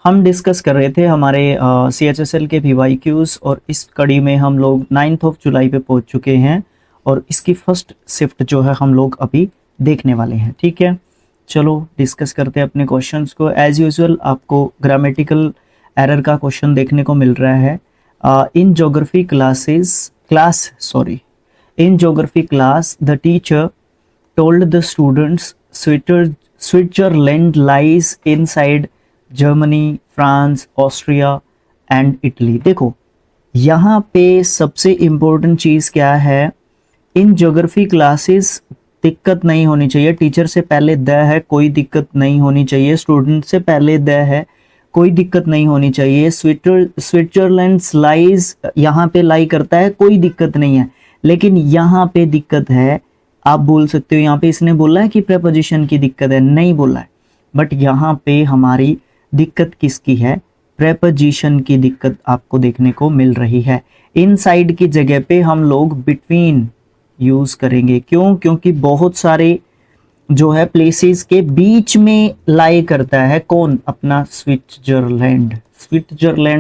हम डिस्कस कर रहे थे हमारे CHSL के PYQs और इस कड़ी में हम लोग 9 जुलाई पे पहुंच चुके हैं और इसकी फर्स्ट शिफ्ट जो है हम लोग अभी देखने वाले हैं। ठीक है, चलो डिस्कस करते हैं अपने क्वेश्चंस को। एज यूजुअल आपको ग्रामेटिकल एरर का क्वेश्चन देखने को मिल रहा है। In geography class the teacher told the students Switzerland lies inside Germany, France, Austria and Italy। देखो यहाँ पे सबसे इम्पोर्टेंट चीज़ क्या है, इन ज्योग्राफी क्लासेस दिक्कत नहीं होनी चाहिए। टीचर से पहले द है, कोई दिक्कत नहीं होनी चाहिए। स्टूडेंट से पहले द है, कोई दिक्कत नहीं होनी चाहिए। स्विट्जरलैंड लाइज यहाँ पे लाई करता है, कोई दिक्कत नहीं है। लेकिन यहाँ पे दिक्कत है, आप बोल सकते हो यहाँ पे इसने बोला है कि प्रेपोजिशन की दिक्कत है, नहीं बोला है। बट यहाँ पे हमारी दिक्कत किसकी है, प्रेपोजिशन की दिक्कत आपको देखने को मिल रही है। इनसाइड की जगह पे हम लोग बिटवीन यूज करेंगे। क्यों? क्योंकि बहुत सारे जो है प्लेसेस के बीच में लाई करता है कौन, अपना स्विट्जरलैंड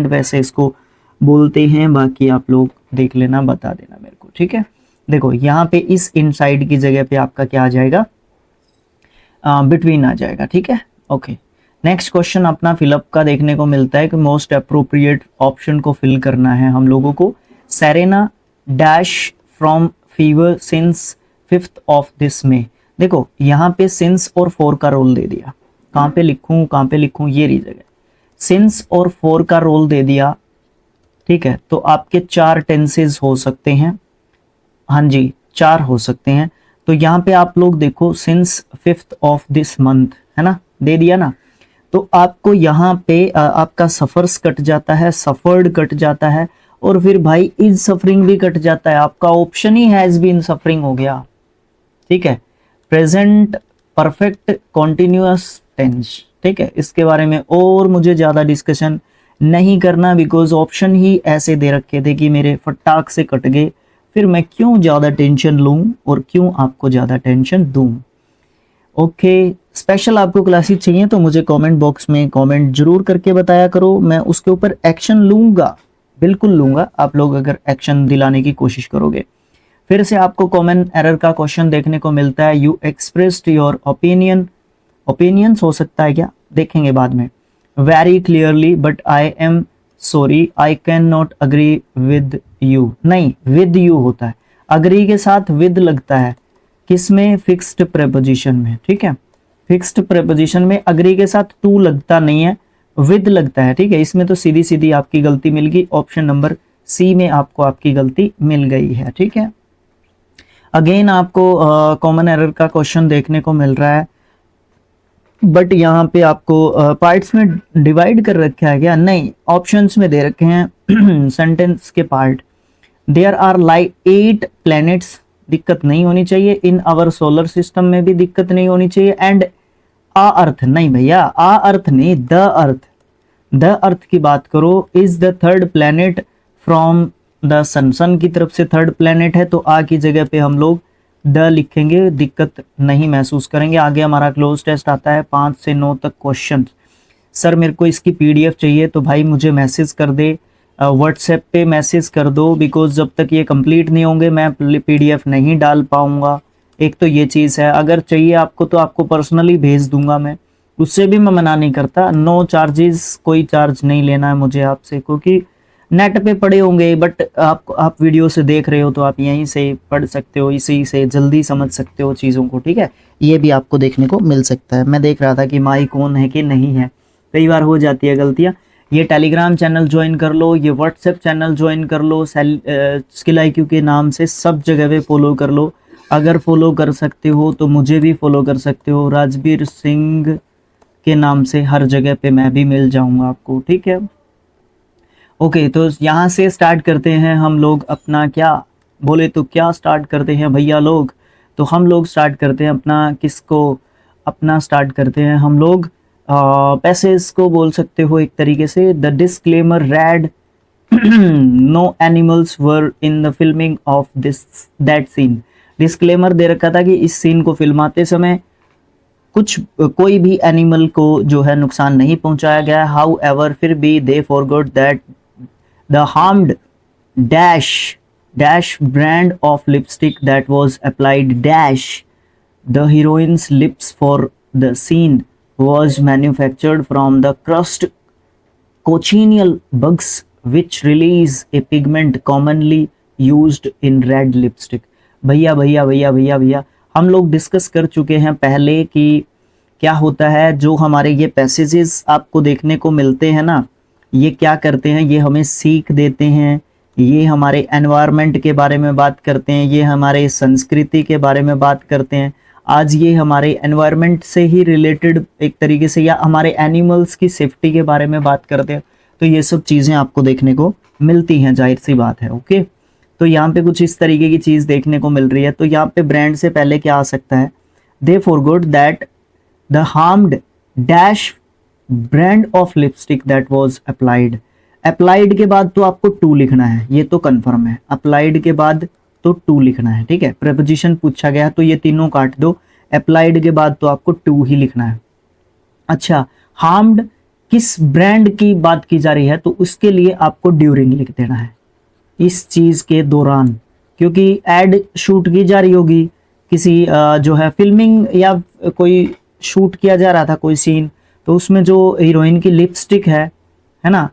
वैसे इसको बोलते हैं। बाकी आप लोग देख लेना, बता देना मेरे को। ठीक है, देखो यहाँ पे इस इनसाइड की जगह पे आपका क्या आ जाएगा, बिटवीन आ जाएगा। ठीक है, ओके। नेक्स्ट क्वेश्चन अपना फिलअप का देखने को मिलता है कि मोस्ट अप्रोप्रिएट ऑप्शन को फिल करना है हम लोगों को। Serena dash from fever since 5th of this May। देखो यहाँ पे सिंस और फॉर का रोल दे दिया। कहाँ पे लिखूं, ये रही जगह। सिंस और फॉर का रोल दे दिया। ठीक है, तो आपके 4 टेंसेस हो सकते हैं। हाँ जी, 4 हो सकते हैं। तो यहाँ पे आप लोग देखो since 5th of this month है ना, दे दिया ना। तो आपको यहाँ पे आपका सफर्स कट जाता है, सफर्ड कट जाता है, और फिर भाई इज सफरिंग भी कट जाता है। आपका ऑप्शन ही हैज बीन सफरिंग हो गया। ठीक है, प्रेजेंट परफेक्ट कॉन्टिन्यूअस टेंस। ठीक है, इसके बारे में और मुझे ज्यादा डिस्कशन नहीं करना, बिकॉज ऑप्शन ही ऐसे दे रखे थे कि मेरे फटाक से कट गए। फिर मैं क्यों ज़्यादा टेंशन लूँ और क्यों आपको ज़्यादा टेंशन दूँ। ओके, स्पेशल आपको क्लासेस चाहिए तो मुझे कमेंट बॉक्स में कमेंट जरूर करके बताया करो। मैं उसके ऊपर एक्शन लूँगा, बिल्कुल लूँगा, आप लोग अगर एक्शन दिलाने की कोशिश करोगे। फिर से आपको कॉमन एरर का क्वेश्चन देखने को मिलता है। यू एक्सप्रेस्ड योर ओपिनियंस हो सकता है क्या, देखेंगे बाद में। Very clearly but I am sorry I can not agree with you. नहीं, विद यू होता है, अग्री के साथ विद लगता है। किसमें, फिक्स्ड प्रेपोजिशन में। ठीक है, फिक्स्ड प्रेपोजिशन में अग्री के साथ टू लगता नहीं है, विद लगता है। ठीक है, इसमें तो सीधी सीधी आपकी गलती मिल गई। ऑप्शन नंबर सी में आपको आपकी गलती मिल गई है। ठीक है, अगेन आपको कॉमन एरर का क्वेश्चन देखने को मिल रहा है, बट यहाँ पे आपको पार्ट्स में डिवाइड कर रखा है क्या, नहीं, ऑप्शंस में दे रखे हैं सेंटेंस के part. There are like 8 planets, दिक्कत नहीं होनी चाहिए। इन आवर सोलर सिस्टम में भी दिक्कत नहीं होनी चाहिए। एंड आ अर्थ, नहीं भैया, आ अर्थ नहीं, द अर्थ की बात करो। Is the third planet from the sun की तरफ से थर्ड प्लैनेट है, तो आ की जगह पे हम लोग द लिखेंगे, दिक्कत नहीं महसूस करेंगे। आगे हमारा क्लोज टेस्ट आता है 5 से 9 तक क्वेश्चन। सर मेरे को इसकी PDF चाहिए, तो भाई मुझे मैसेज कर दे, व्हाट्सएप पे मैसेज कर दो, बिकॉज जब तक ये कंप्लीट नहीं होंगे मैं PDF नहीं डाल पाऊंगा। एक तो ये चीज़ है, अगर चाहिए आपको तो आपको पर्सनली भेज दूंगा मैं, उससे भी मैं मना नहीं करता। नो चार्जेस, कोई चार्ज नहीं लेना है मुझे आपसे, क्योंकि नेट पे पढ़े होंगे, बट आप वीडियो से देख रहे हो तो आप यहीं से पढ़ सकते हो, इसी से जल्दी समझ सकते हो चीज़ों को। ठीक है, ये भी आपको देखने को मिल सकता है। मैं देख रहा था कि माइक ऑन है कि नहीं है, कई बार हो जाती है गलतियाँ। ये टेलीग्राम चैनल ज्वाइन कर लो, ये व्हाट्सएप चैनल ज्वाइन कर लो, स्किल IQ के नाम से सब जगह पे फॉलो कर लो। अगर फॉलो कर सकते हो तो मुझे भी फॉलो कर सकते हो, राजबीर सिंह के नाम से हर जगह पे मैं भी मिल जाऊंगा आपको। ठीक है, ओके, तो यहाँ से स्टार्ट करते हैं हम लोग अपना, क्या बोले तो क्या स्टार्ट करते हैं भैया लोग, तो हम लोग स्टार्ट करते हैं अपना, किसको, अपना स्टार्ट करते हैं हम लोग पैसेज को बोल सकते हो एक तरीके से। The disclaimer read no animals were in the filming of that scene. Disclaimer दे रखा था कि इस सीन को फिल्माते समय कुछ कोई भी एनिमल को जो है नुकसान नहीं पहुंचाया गया। हाउ एवर फिर भी they forgot that the harmed dash brand of lipstick that was applied dash the heroine's lips for the scene was manufactured from the crushed cochineal bugs which release a pigment commonly used in red lipstick। भैया हम लोग discuss कर चुके हैं पहले कि क्या होता है, जो हमारे ये पैसेजेस आपको देखने को मिलते हैं ना, ये क्या करते हैं, ये हमें सीख देते हैं, ये हमारे एनवायरनमेंट के बारे में बात करते हैं, ये हमारे संस्कृति के बारे में बात करते हैं। आज ये हमारे एनवायरनमेंट से ही रिलेटेड एक तरीके से, या हमारे एनिमल्स की सेफ्टी के बारे में बात करते हैं। तो ये सब चीज़ें आपको देखने को मिलती हैं, जाहिर सी बात है। ओके, तो यहाँ पे कुछ इस तरीके की चीज़ देखने को मिल रही है। तो यहाँ पे ब्रांड से पहले क्या आ सकता है, they forgot that the harmed dash brand of lipstick that was applied. Applied के बाद तो आपको टू लिखना है, ये तो कंफर्म है। अप्लाइड के बाद तो टू लिखना है, ठीक है। प्रेपोजिशन पूछा गया तो ये तीनों काट दो। अप्लाइड के बाद तो आपको टू ही लिखना है। अच्छा, हार्म्ड किस ब्रांड की बात की जा रही है, तो उसके लिए आपको ड्यूरिंग लिख देना है, इस चीज के दौरान, क्योंकि एड शूट की जा रही होगी, किसी जो है फिल्मिंग या कोई शूट किया जा रहा था कोई सीन, तो उसमें जो हीरोइन की लिपस्टिक है ना,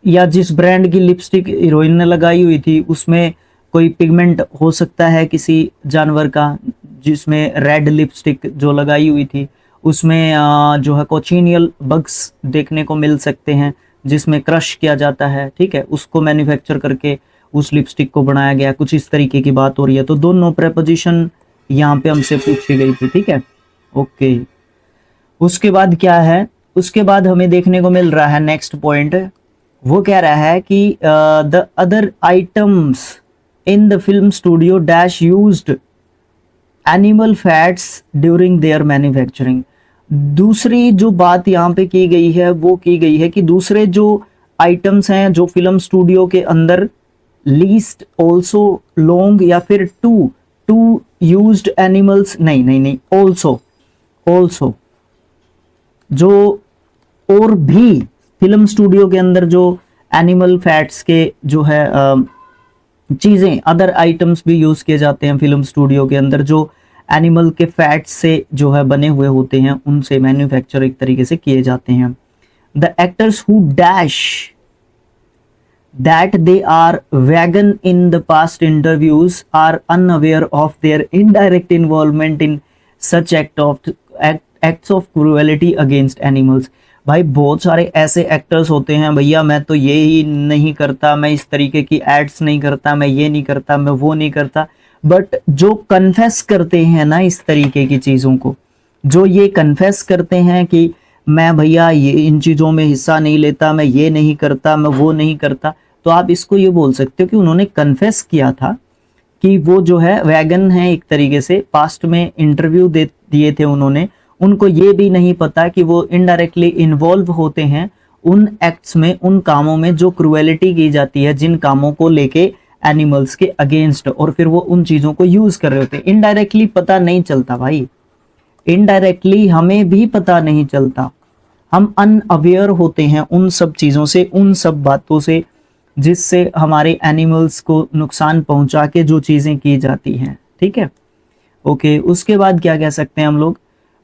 या जिस ब्रांड की लिपस्टिक हीरोइन ने लगाई हुई थी उसमें कोई पिगमेंट हो सकता है किसी जानवर का, जिसमें रेड लिपस्टिक जो लगाई हुई थी उसमें जो है कोचिनियल बग्स देखने को मिल सकते हैं, जिसमें क्रश किया जाता है, ठीक है, उसको मैन्युफैक्चर करके उस लिपस्टिक को बनाया गया, कुछ इस तरीके की बात हो रही है। तो दोनों प्रेपोजिशन यहाँ पे हमसे पूछी गई थी, ठीक है। ओके, उसके बाद क्या है, उसके बाद हमें देखने को मिल रहा है नेक्स्ट पॉइंट, वो कह रहा है कि the other items in the film studio dash used animal fats during their manufacturing। दूसरी जो बात यहाँ पे की गई है वो की गई है कि दूसरे जो आइटम्स हैं जो फिल्म स्टूडियो के अंदर लीस्ट ऑल्सो लॉन्ग या फिर टू यूज्ड एनिमल्स, नहीं ऑल्सो जो और भी फिल्म स्टूडियो के अंदर जो एनिमल फैट्स के जो है चीज़ें, अदर आइटम्स भी यूज़ किए जाते हैं फिल्म स्टूडियो के अंदर, जो एनिमल के फैट्स से जो है बने हुए होते हैं, उनसे मैन्युफैक्चर एक तरीके से किए जाते हैं। The actors who dash that they are vegan in the past interviews are unaware of their indirect involvement in such acts of cruelty against animals. भाई बहुत सारे ऐसे एक्टर्स होते हैं, भैया मैं तो ये ही नहीं करता, मैं इस तरीके की एड्स नहीं करता, मैं ये नहीं करता, मैं वो नहीं करता, बट जो कन्फेस करते हैं ना इस तरीके की चीज़ों को, जो ये कन्फेस करते हैं कि मैं भैया ये इन चीज़ों में हिस्सा नहीं लेता, मैं ये नहीं करता, मैं वो नहीं करता, तो आप इसको ये बोल सकते हो कि उन्होंने कन्फेस किया था कि वो जो है वैगन है, एक तरीके से पास्ट में इंटरव्यू दिए थे उन्होंने, उनको ये भी नहीं पता कि वो इनडायरेक्टली इन्वॉल्व होते हैं उन एक्ट्स में, उन कामों में जो क्रूएलिटी की जाती है, जिन कामों को लेके एनिमल्स के अगेंस्ट, और फिर वो उन चीज़ों को यूज़ कर रहे होते हैं। इनडायरेक्टली पता नहीं चलता भाई, इनडायरेक्टली हमें भी पता नहीं चलता, हम अनअवेयर होते हैं उन सब चीज़ों से, उन सब बातों से जिससे हमारे एनिमल्स को नुकसान पहुंचा के जो चीज़ें की जाती हैं, ठीक है। ओके, उसके बाद क्या कह सकते हैं हम लोग,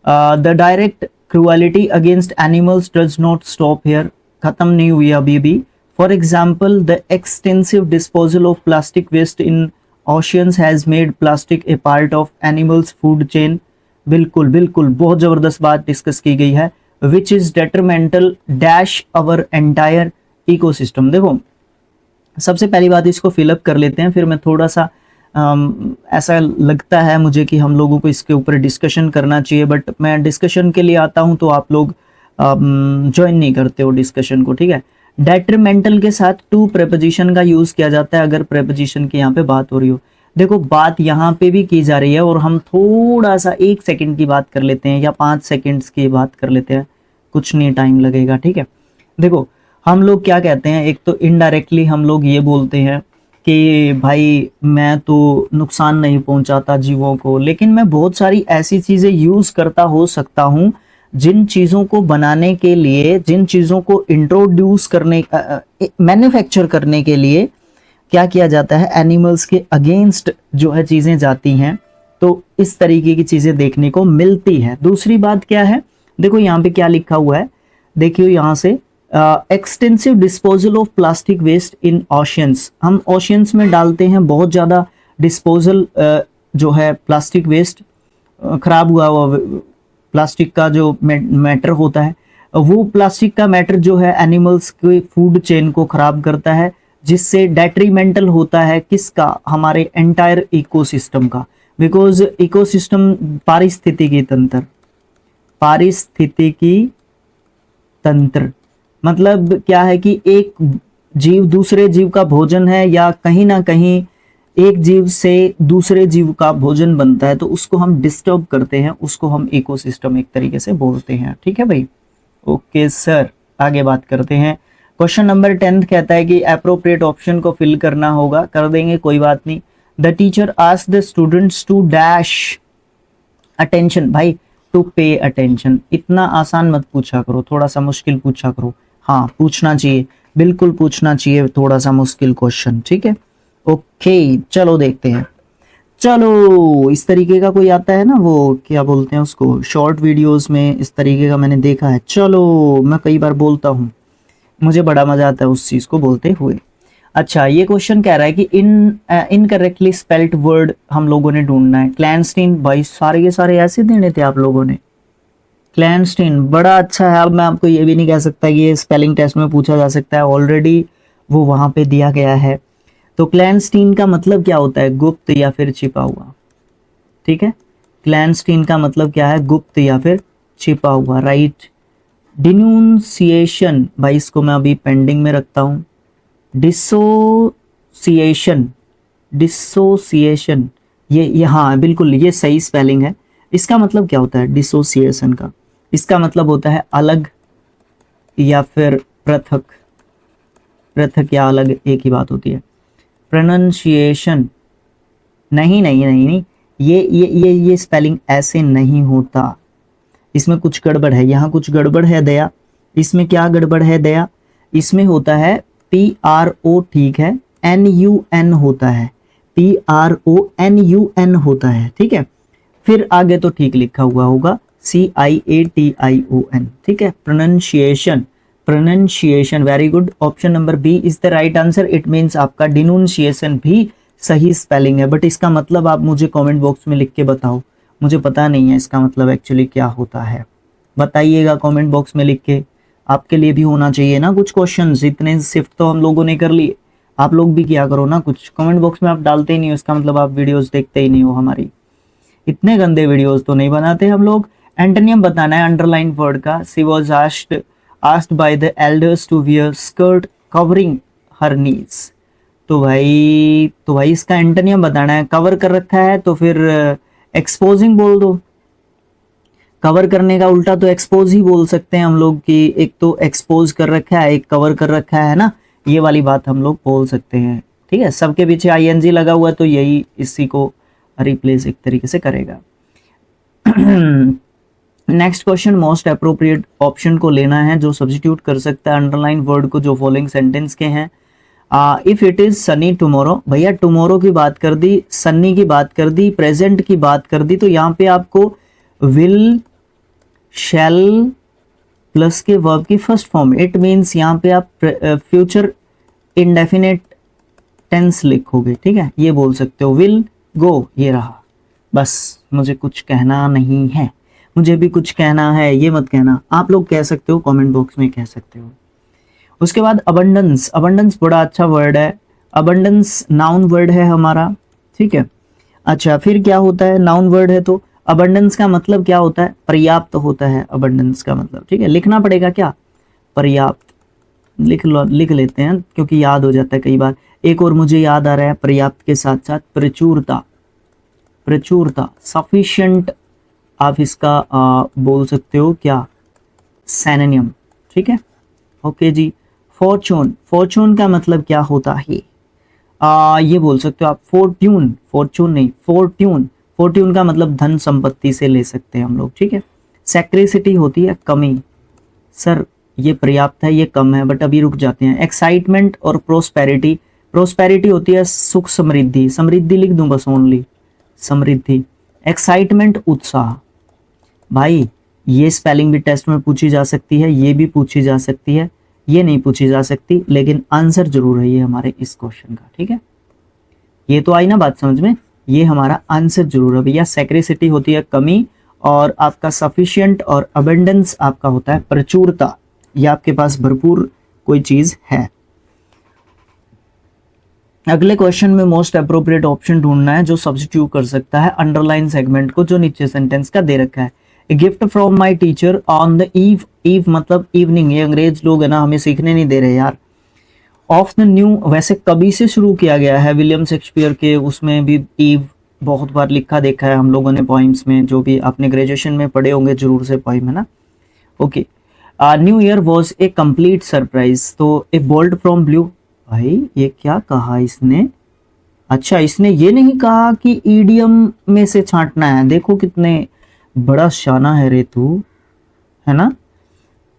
the direct cruelty against animals does not stop here, खत्म नहीं हुई अभी भी। For example the extensive disposal of plastic waste in oceans has made plastic a part of animals food chain. बिल्कुल बिल्कुल, बहुत जबरदस्त बात डिस्कस की गई है, which is detrimental dash our entire ecosystem. देखो सबसे पहली बात इसको फिलअप कर लेते हैं, फिर मैं थोड़ा सा ऐसा लगता है मुझे कि हम लोगों को इसके ऊपर डिस्कशन करना चाहिए, बट मैं डिस्कशन के लिए आता हूं तो आप लोग ज्वाइन नहीं करते हो डिस्कशन को, ठीक है। डेट्रीमेंटल के साथ टू प्रेपोजिशन का यूज किया जाता है अगर प्रेपोजिशन की यहाँ पे बात हो रही हो। देखो बात यहाँ पे भी की जा रही है और हम थोड़ा सा 1 सेकंड की बात कर लेते हैं या 5 सेकंड्स की बात कर लेते हैं, कुछ नहीं टाइम लगेगा, ठीक है। देखो हम लोग क्या कहते हैं, एक तो इनडायरेक्टली हम लोग ये बोलते हैं कि भाई मैं तो नुकसान नहीं पहुंचाता जीवों को, लेकिन मैं बहुत सारी ऐसी चीज़ें यूज़ करता हो सकता हूँ जिन चीज़ों को बनाने के लिए, जिन चीज़ों को इंट्रोड्यूस करने, मैन्युफैक्चर करने के लिए क्या किया जाता है, एनिमल्स के अगेंस्ट जो है चीज़ें जाती हैं। तो इस तरीके की चीज़ें देखने को मिलती है। दूसरी बात क्या है, देखो यहाँ पे क्या लिखा हुआ है, देखिए यहाँ से extensive disposal of plastic waste in oceans. हम ओशियंस में डालते हैं बहुत ज़्यादा डिस्पोजल जो है प्लास्टिक वेस्ट, खराब हुआ हुआ प्लास्टिक का जो मैटर होता है, वो प्लास्टिक का मैटर जो है एनिमल्स के फूड चेन को खराब करता है, जिससे डेट्रीमेंटल होता है किसका, हमारे एंटायर इकोसिस्टम का। बिकॉज इकोसिस्टम पारिस्थितिकी तंत्र मतलब क्या है कि एक जीव दूसरे जीव का भोजन है, या कहीं ना कहीं एक जीव से दूसरे जीव का भोजन बनता है, तो उसको हम डिस्टर्ब करते हैं, उसको हम इकोसिस्टम एक तरीके से बोलते हैं। ठीक है भाई, ओके सर, आगे बात करते हैं। क्वेश्चन नंबर 10 कहता है कि अप्रोप्रिएट ऑप्शन को फिल करना होगा, कर देंगे, कोई बात नहीं। The teacher asked the students to dash attention. भाई टू पे अटेंशन, इतना आसान मत पूछा करो, थोड़ा सा मुश्किल पूछा करो। हाँ पूछना चाहिए, बिल्कुल पूछना चाहिए थोड़ा सा मुश्किल क्वेश्चन, ठीक है। ओके चलो देखते हैं। चलो इस तरीके का कोई आता है ना, वो क्या बोलते हैं उसको, शॉर्ट वीडियोस में इस तरीके का मैंने देखा है। चलो मैं कई बार बोलता हूँ, मुझे बड़ा मजा आता है उस चीज को बोलते हुए। अच्छा ये क्वेश्चन कह रहा है कि इनकरेक्टली स्पेल्ड वर्ड हम लोगों ने ढूंढना है। क्लैंस्टीन, भाई सारे के सारे ऐसे देने थे आप लोगों ने। क्लैंस्टीन बड़ा अच्छा है। अब मैं आपको ये भी नहीं कह सकता कि ये स्पेलिंग टेस्ट में पूछा जा सकता है, ऑलरेडी वो वहां पे दिया गया है। तो क्लैंस्टीन का मतलब क्या होता है, गुप्त या फिर छिपा हुआ। ठीक है, क्लैंस्टीन का मतलब क्या है, गुप्त या फिर छिपा हुआ, राइट। डिन्यूंसिएशन, भाई इसको मैं अभी पेंडिंग में रखता हूं। डिसोसिएशन, ये हाँ बिल्कुल ये सही स्पेलिंग है। इसका मतलब क्या होता है डिसोसिएशन का, इसका मतलब होता है अलग या फिर पृथक। पृथक या अलग एक ही बात होती है। प्रोनाउंसिएशन, नहीं नहीं नहीं नहीं, ये स्पेलिंग ऐसे नहीं होता, इसमें कुछ गड़बड़ है, यहाँ कुछ गड़बड़ है दया। इसमें क्या गड़बड़ है दया, इसमें होता है PRO, ठीक है, NUN होता है, PRONUN होता है, ठीक है। फिर आगे तो ठीक लिखा हुआ होगा CIATION, ठीक है। Pronunciation, very good. Option number b is the right answer. It means आपका डिनोंसिएशन भी सही स्पेलिंग है, बट इसका मतलब आप मुझे कमेंट बॉक्स में लिख के बताओ, मुझे पता नहीं है इसका मतलब एक्चुअली क्या होता है, बताइएगा कमेंट बॉक्स में लिख के। आपके लिए भी होना चाहिए ना कुछ क्वेश्चंस, इतने शिफ्ट तो हम लोगों ने कर लिए, आप लोग भी किया करो ना कुछ। कमेंट बॉक्स में आप डालते ही नहीं हो, इसका मतलब आप वीडियोस देखते ही नहीं हो हमारी। इतने गंदे वीडियोस तो नहीं बनाते हम लोग। एंटोनियम बताना है अंडरलाइन वर्ड का। She was asked by the elders to wear skirt covering her knees। तो भाई इसका एंटोनियम बताना है। कवर कर रखा है तो फिर एक्सपोजिंग बोल दो। कवर करने का उल्टा तो एक्सपोज ही बोल सकते हैं हम लोग, कि एक तो एक्सपोज कर रखा है, एक कवर कर रखा है ना, ये वाली बात हम लोग बोल सकते हैं, ठीक है। सबके पीछे ING लगा हुआ है तो यही इसी को रिप्लेस एक तरीके से करेगा। Next question, most appropriate option को लेना है जो सब्स्टिट्यूट कर सकता है अंडरलाइन वर्ड को, जो फॉलोइंग सेंटेंस के हैं। If it is Sunny tomorrow, भैया टुमारो की बात कर दी, सनी की बात कर दी, प्रेजेंट की बात कर दी, तो यहाँ पे आपको विल, शैल प्लस के वर्ब की फर्स्ट फॉर्म, इट मीन्स यहाँ पे आप फ्यूचर इंडेफिनेट टेंस लिखोगे, ठीक है, ये बोल सकते हो विल गो, ये रहा। बस मुझे कुछ कहना नहीं है, मुझे भी कुछ कहना है, ये मत कहना, आप लोग कह सकते हो, कमेंट बॉक्स में कह सकते हो। उसके बाद अबंडेंस, अबंडेंस बड़ा अच्छा वर्ड है, अबंडेंस नाउन वर्ड है हमारा, ठीक है। अच्छा फिर क्या होता है, नाउन वर्ड है तो अबंडेंस का मतलब क्या होता है, पर्याप्त होता है अबंडेंस का मतलब, ठीक है। लिखना पड़ेगा क्या, पर्याप्त, लिख लेते हैं क्योंकि याद हो जाता है कई बार। एक और मुझे याद आ रहा है पर्याप्त के साथ साथ प्रचुरता, प्रचुरता, सफिशिएंट आप इसका बोल सकते हो क्या, सैनोनिम, ठीक है। ओके जी। फॉर्चून, फॉर्चून का मतलब क्या होता है, ये बोल सकते हो आप फॉर्ट्यून, फॉर्चून नहीं, फॉर्ट्यून, फॉर्ट्यून का मतलब धन संपत्ति से ले सकते हैं हम लोग, ठीक है। सैक्रिसिटी होती है कमी, सर ये पर्याप्त है, ये कम है, बट अभी रुक जाते हैं। एक्साइटमेंट और प्रोस्पेरिटी, प्रोस्पेरिटी होती है सुख समृद्धि, समृद्धि लिख दूं बस ओनली, समृद्धि। एक्साइटमेंट उत्साह, भाई ये स्पेलिंग भी टेस्ट में पूछी जा सकती है, ये भी पूछी जा सकती है, ये नहीं पूछी जा सकती, लेकिन आंसर जरूर है ये हमारे इस क्वेश्चन का, ठीक है। ये तो आई ना बात समझ में, ये हमारा आंसर जरूर है भैया। सैक्रिसिटी होती है कमी, और आपका सफिशिएंट और अबेंडेंस आपका होता है प्रचुरता, या आपके पास भरपूर कोई चीज है। अगले क्वेश्चन में मोस्ट अप्रोप्रिएट ऑप्शन ढूंढना है जो सब्स्टिट्यूट कर सकता है अंडरलाइन सेगमेंट को जो नीचे सेंटेंस का दे रखा है। A gift from my teacher on the eve, eve मतलब इवनिंग, ये अंग्रेज लोग है ना, हमें सीखने नहीं दे रहे यार। ऑफ द न्यू, वैसे कभी से शुरू किया गया है, विलियम शेक्सपियर के उसमें भी ईव बहुत बार लिखा देखा है हम लोगों ने पोइम्स में, जो भी आपने ग्रेजुएशन में पढ़े होंगे जरूर से पोइम, है ना। Okay, new year was a complete surprise, तो ए बोल्ट फ्रॉम ब्लू, भाई ये क्या कहा इसने, अच्छा इसने ये नहीं कहा कि ईडियम में से छांटना है, देखो कितने बड़ा शाना है रे तू, है ना।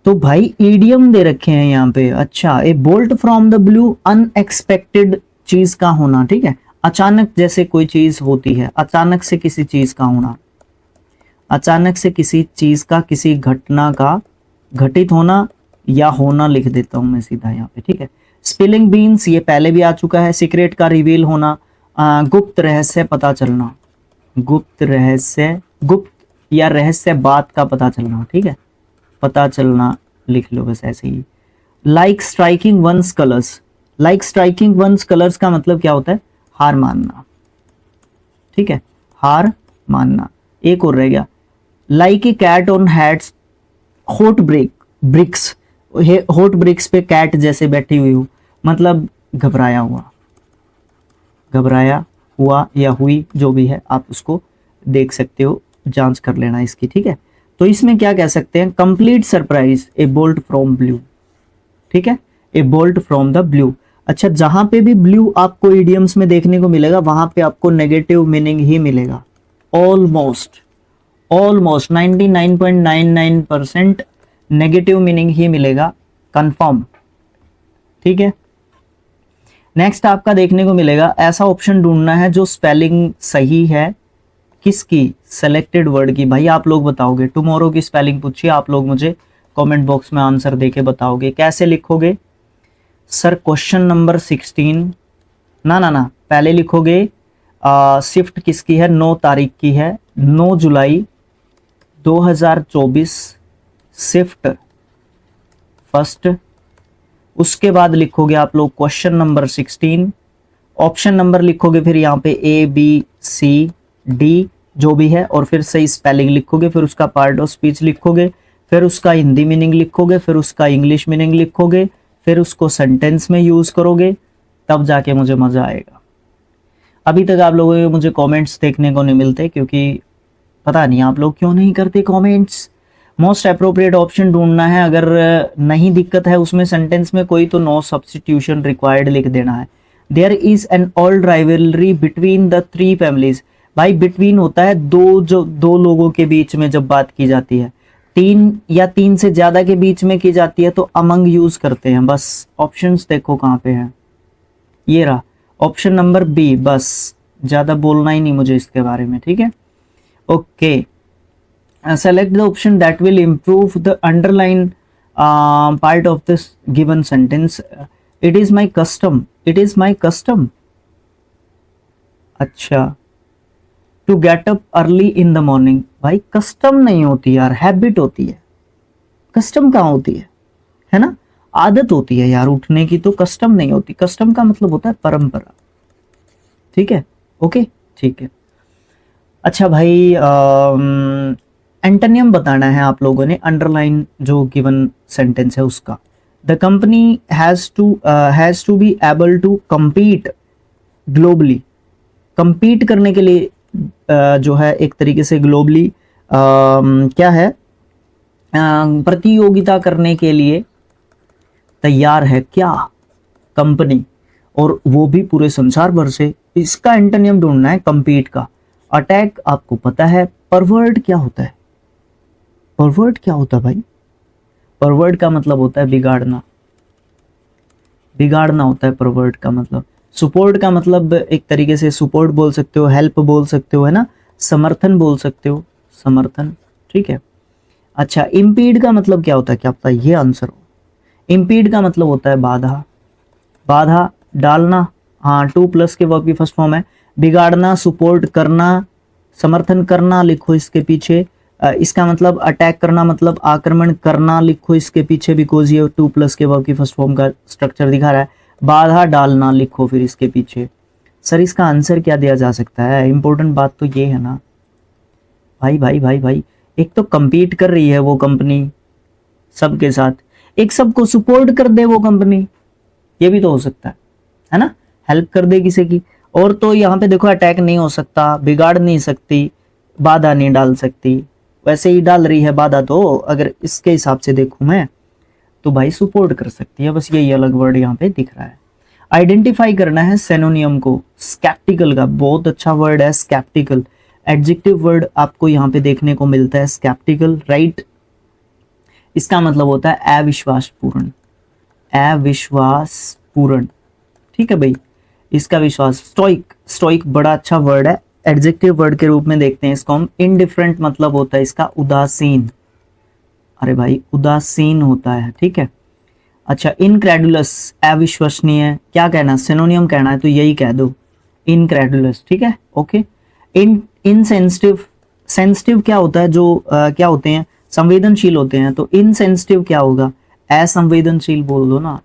तो भाई ईडियम दे रखे हैं यहाँ पे, अच्छा ए bolt from the blue, unexpected चीज का होना, ठीक है, अचानक जैसे कोई चीज होती है, अचानक से किसी चीज का होना, अचानक से किसी चीज का, किसी घटना का घटित होना या होना लिख देता हूं मैं सीधा यहाँ पे, ठीक है। स्पिलिंग बीन्स, ये पहले भी आ चुका है। सीक्रेट का रिवील होना, गुप्त रहस्य पता चलना, गुप्त रहस्य, गुप्त या रहस्य बात का पता चलना, ठीक है, पता चलना लिख लो बस ऐसे ही। Like striking ones colours, like striking ones colours का मतलब क्या होता है, हार मानना, ठीक है, हार मानना। एक और रह गया, like a cat on hats, hot break bricks, hot bricks पे कैट जैसे बैठी हुई हो, मतलब घबराया हुआ, घबराया हुआ या हुई जो भी है, आप उसको देख सकते हो, जांच कर लेना इसकी, ठीक है। तो इसमें क्या कह सकते हैं, complete surprise, A bolt from blue, ठीक है, ए बोल्ट फ्रॉम द ब्लू। अच्छा, जहां पे भी ब्लू आपको इडियम्स में देखने को मिलेगा वहां पे आपको नेगेटिव मीनिंग ही मिलेगा, ऑलमोस्ट, ऑलमोस्ट 99.99% नेगेटिव मीनिंग ही मिलेगा, कंफर्म, ठीक है। नेक्स्ट आपका देखने को मिलेगा, ऐसा ऑप्शन ढूंढना है जो स्पेलिंग सही है, किसकी, सेलेक्टेड वर्ड की। भाई आप लोग बताओगे, टुमारो की स्पेलिंग पूछिए, आप लोग मुझे कमेंट बॉक्स में आंसर देके बताओगे। कैसे लिखोगे सर, क्वेश्चन नंबर 16, ना ना ना, पहले लिखोगे शिफ्ट किसकी है, 9 तारीख की है, 9 जुलाई 2024 शिफ्ट फर्स्ट। उसके बाद लिखोगे आप लोग क्वेश्चन नंबर 16, ऑप्शन नंबर लिखोगे, फिर यहाँ पे ABCD जो भी है, और फिर सही स्पेलिंग लिखोगे, फिर उसका पार्ट ऑफ स्पीच लिखोगे, फिर उसका हिंदी मीनिंग लिखोगे, फिर उसका इंग्लिश मीनिंग लिखोगे, फिर उसको सेंटेंस में यूज करोगे, तब जाके मुझे मजा आएगा। अभी तक आप लोगों के मुझे कमेंट्स देखने को नहीं मिलते, क्योंकि पता नहीं आप लोग क्यों नहीं करते कमेंट्स। मोस्ट अप्रोप्रिएट ऑप्शन ढूंढना है, अगर नहीं दिक्कत है उसमें सेंटेंस में कोई, तो नो सब्स्टिट्यूशन रिक्वायर्ड लिख देना है। There is an old rivalry between the 3 families, भाई बिटवीन होता है दो लोगों के बीच में जब बात की जाती है, 3 या 3 से ज्यादा के बीच में की जाती है तो अमंग यूज करते हैं। बस ऑप्शंस देखो कहाँ पे है, ये रहा ऑप्शन नंबर बी, बस ज्यादा बोलना ही नहीं मुझे इसके बारे में, ठीक है। Okay, select the option that will improve the underline part of this given sentence. It is my custom, it is my custom, अच्छा, to get up early in the morning, भाई कस्टम नहीं होती यार, हैबिट होती है, custom कहाँ होती है ना, आदत होती है यार उठने की, तो कस्टम नहीं होती, कस्टम का मतलब होता है परंपरा, ठीक है। ओके ठीक है, अच्छा भाई एंटोनियम बताना है आप लोगों ने, अंडरलाइन जो गिवन सेंटेंस है उसका। The company has to be able to compete globally, compete करने के लिए जो है एक तरीके से ग्लोबली क्या है, प्रतियोगिता करने के लिए तैयार है क्या कंपनी। और वो भी पूरे संसार भर से। इसका एंटोनियम ढूंढना है कम्पीट का। अटैक आपको पता है। परवर्ट क्या होता है? परवर्ट क्या होता है भाई? परवर्ट का मतलब होता है बिगाड़ना, बिगाड़ना होता है परवर्ट का मतलब। सपोर्ट का मतलब एक तरीके से सपोर्ट बोल सकते हो, हेल्प बोल सकते हो, है ना, समर्थन बोल सकते हो, समर्थन, ठीक है। अच्छा, इम्पीड का मतलब क्या होता है, क्या पता ये आंसर हो? इम्पीड का मतलब होता है बाधा, बाधा डालना, हाँ, 2+ के वर्ब की फर्स्ट फॉर्म है। बिगाड़ना, सपोर्ट करना, समर्थन करना लिखो इसके पीछे। इसका मतलब अटैक करना मतलब आक्रमण करना लिखो इसके पीछे, बिकॉज ये 2+ के वर्ब की फर्स्ट फॉर्म का स्ट्रक्चर दिखा रहा है। बाधा डालना लिखो फिर इसके पीछे। सर इसका आंसर क्या दिया जा सकता है? इंपॉर्टेंट बात तो ये है ना भाई भाई भाई भाई, एक तो compete कर रही है वो कंपनी सबके साथ, एक सबको सपोर्ट कर दे वो कंपनी, ये भी तो हो सकता है ना, हेल्प कर दे किसी की। और तो यहाँ पे देखो अटैक नहीं हो सकता, बिगाड़ नहीं सकती, बाधा नहीं डाल सकती, वैसे ही डाल रही है बाधा, तो अगर इसके हिसाब से देखूं मैं तो भाई सपोर्ट कर सकती है, बस यही अलग वर्ड यहाँ पे दिख रहा है। आइडेंटिफाई करना है सिनोनियम को। स्केप्टिकल का बहुत अच्छा वर्ड है स्केप्टिकल, एडजेक्टिव वर्ड आपको यहाँ पे देखने को मिलता है स्केप्टिकल, राइट। इसका मतलब होता है अविश्वासपूर्ण, अविश्वासपूर्ण, ठीक है भाई, इसका विश्वास। स्टोइक, स्टोइक बड़ा अच्छा वर्ड है, एडजेक्टिव वर्ड के रूप में देखते हैं इसको हम। इनडिफरेंट मतलब होता है इसका उदासीन, अरे भाई उदासीन होता है, ठीक है। अच्छा, इनक्रेडुलस अविश्वसनीय, क्या कहना, सिनोनियम कहना है तो यही कह दो इनक्रेडुलस, ठीक है, ओके। इनसेंसिटिव, सेंसिटिव क्या होता है, जो क्या होते हैं, संवेदनशील होते हैं, तो इनसेंसिटिव क्या होगा, असंवेदनशील बोल दो ना,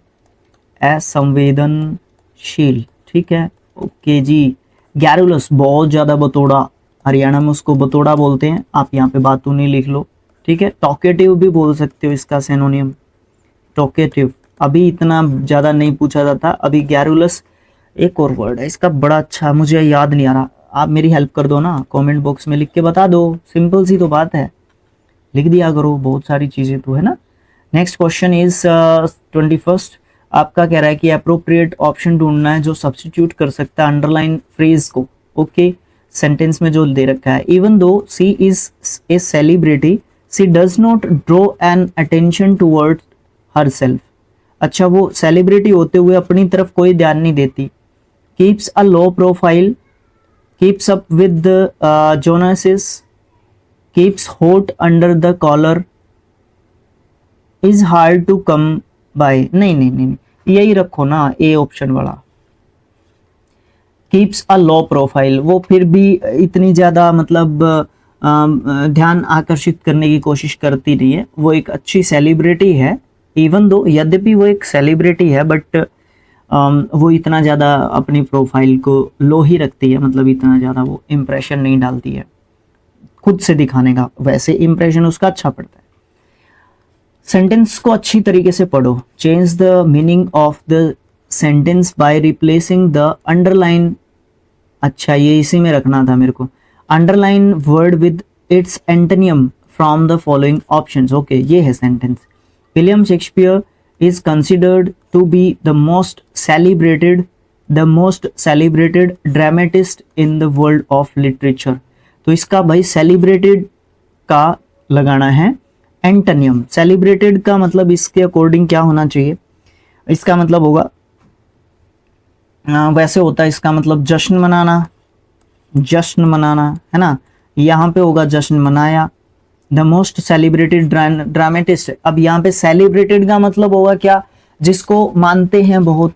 असंवेदनशील, ठीक है, ओके जी। गैरुलस बहुत ज्यादा बतौड़ा, हरियाणा में उसको बतौड़ा बोलते हैं, आप यहाँ पे बातूनी लिख लो, ठीक है। टॉकेटिव भी बोल सकते हो इसका सिनोनियम, टॉकेटिव, अभी इतना ज्यादा नहीं पूछा जाता, अभी गैरुलस। एक और वर्ड है इसका बड़ा अच्छा, मुझे याद नहीं आ रहा, आप मेरी हेल्प कर दो ना, कमेंट बॉक्स में लिख के बता दो, सिंपल सी तो बात है, लिख दिया करो, बहुत सारी चीजें तो है ना। नेक्स्ट क्वेश्चन इज 21st, आपका कह रहा है कि अप्रोप्रिएट ऑप्शन ढूंढना है जो सब्स्टिट्यूट कर सकता है अंडरलाइन फ्रेज को, ओके, सेंटेंस में जो दे रखा है। Even though she is a celebrity, she does not draw an attention towards herself. अच्छा, वो सेलिब्रिटी होते हुए अपनी तरफ कोई ध्यान नहीं देती। Keeps a low profile, keeps up with Joneses, keeps hot under the collar, is hard to come by. नहीं नहीं नहीं, यही रखो ना, ए ऑप्शन वाला। कीप्स अ लो प्रोफाइल, वो फिर भी इतनी ज्यादा मतलब ध्यान आकर्षित करने की कोशिश करती नहीं है, वो एक अच्छी सेलिब्रिटी है, इवन दो यद्यपि वो एक सेलिब्रिटी है, बट वो इतना ज़्यादा अपनी प्रोफाइल को लो ही रखती है, मतलब इतना ज़्यादा वो इम्प्रेशन नहीं डालती है खुद से दिखाने का, वैसे इम्प्रेशन उसका अच्छा पड़ता है। सेंटेंस को अच्छी तरीके से पढ़ो। Change the meaning of the sentence by replacing the underline, अच्छा ये इसी में रखना था मेरे को, underline word with its antonym from the following options, okay, ये है sentence. William Shakespeare is considered to be the most celebrated dramatist in the world of literature। तो इसका भाई celebrated का लगाना है एंटोनियम। celebrated का मतलब इसके अकॉर्डिंग क्या होना चाहिए, इसका मतलब होगा वैसे होता है, इसका मतलब जश्न मनाना, जश्न मनाना है ना, यहाँ पे होगा जश्न मनाया। द मोस्ट सेलिब्रेटेड ड्रामेटिस्ट, अब यहाँ पे सेलिब्रेटेड का मतलब होगा क्या, जिसको मानते हैं बहुत,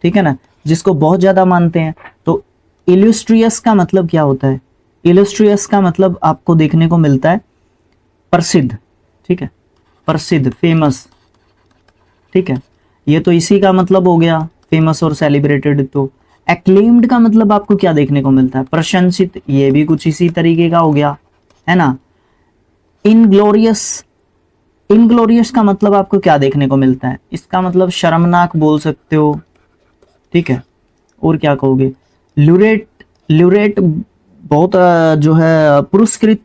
ठीक है ना, जिसको बहुत ज्यादा मानते हैं। तो इलस्ट्रियस का मतलब क्या होता है, इलस्ट्रियस का मतलब आपको देखने को मिलता है प्रसिद्ध, ठीक है, प्रसिद्ध, फेमस, ठीक है, ये तो इसी का मतलब हो गया फेमस और सेलिब्रेटेड। तो एक्लेम्ड का मतलब आपको क्या देखने को मिलता है, प्रशंसित, ये भी कुछ इसी तरीके का हो गया, है ना। इनग्लोरियस, इनग्लोरियस का मतलब आपको क्या देखने को मिलता है, इसका मतलब शर्मनाक बोल सकते हो, ठीक है, और क्या कहोगे। ल्यूरेट, ल्यूरेट बहुत जो है पुरस्कृत,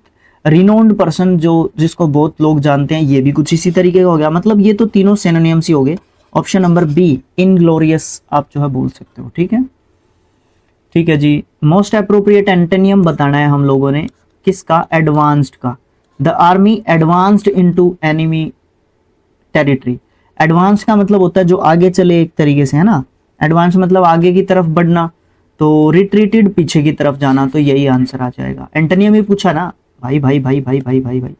रिनोन्ड पर्सन, जो जिसको बहुत लोग जानते हैं, ये भी कुछ इसी तरीके का हो गया। मतलब ये तो तीनों सिनोनिम्स ही हो गए, ऑप्शन नंबर बी इनग्लोरियस आप जो है बोल सकते हो। ठीक है, ठीक है जी। मोस्ट अप्रोप्रिएट एंटोनियम बताना है हम लोगों ने, किसका? एडवांस्ड का। The army advanced into enemy territory. Advance का मतलब होता है जो आगे चले एक तरीके से, है ना। एडवांस मतलब आगे की तरफ बढ़ना, तो रिट्रीटेड पीछे की तरफ जाना, तो यही आंसर आ जाएगा। एंटोनियम ही पूछा ना भाई भाई भाई भाई भाई भाई भाई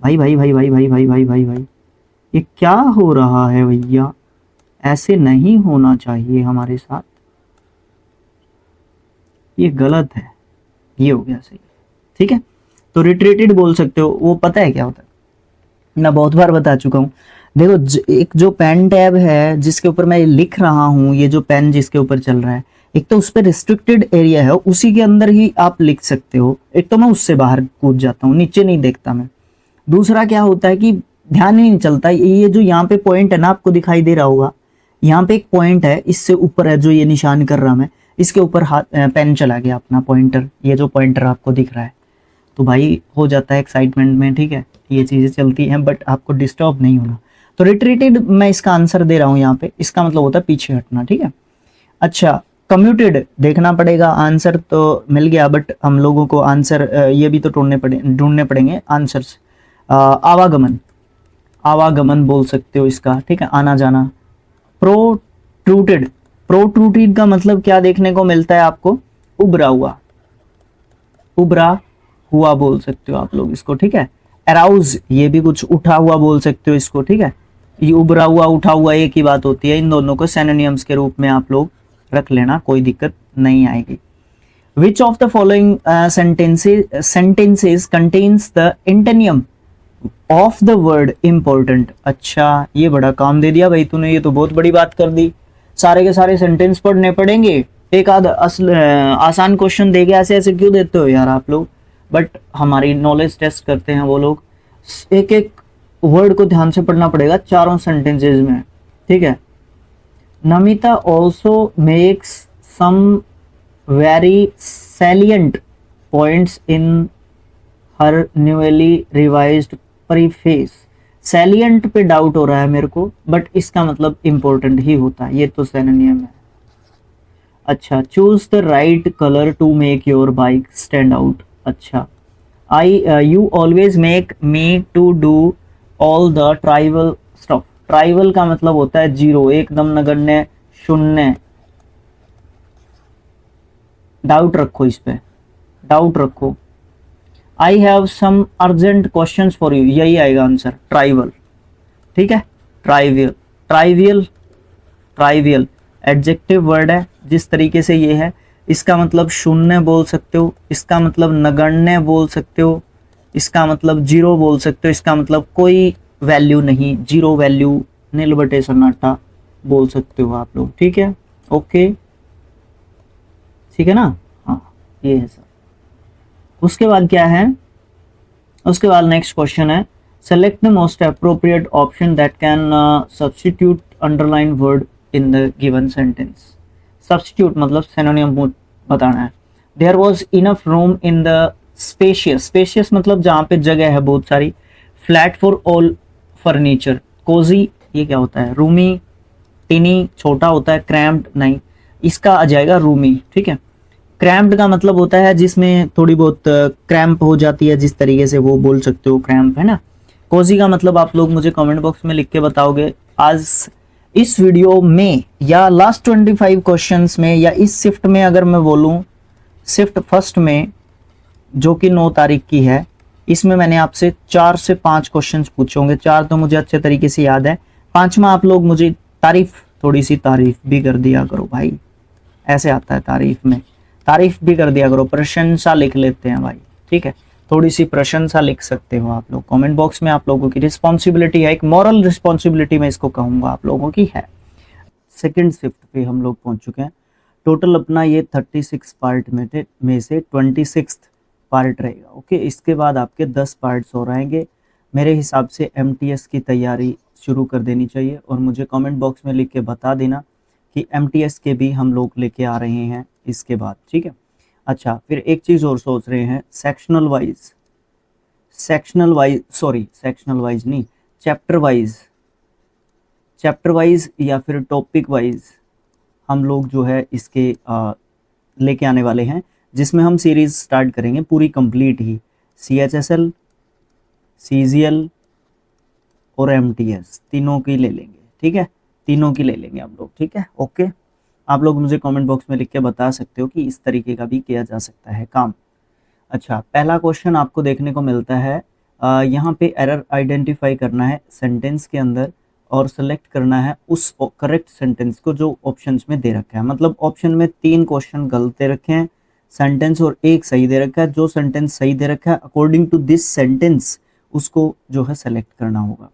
भाई भाई भाई भाई भाई भाई भाई भाई भाई, ये क्या हो रहा है भैया? ऐसे नहीं होना चाहिए हमारे साथ, ये गलत है। ये हो गया सही, ठीक है। तो रिट्रीटेड बोल सकते हो, वो पता है क्या होता है, मैं बहुत बार बता चुका हूँ। देखो एक जो पेन टैब है जिसके ऊपर मैं लिख रहा हूँ, ये जो पेन जिसके ऊपर चल रहा है, एक तो उस पर रिस्ट्रिक्टेड एरिया है, उसी के अंदर ही आप लिख सकते हो। एक तो मैं उससे बाहर कूद जाता हूँ, नीचे नहीं देखता मैं। दूसरा क्या होता है कि ध्यान ही नहीं चलता, ये जो यहाँ पे पॉइंट है ना, आपको दिखाई दे रहा होगा, यहाँ पे एक पॉइंट है, इससे ऊपर है जो ये निशान कर रहा मैं, इसके ऊपर हाथ पेन चला गया अपना पॉइंटर, ये जो पॉइंटर आपको दिख रहा है, तो भाई हो जाता है एक्साइटमेंट में, ठीक है, ये चीज़ें चलती हैं, बट आपको डिस्टर्ब नहीं होना। तो रिट्रीटेड मैं इसका आंसर दे रहा हूँ यहाँ पे, इसका मतलब होता है पीछे हटना, ठीक है। अच्छा, कम्यूटेड देखना पड़ेगा, आंसर तो मिल गया, बट हम लोगों को आंसर ये भी तो ढूंढने पड़ेंगे आंसर्स। आवागमन, आवागमन बोल सकते हो इसका, ठीक है, आना जाना। प्रोट्रूटेड, प्रोट्रूटेड का मतलब क्या देखने को मिलता है आपको? उभरा हुआ, उभरा हुआ बोल सकते हो आप लोग इसको, ठीक है। अराउज, ये भी कुछ उठा हुआ बोल सकते हो इसको, ठीक है। ये उभरा हुआ उठा हुआ एक ही बात होती है, इन दोनों को सिनोनिम्स के रूप में आप लोग रख लेना, कोई दिक्कत नहीं आएगी। Which of the following sentences contains the antonym of the word important? अच्छा, ये बड़ा काम दे दिया भाई तूने, ये तो बहुत बड़ी बात कर दी। सारे के सारे सेंटेंस पढ़ने पड़ेंगे, एक आध आसान क्वेश्चन दे के ऐसे ऐसे क्यों देते हो यार आप लोग? बट हमारी नॉलेज टेस्ट करते हैं वो लोग, एक एक वर्ड को ध्यान से पढ़ना पड़ेगा चारों सेंटेंसेस में, ठीक है। Namita also makes some very salient points in her newly revised preface। salient पे डाउट हो रहा है मेरे को, बट इसका मतलब important ही होता है, ये तो synonym है। अच्छा, choose the right color to make your bike stand out। अच्छा, you always make me to do all the trivial stuff। trivial का मतलब होता है जीरो, एकदम नगण्य, शून्य। डाउट रखो इस पे, डाउट रखो। I have some urgent questions for you, यही आएगा आंसर, ट्राइवल, ठीक है। Trivial, trivial, trivial adjective word है, जिस तरीके से ये है, इसका मतलब शून्य बोल सकते हो, इसका मतलब नगण्य बोल सकते हो, इसका मतलब जीरो बोल सकते हो, इसका मतलब कोई वैल्यू नहीं, जीरो वैल्यू, नील बटे सन्नाटा बोल सकते हो आप लोग, ठीक है। ओके, ठीक है ना, हाँ ये है सर। उसके बाद क्या है, उसके बाद नेक्स्ट क्वेश्चन है, select the most appropriate option that can substitute underline word in the given sentence. Substitute मतलब सिनोनिम बताना है। There was enough room in the spacious, spacious मतलब जहाँ पे जगह है बहुत सारी। Flat for all furniture. Cozy, ये क्या होता है? रूमी। टिनी छोटा होता है, क्रैम्प्ड नहीं, इसका आ जाएगा रूमी, ठीक है। क्रैम्प्ड का मतलब होता है जिसमें थोड़ी बहुत क्रैम्प हो जाती है, जिस तरीके से वो बोल सकते हो क्रैम्प, है ना। कोजी का मतलब आप लोग मुझे कमेंट बॉक्स में लिख के बताओगे। आज इस वीडियो में या लास्ट 25 क्वेश्चंस में या इस शिफ्ट में अगर मैं बोलूं, शिफ्ट फर्स्ट में जो कि 9 तारीख की है, इसमें मैंने आपसे 4 से 5 क्वेश्चंस पूछे होंगे। 4 तो मुझे अच्छे तरीके से याद है, 5वां आप लोग मुझे तारीफ, थोड़ी सी तारीफ भी कर दिया करो भाई, ऐसे आता है तारीफ में, तारीफ भी कर दिया करो, प्रशंसा लिख लेते हैं भाई, ठीक है। थोड़ी सी प्रशंसा लिख सकते हो आप लोग कमेंट बॉक्स में, आप लोगों की रिस्पॉन्सिबिलिटी है, एक मॉरल रिस्पॉन्सिबिलिटी मैं इसको कहूँगा आप लोगों की है। सेकंड शिफ्ट पे हम लोग पहुंच चुके हैं। टोटल अपना ये 36 पार्ट में से 26 पार्ट रहेगा, ओके। इसके बाद आपके 10 पार्ट्स हो रहेंगे। मेरे हिसाब से MTS की तैयारी शुरू कर देनी चाहिए, और मुझे कमेंट बॉक्स में लिख के बता देना कि MTS के भी हम लोग लेके आ रहे हैं इसके बाद, ठीक है। अच्छा, फिर एक चीज़ और सोच रहे हैं, सेक्शनल वाइज नहीं, चैप्टर वाइज चैप्टर वाइज या फिर टॉपिक वाइज हम लोग जो है इसके लेके आने वाले हैं, जिसमें हम सीरीज स्टार्ट करेंगे पूरी कंप्लीट ही, CHSL, CGL और MTS तीनों की ले लेंगे, ठीक है, तीनों की ले लेंगे हम लोग, ठीक है, ओके। आप लोग मुझे कमेंट बॉक्स में लिख के बता सकते हो कि इस तरीके का भी किया जा सकता है काम। अच्छा, पहला क्वेश्चन आपको देखने को मिलता है, यहाँ पे एरर आइडेंटिफाई करना है सेंटेंस के अंदर और सेलेक्ट करना है उस करेक्ट सेंटेंस को जो ऑप्शंस में दे रखा है। मतलब ऑप्शन में 3 क्वेश्चन गलत दे रखे हैं सेंटेंस और 1 सही दे रखा है। जो सेंटेंस सही दे रखा है अकॉर्डिंग टू दिस सेंटेंस उसको जो है सेलेक्ट करना होगा।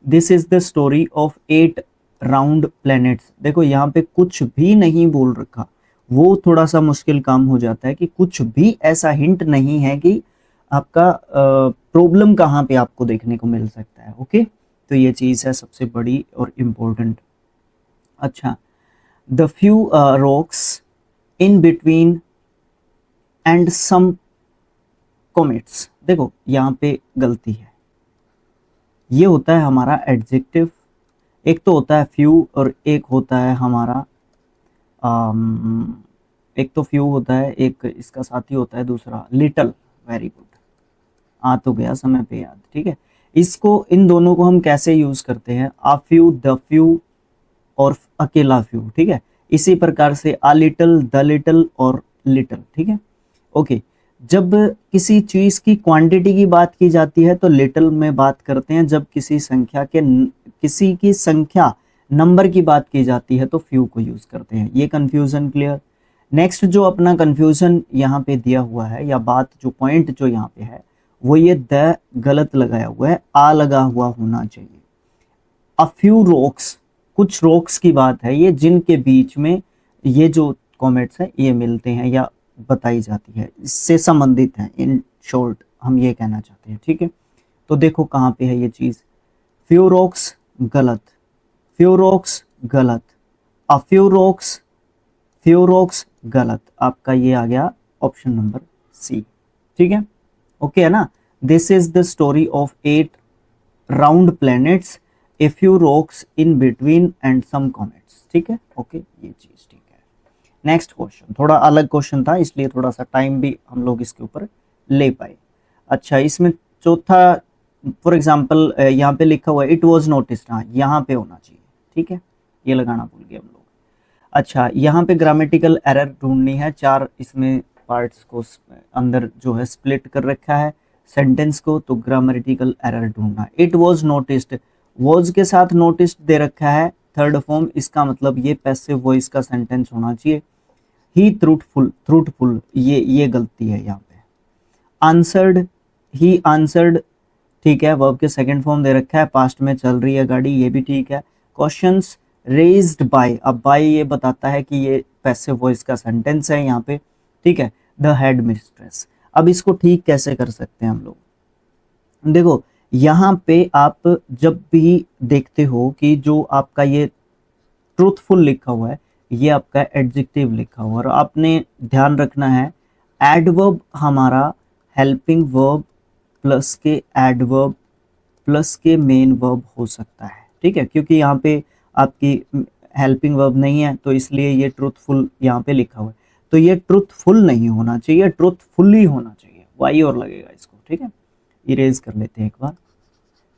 This is the story of 8 round planets. देखो यहाँ पे कुछ भी नहीं बोल रखा, वो थोड़ा सा मुश्किल काम हो जाता है कि कुछ भी ऐसा हिंट नहीं है कि आपका प्रॉब्लम कहाँ पे आपको देखने को मिल सकता है, ओके। तो ये चीज़ है सबसे बड़ी और इम्पोर्टेंट। अच्छा, the few rocks in between and some comets. देखो यहाँ पे गलती है, ये होता है हमारा एडजेक्टिव, एक तो होता है फ्यू और एक होता है हमारा एक तो फ्यू होता है, एक इसका साथी होता है दूसरा लिटल। वेरी गुड, आ तो गया समय पे याद, ठीक है। इसको इन दोनों को हम कैसे यूज करते हैं, आ फ्यू, द फ्यू और अकेला फ्यू, ठीक है। इसी प्रकार से आ लिटल, द लिटल और लिटल, ठीक है, ओके। जब किसी चीज की क्वांटिटी की बात की जाती है तो लिटल में बात करते हैं, जब किसी की संख्या नंबर की बात की जाती है तो फ्यू को यूज करते हैं। ये कंफ्यूजन क्लियर। नेक्स्ट जो अपना कंफ्यूजन यहाँ पे दिया हुआ है या बात जो पॉइंट जो यहाँ पे है वो ये द गलत लगाया हुआ है, आ लगा हुआ होना चाहिए। अ फ्यू रॉक्स, कुछ रॉक्स की बात है ये, जिनके बीच में ये जो कॉमेट्स है ये मिलते हैं या बताई जाती है, इससे संबंधित है। इन शॉर्ट हम ये कहना चाहते हैं, ठीक है। तो देखो कहाँ पे है ये चीज, फ्यू रॉक्स गलत, फ्यू रॉक्स गलत, अ फ्यू रॉक्स गलत। आपका ये आ गया ऑप्शन नंबर सी, ठीक है, ओके है ना। This is the story of 8 round planets, a few rocks in between and some comets, ठीक है, ओके, ये चीज ठीक है। नेक्स्ट क्वेश्चन थोड़ा अलग क्वेश्चन था, इसलिए थोड़ा सा टाइम भी हम लोग इसके ऊपर ले पाए। अच्छा, इसमें चौथा फॉर एग्जाम्पल यहाँ पे लिखा हुआ है इट वॉज नोटिस्ड, हाँ यहाँ पे होना चाहिए, ठीक है, ये लगाना भूल गए हम लोग। अच्छा, यहाँ पे ग्रामेटिकल एरर ढूंढनी है, 4 इसमें पार्ट्स को अंदर जो है स्प्लिट कर रखा है सेंटेंस को, तो ग्रामेटिकल एरर ढूंढना। इट वॉज नोटिस्ड, वॉज के साथ नोटिस्ड दे रखा है थर्ड फॉर्म, इसका मतलब ये पैसिव वॉइस का सेंटेंस होना चाहिए। ही ट्रूथफुल ये गलती है यहाँ पे। आंसर्ड, ही आंसर्ड, ठीक है, वर्ब के सेकंड फॉर्म दे रखा है, पास्ट में चल रही है गाड़ी, ये भी ठीक है। क्वेश्चंस रेज्ड बाय, अब बाय ये बताता है कि ये पैसिव वॉइस का सेंटेंस है यहाँ पे, ठीक है। द हेड मिस्ट्रेस, अब इसको ठीक कैसे कर सकते हैं हम लोग, देखो यहाँ पे आप जब भी देखते हो कि जो आपका ये ट्रूथफुल लिखा हुआ है ये आपका एडजेक्टिव लिखा हुआ है, और आपने ध्यान रखना है एडवर्ब हमारा हेल्पिंग वर्ब प्लस के एडवर्ब प्लस के मेन वर्ब हो सकता है, ठीक है, क्योंकि यहाँ पे आपकी हेल्पिंग वर्ब नहीं है तो इसलिए ये ट्रूथफुल यहाँ पे लिखा हुआ है। तो ये ट्रूथफुल नहीं होना चाहिए, ट्रूथफुली होना चाहिए, वाई और लगेगा इसको, ठीक है। इरेज कर लेते हैं एक बार,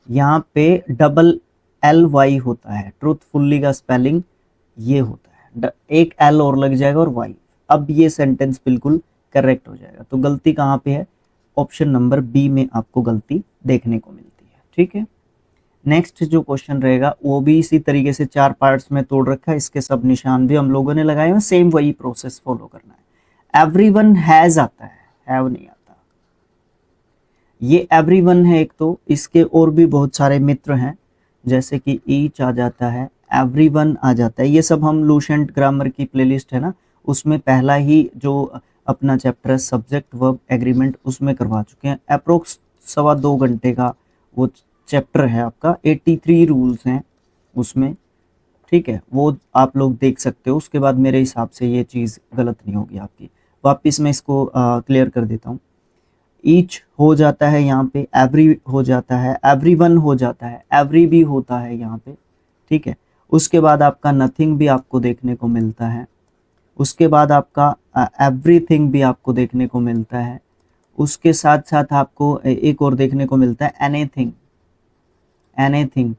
यहाँ पे डबल LY होता है, ट्रूथफुली का स्पेलिंग ये होता है, एक L और लग जाएगा और Y, अब ये सेंटेंस बिल्कुल करेक्ट हो जाएगा। तो गलती कहाँ पे है, ऑप्शन नंबर बी में आपको गलती देखने को मिलती है, ठीक है। नेक्स्ट जो क्वेश्चन रहेगा वो भी इसी तरीके से 4 पार्ट्स में तोड़ रखा है, इसके सब निशान भी हम लोगों ने लगाए हैं, सेम वही प्रोसेस फॉलो करना है। एवरीवन हैज आता है, हैव नहीं आता, ये एवरीवन है एक, तो इसके और भी बहुत सारे मित्र हैं जैसे कि ईच आ जाता है, एवरीवन आ जाता है, ये सब हम लूसेंट ग्रामर की प्लेलिस्ट है ना उसमें पहला ही जो अपना चैप्टर है सब्जेक्ट वर्ब एग्रीमेंट उसमें करवा चुके हैं। अप्रोक्स 2.25 घंटे का वो चैप्टर है आपका, 83 रूल्स हैं उसमें, ठीक है, वो आप लोग देख सकते हो। उसके बाद मेरे हिसाब से ये चीज़ गलत नहीं होगी आपकी। वापिस मैं इसको क्लियर कर देता हूँ। ईच हो जाता है यहाँ पे, एवरी हो जाता है, एवरीवन हो जाता है, एवरी भी होता है यहाँ पे, ठीक है। उसके बाद आपका नथिंग भी आपको देखने को मिलता है। उसके बाद आपका एवरीथिंग भी आपको देखने को मिलता है। उसके साथ साथ आपको एक और देखने को मिलता है एनीथिंग, एनीथिंग,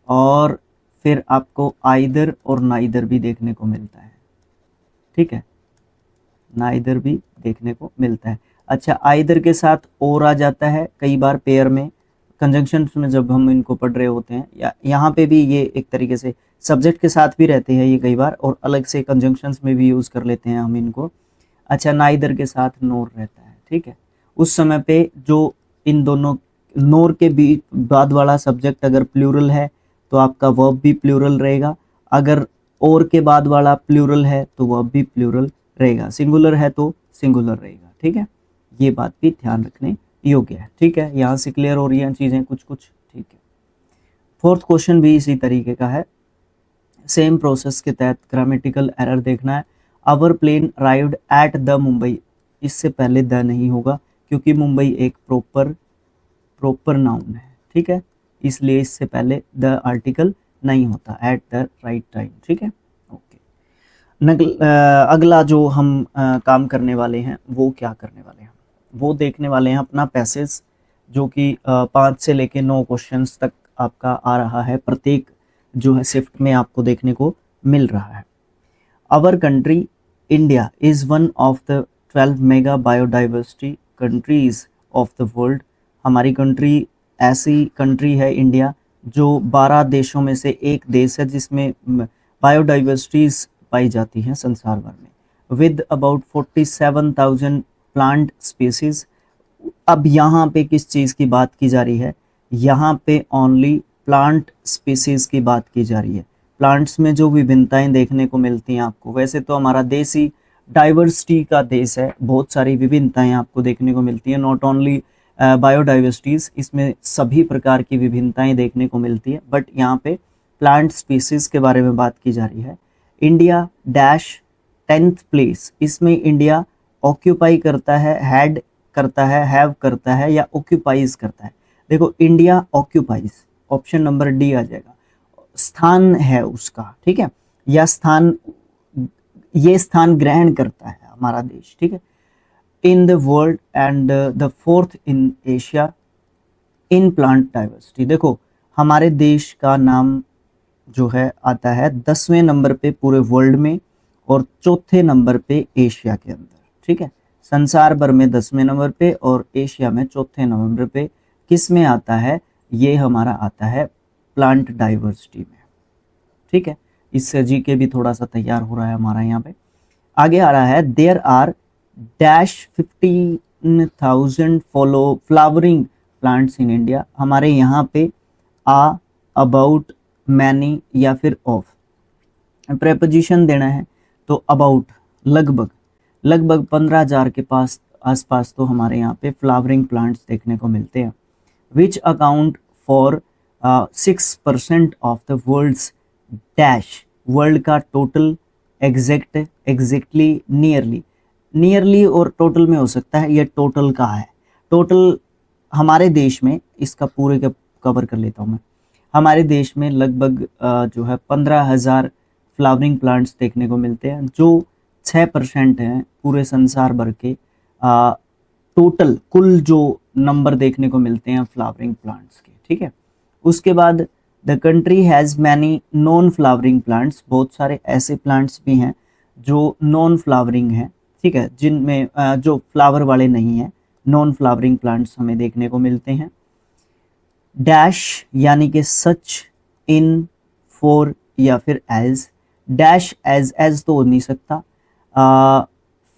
और फिर आपको आइदर और नाइदर भी देखने को मिलता है, ठीक है, नाइदर भी देखने को मिलता है। अच्छा, आइदर के साथ और आ जाता है कई बार पेयर में, कंजंक्शंस में जब हम इनको पढ़ रहे होते हैं, या यहाँ पे भी ये एक तरीके से सब्जेक्ट के साथ भी रहते हैं ये कई बार, और अलग से कंजंक्शंस में भी यूज़ कर लेते हैं हम इनको। अच्छा, नाइदर के साथ नोर रहता है, ठीक है। उस समय पे जो इन दोनों नोर के भी बाद वाला सब्जेक्ट अगर प्लूरल है तो आपका वर्ब भी प्लूरल रहेगा, अगर और के बाद वाला प्लूरल है तो वर्ब भी प्लूरल रहेगा, सिंगुलर है तो सिंगुलर रहेगा, ठीक है। ये बात भी ध्यान रखने योग्य है, ठीक है। यहाँ से क्लियर हो रही हैं चीज़ें कुछ कुछ, ठीक है। फोर्थ क्वेश्चन भी इसी तरीके का है, सेम प्रोसेस के तहत ग्रामेटिकल एरर देखना है। Our plane arrived at the Mumbai, इससे पहले द नहीं होगा क्योंकि मुंबई एक प्रॉपर नाउन है, ठीक है, इसलिए इससे पहले द आर्टिकल नहीं होता, एट द राइट टाइम, ठीक है, ओके। अगला जो हम काम करने वाले हैं वो क्या करने वाले हैं, वो देखने वाले हैं अपना पैसेज, जो कि 5 से लेके 9 क्वेश्चंस तक आपका आ रहा है, प्रत्येक जो है शिफ्ट में आपको देखने को मिल रहा है। Our country India is one of the 12 mega biodiversity countries of the world. हमारी कंट्री ऐसी कंट्री है इंडिया जो 12 देशों में से एक देश है जिसमें बायोडाइवर्सिटीज पाई जाती हैं संसार भर में, विद अबाउट 47,000 प्लांट स्पीसीज। अब यहाँ पे किस चीज़ की बात की जा रही है, यहाँ पे ओनली प्लांट स्पीसीज की बात की जा रही है। प्लांट्स में जो विभिन्नताएं देखने को मिलती हैं आपको, वैसे तो हमारा देश ही डाइवर्सिटी का देश है, बहुत सारी विभिन्नताएं आपको देखने को मिलती हैं, नॉट ओनली बायोडाइवर्सिटीज़, इसमें सभी प्रकार की विभिन्नताएं देखने को मिलती है, बट यहाँ पे प्लांट स्पीसीज के बारे में बात की जा रही है। इंडिया डैश 10th प्लेस, इसमें इंडिया ऑक्यूपाई करता है, हैड करता है, हैव करता है, या ऑक्यूपाइज करता है। देखो, India occupies, option number D आ जाएगा, स्थान है उसका, ठीक है, या स्थान, ये स्थान ग्रहण करता है हमारा देश, ठीक है, in the world and the 4th in Asia in plant diversity. देखो, हमारे देश का नाम जो है आता है 10वें नंबर पे पूरे वर्ल्ड में और 4थे नंबर पे एशिया के अंदर, ठीक है, संसार भर में 10वें नंबर पे और एशिया में 4थे नंबर पे किस में आता है, ये हमारा आता है प्लांट डाइवर्सिटी में, ठीक है। इससे जीके भी थोड़ा सा तैयार हो रहा है हमारा। यहाँ पे आगे आ रहा है, there are dash 15,000 flowering plants in India. हमारे यहाँ पे आ, अबाउट, मैनी या फिर ऑफ प्रेपोजिशन देना है तो अबाउट, लगभग 15,000 के पास आसपास तो हमारे यहाँ पे फ्लावरिंग प्लांट्स देखने को मिलते हैं, which account for 6% of the world's dash, world का टोटल, एग्जैक्टली, नियरली और टोटल में हो सकता है, ये टोटल का है। टोटल हमारे देश में, इसका पूरे का कवर कर लेता हूँ मैं, हमारे देश में लगभग जो है 15,000 फ्लावरिंग प्लांट्स देखने को मिलते हैं, जो 6% हैं पूरे संसार भर के टोटल कुल जो नंबर देखने को मिलते हैं फ्लावरिंग प्लांट्स के, ठीक है। उसके बाद the country has many non flowering plants, बहुत सारे ऐसे प्लांट्स भी हैं जो नॉन फ्लावरिंग हैं, ठीक है, जिनमें जो फ्लावर वाले नहीं हैं, नॉन फ्लावरिंग प्लांट्स हमें देखने को मिलते हैं। डैश यानी कि सच, इन, फॉर या फिर एज। डैश एज तो हो नहीं सकता,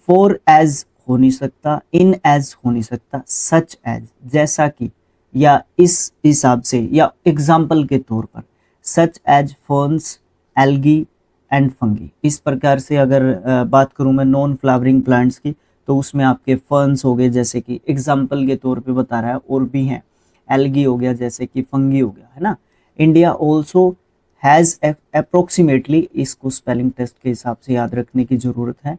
फॉर एज हो नहीं सकता, इन एज हो नहीं सकता, सच एज जैसा कि, या इस हिसाब से, या एग्जाम्पल के तौर पर, such as ferns, algae and fungi. इस प्रकार से अगर बात करूं मैं नॉन फ्लावरिंग प्लांट्स की, तो उसमें आपके फर्न्स हो गए, जैसे कि एग्जाम्पल के तौर पे बता रहा है, और भी हैं, एल्गी हो गया, जैसे कि फंगी हो गया, है ना। इंडिया ऑल्सो हैज़ अप्रोक्सीमेटली, इसको स्पेलिंग टेस्ट के हिसाब से याद रखने की ज़रूरत है,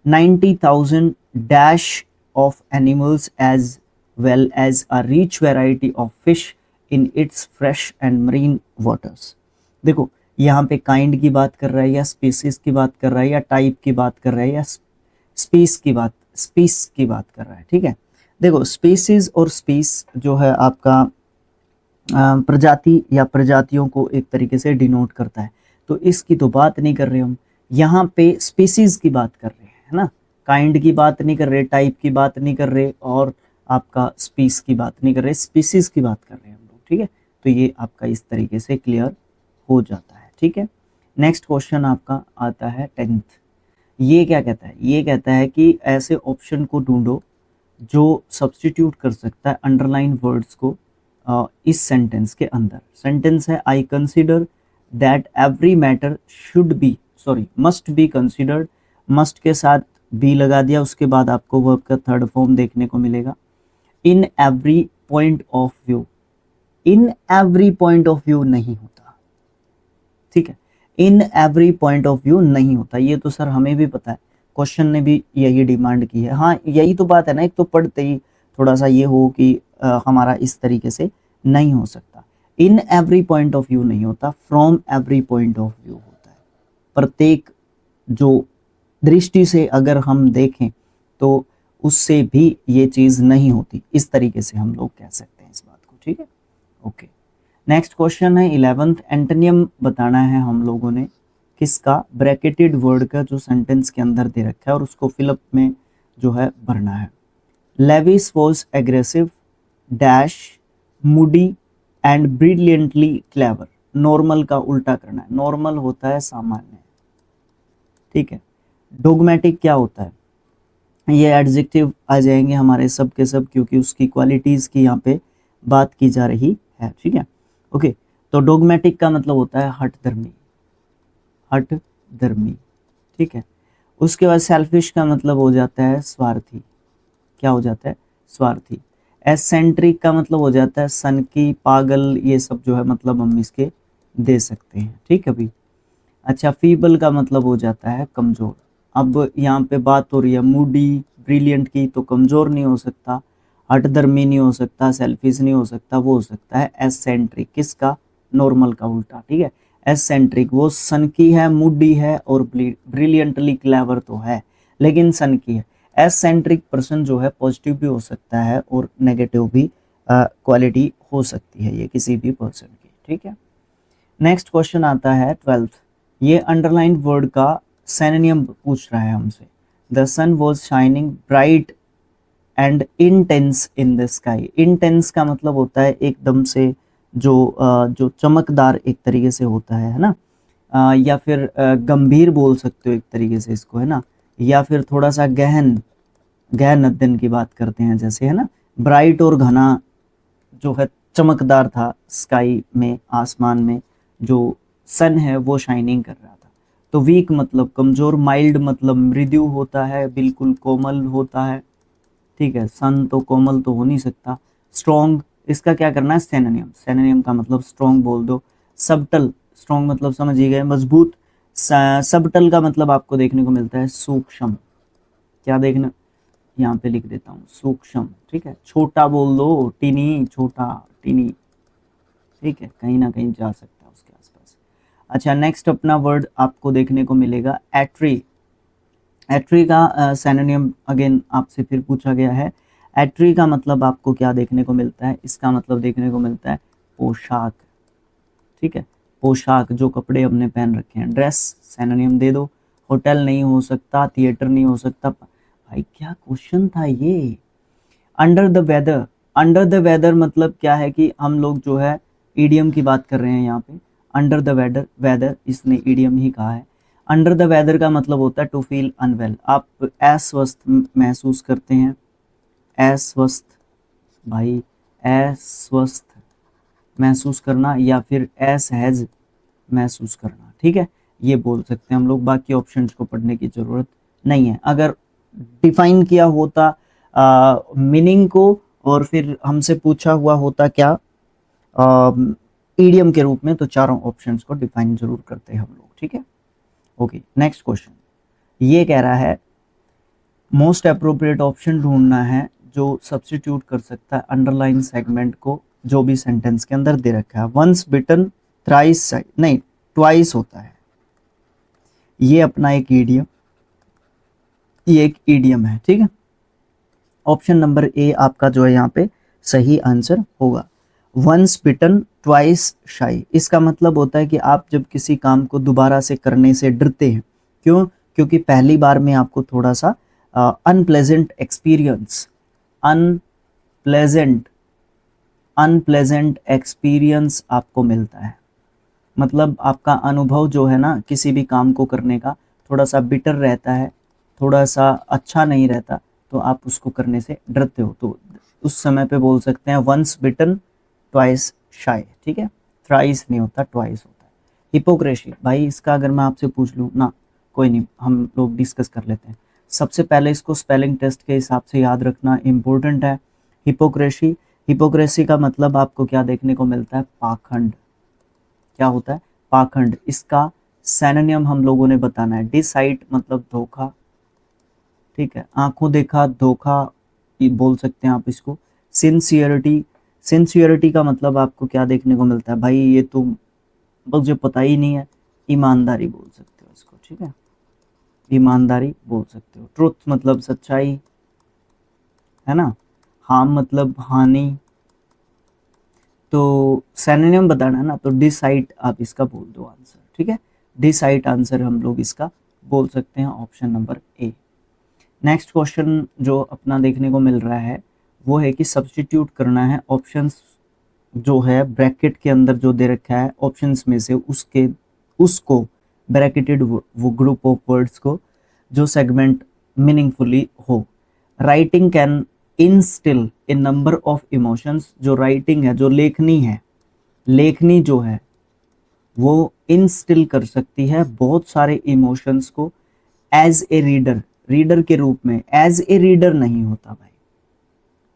90,000 dash of animals as well as a rich variety of fish in its fresh and marine waters. देखो, यहाँ पे काइंड की बात कर रहा है या स्पीसीज की बात कर रहा है या टाइप की बात कर रहा है या स्पीस की बात कर रहा है। ठीक है, देखो स्पीसीज और स्पीस जो है आपका प्रजाति या प्रजातियों को एक तरीके से डिनोट करता है, तो इसकी तो बात नहीं कर रहे हम, यहाँ पे स्पीसीज की बात कर रहे हैं, है ना। काइंड की बात नहीं कर रहे, टाइप की बात नहीं कर रहे, और आपका स्पीस की बात नहीं कर रहे, स्पीसीज की बात कर रहे हैं हम लोग। ठीक है, तो ये आपका इस तरीके से क्लियर हो जाता है। ठीक है, नेक्स्ट क्वेश्चन आपका आता है 10th। ये क्या कहता है, ये कहता है कि ऐसे ऑप्शन को ढूंढो जो सब्स्टिट्यूट कर सकता है अंडरलाइन वर्ड्स को इस सेंटेंस के अंदर। सेंटेंस है I consider that every matter should be, sorry must be considered, must के साथ बी लगा दिया, उसके बाद आपको वर्ब का थर्ड फॉर्म देखने को मिलेगा। In every point of view, in every point of view नहीं होता। ठीक है, in every point of view नहीं होता, ये तो सर हमें भी पता है, क्वेश्चन ने भी यही डिमांड की है। हाँ यही तो बात है ना, एक तो पढ़ते ही थोड़ा सा ये हो कि हमारा इस तरीके से नहीं हो सकता। In every point of view नहीं होता, from every point of view होता है। प्रत्येक जो दृष्टि से अगर हम देखें तो उससे भी ये चीज़ नहीं होती, इस तरीके से हम लोग कह सकते हैं इस बात को। ठीक है, ओके। नेक्स्ट क्वेश्चन है 11th। एंटोनियम बताना है हम लोगों ने किसका, ब्रैकेटेड वर्ड का जो सेंटेंस के अंदर दे रखा है और उसको फिलअप में जो है भरना है। Lewis was aggressive dash moody and brilliantly clever. Normal का उल्टा करना है, नॉर्मल होता है सामान्य। ठीक है, डोगमेटिक क्या होता है, ये एडजेक्टिव आ जाएंगे हमारे सब के सब, क्योंकि उसकी क्वालिटीज की यहाँ पे बात की जा रही है। ठीक है, ओके। तो डोगमेटिक का मतलब होता है हठधर्मी, हठधर्मी। ठीक है, उसके बाद सेल्फिश का मतलब हो जाता है स्वार्थी, क्या हो जाता है, स्वार्थी। एसेंट्रिक का मतलब हो जाता है सनकी, पागल, ये सब जो है मतलब हम इसके दे सकते हैं। ठीक है भाई, अच्छा। फीबल का मतलब हो जाता है कमजोर। अब यहाँ पे बात हो रही है मूडी ब्रिलियंट की, तो कमजोर नहीं हो सकता, हठधर्मी नहीं हो सकता, सेल्फिश नहीं हो सकता, वो हो सकता है एसेंट्रिक, किसका, नॉर्मल का उल्टा। ठीक है, एसेंट्रिक वो सनकी है, मूडी है और ब्रिलियंटली क्लेवर तो है लेकिन सनकी है। एसेंट्रिक पर्सन जो है पॉजिटिव भी हो सकता है और नेगेटिव भी क्वालिटी हो सकती है ये किसी भी पर्सन की। ठीक है, नेक्स्ट क्वेश्चन आता है 12th। ये अंडरलाइन वर्ड का सिनोनिम पूछ रहा है हमसे। The sun was shining bright and intense in the sky. Intense का मतलब होता है एकदम से जो चमकदार एक तरीके से होता है ना, या फिर गंभीर बोल सकते हो एक तरीके से इसको, है ना, या फिर थोड़ा सा गहन अध्ययन की बात करते हैं जैसे, है ना। ब्राइट और घना जो है चमकदार था, स्काई में, आसमान में जो सन है वो शाइनिंग कर रहा था। तो वीक मतलब कमजोर, माइल्ड मतलब मृदु होता है, बिल्कुल कोमल होता है। ठीक है, सन तो कोमल तो हो नहीं सकता। स्ट्रॉन्ग, इसका क्या करना है, सिनोनिम, सिनोनिम का मतलब स्ट्रॉन्ग बोल दो। सबटल, स्ट्रॉन्ग मतलब समझ ही गए, मजबूत। सबटल का मतलब आपको देखने को मिलता है सूक्ष्म, क्या देखना, यहाँ पे लिख देता हूँ सूक्ष्म। ठीक है, छोटा बोल दो, टीनी, छोटा, टीनी। ठीक है, कहीं ना कहीं जा सकता है उसके आसपास। अच्छा, नेक्स्ट अपना वर्ड आपको देखने को मिलेगा एट्री। एट्री का सिनोनिम अगेन आपसे फिर पूछा गया है। एट्री का मतलब आपको क्या देखने को मिलता है, इसका मतलब देखने को मिलता है पोशाक। ठीक है, पोशाक, जो कपड़े हमने पहन रखे हैं। ड्रेस सिनोनिम दे दो, होटल नहीं हो सकता, थिएटर नहीं हो सकता। भाई क्या क्वेश्चन था ये। Under the weather, under the weather मतलब क्या है कि हम लोग जो है ईडियम की बात कर रहे हैं यहाँ पे। अंडर द वेदर, वेदर इसने ईडियम ही कहा है। अंडर द वेदर का मतलब होता है टू फील अनवेल, आप अस्वस्थ महसूस करते हैं। अस्वस्थ, भाई अस्वस्थ महसूस करना या फिर असहज महसूस करना। ठीक है, ये बोल सकते हैं हम लोग, बाकी ऑप्शंस को पढ़ने की जरूरत नहीं है। अगर डिफाइन किया होता मीनिंग को और फिर हमसे पूछा हुआ होता क्या ईडियम के रूप में, तो चारों ऑप्शंस को डिफाइन जरूर करते हैं हम लोग। ठीक है, ओके। नेक्स्ट क्वेश्चन ये कह रहा है मोस्ट अप्रोप्रिएट ऑप्शन ढूंढना है जो सब्स्टिट्यूट कर सकता है अंडरलाइन सेगमेंट को जो भी सेंटेंस के अंदर दे रखा है। वंस बिटन थ्राइस, नहीं, ट्वाइस होता है। ये अपना एक ईडियम, ये एक ईडियम है, ठीक है। ऑप्शन नंबर ए आपका जो है यहाँ पे सही आंसर होगा। वंस बिटन ट्वाइस शाई, इसका मतलब होता है कि आप जब किसी काम को दोबारा से करने से डरते हैं, क्यों? क्योंकि पहली बार में आपको थोड़ा सा अनप्लेजेंट एक्सपीरियंस, अनप्लेजेंट एक्सपीरियंस आपको मिलता है। मतलब आपका अनुभव जो है ना किसी भी काम को करने का थोड़ा सा बिटर रहता है, थोड़ा सा अच्छा नहीं रहता, तो आप उसको करने से डरते हो। तो उस समय पे बोल सकते हैं वंस बिटन ट्वाइस शाय, ठीक है। थ्राइस नहीं होता, ट्वाइस होता है। हिपोक्रेसी, भाई इसका अगर मैं आपसे पूछ लूँ ना, कोई नहीं, हम लोग डिस्कस कर लेते हैं। सबसे पहले इसको स्पेलिंग टेस्ट के हिसाब से याद रखना इम्पोर्टेंट है। हिपोक्रेसी, हिपोक्रेसी का मतलब आपको क्या देखने को मिलता है? पाखंड। क्या होता है? पाखंड। इसका सैनोनिम हम लोगों ने बताना है। डिसाइट मतलब धोखा, ठीक है। आंखों देखा धोखा बोल सकते हैं आप इसको। सिंसियरिटी, सिंसियरिटी का मतलब आपको क्या देखने को मिलता है? भाई ये तो मुझे पता ही नहीं है। ईमानदारी बोल सकते हो इसको, ठीक है, ईमानदारी बोल सकते हो। ट्रुथ मतलब सच्चाई, है ना। हार्म मतलब हानि। तो सिनोनिम बताना है ना, तो डिसाइट आप इसका बोल दो आंसर, ठीक है। डिसाइट आंसर हम लोग इसका बोल सकते हैं, option number A. Next question जो अपना देखने को मिल रहा है वो है कि सब्स्टिट्यूट करना है ऑप्शंस जो है ब्रैकेट के अंदर जो दे रखा है ऑप्शंस में से उसको ब्रैकेटेड वो ग्रुप ऑफ वर्ड्स को जो सेगमेंट मीनिंगफुली हो। Writing can instil A number of emotions, जो राइटिंग है, जो लेखनी है, लेखनी जो है वो इंस्टिल कर सकती है बहुत सारे इमोशंस को एज ए रीडर, रीडर के रूप में। एज ए रीडर नहीं होता भाई,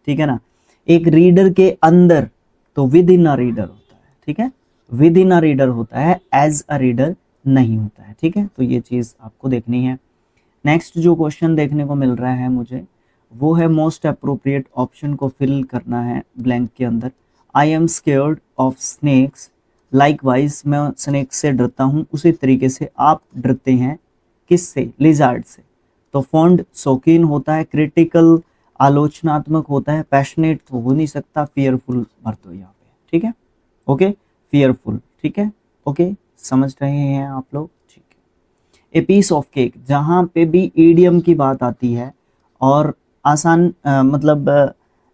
ठीक है ना। एक रीडर के अंदर, तो विद इन अ रीडर होता है, ठीक है, विद इन अ रीडर होता है, एज अ रीडर नहीं होता है, ठीक है। तो ये चीज आपको देखनी है। नेक्स्ट जो क्वेश्चन देखने को मिल रहा है मुझे वो है मोस्ट अप्रोप्रिएट ऑप्शन को फिल करना है ब्लैंक के अंदर। I am scared of snakes, likewise मैं स्नेक से डरता हूँ उसी तरीके से आप डरते हैं किससे? लिजार्ड से। तो फॉन्ड शौकीन होता है, क्रिटिकल आलोचनात्मक होता है, पैशनेट तो हो नहीं सकता, फियरफुल भर दो यहाँ पे, ठीक है। ओके, फियरफुल, ठीक है। ओके, समझ रहे हैं आप लोग? ठीक है। ए पीस ऑफ केक, जहाँ पे भी ईडियम की बात आती है और आसान मतलब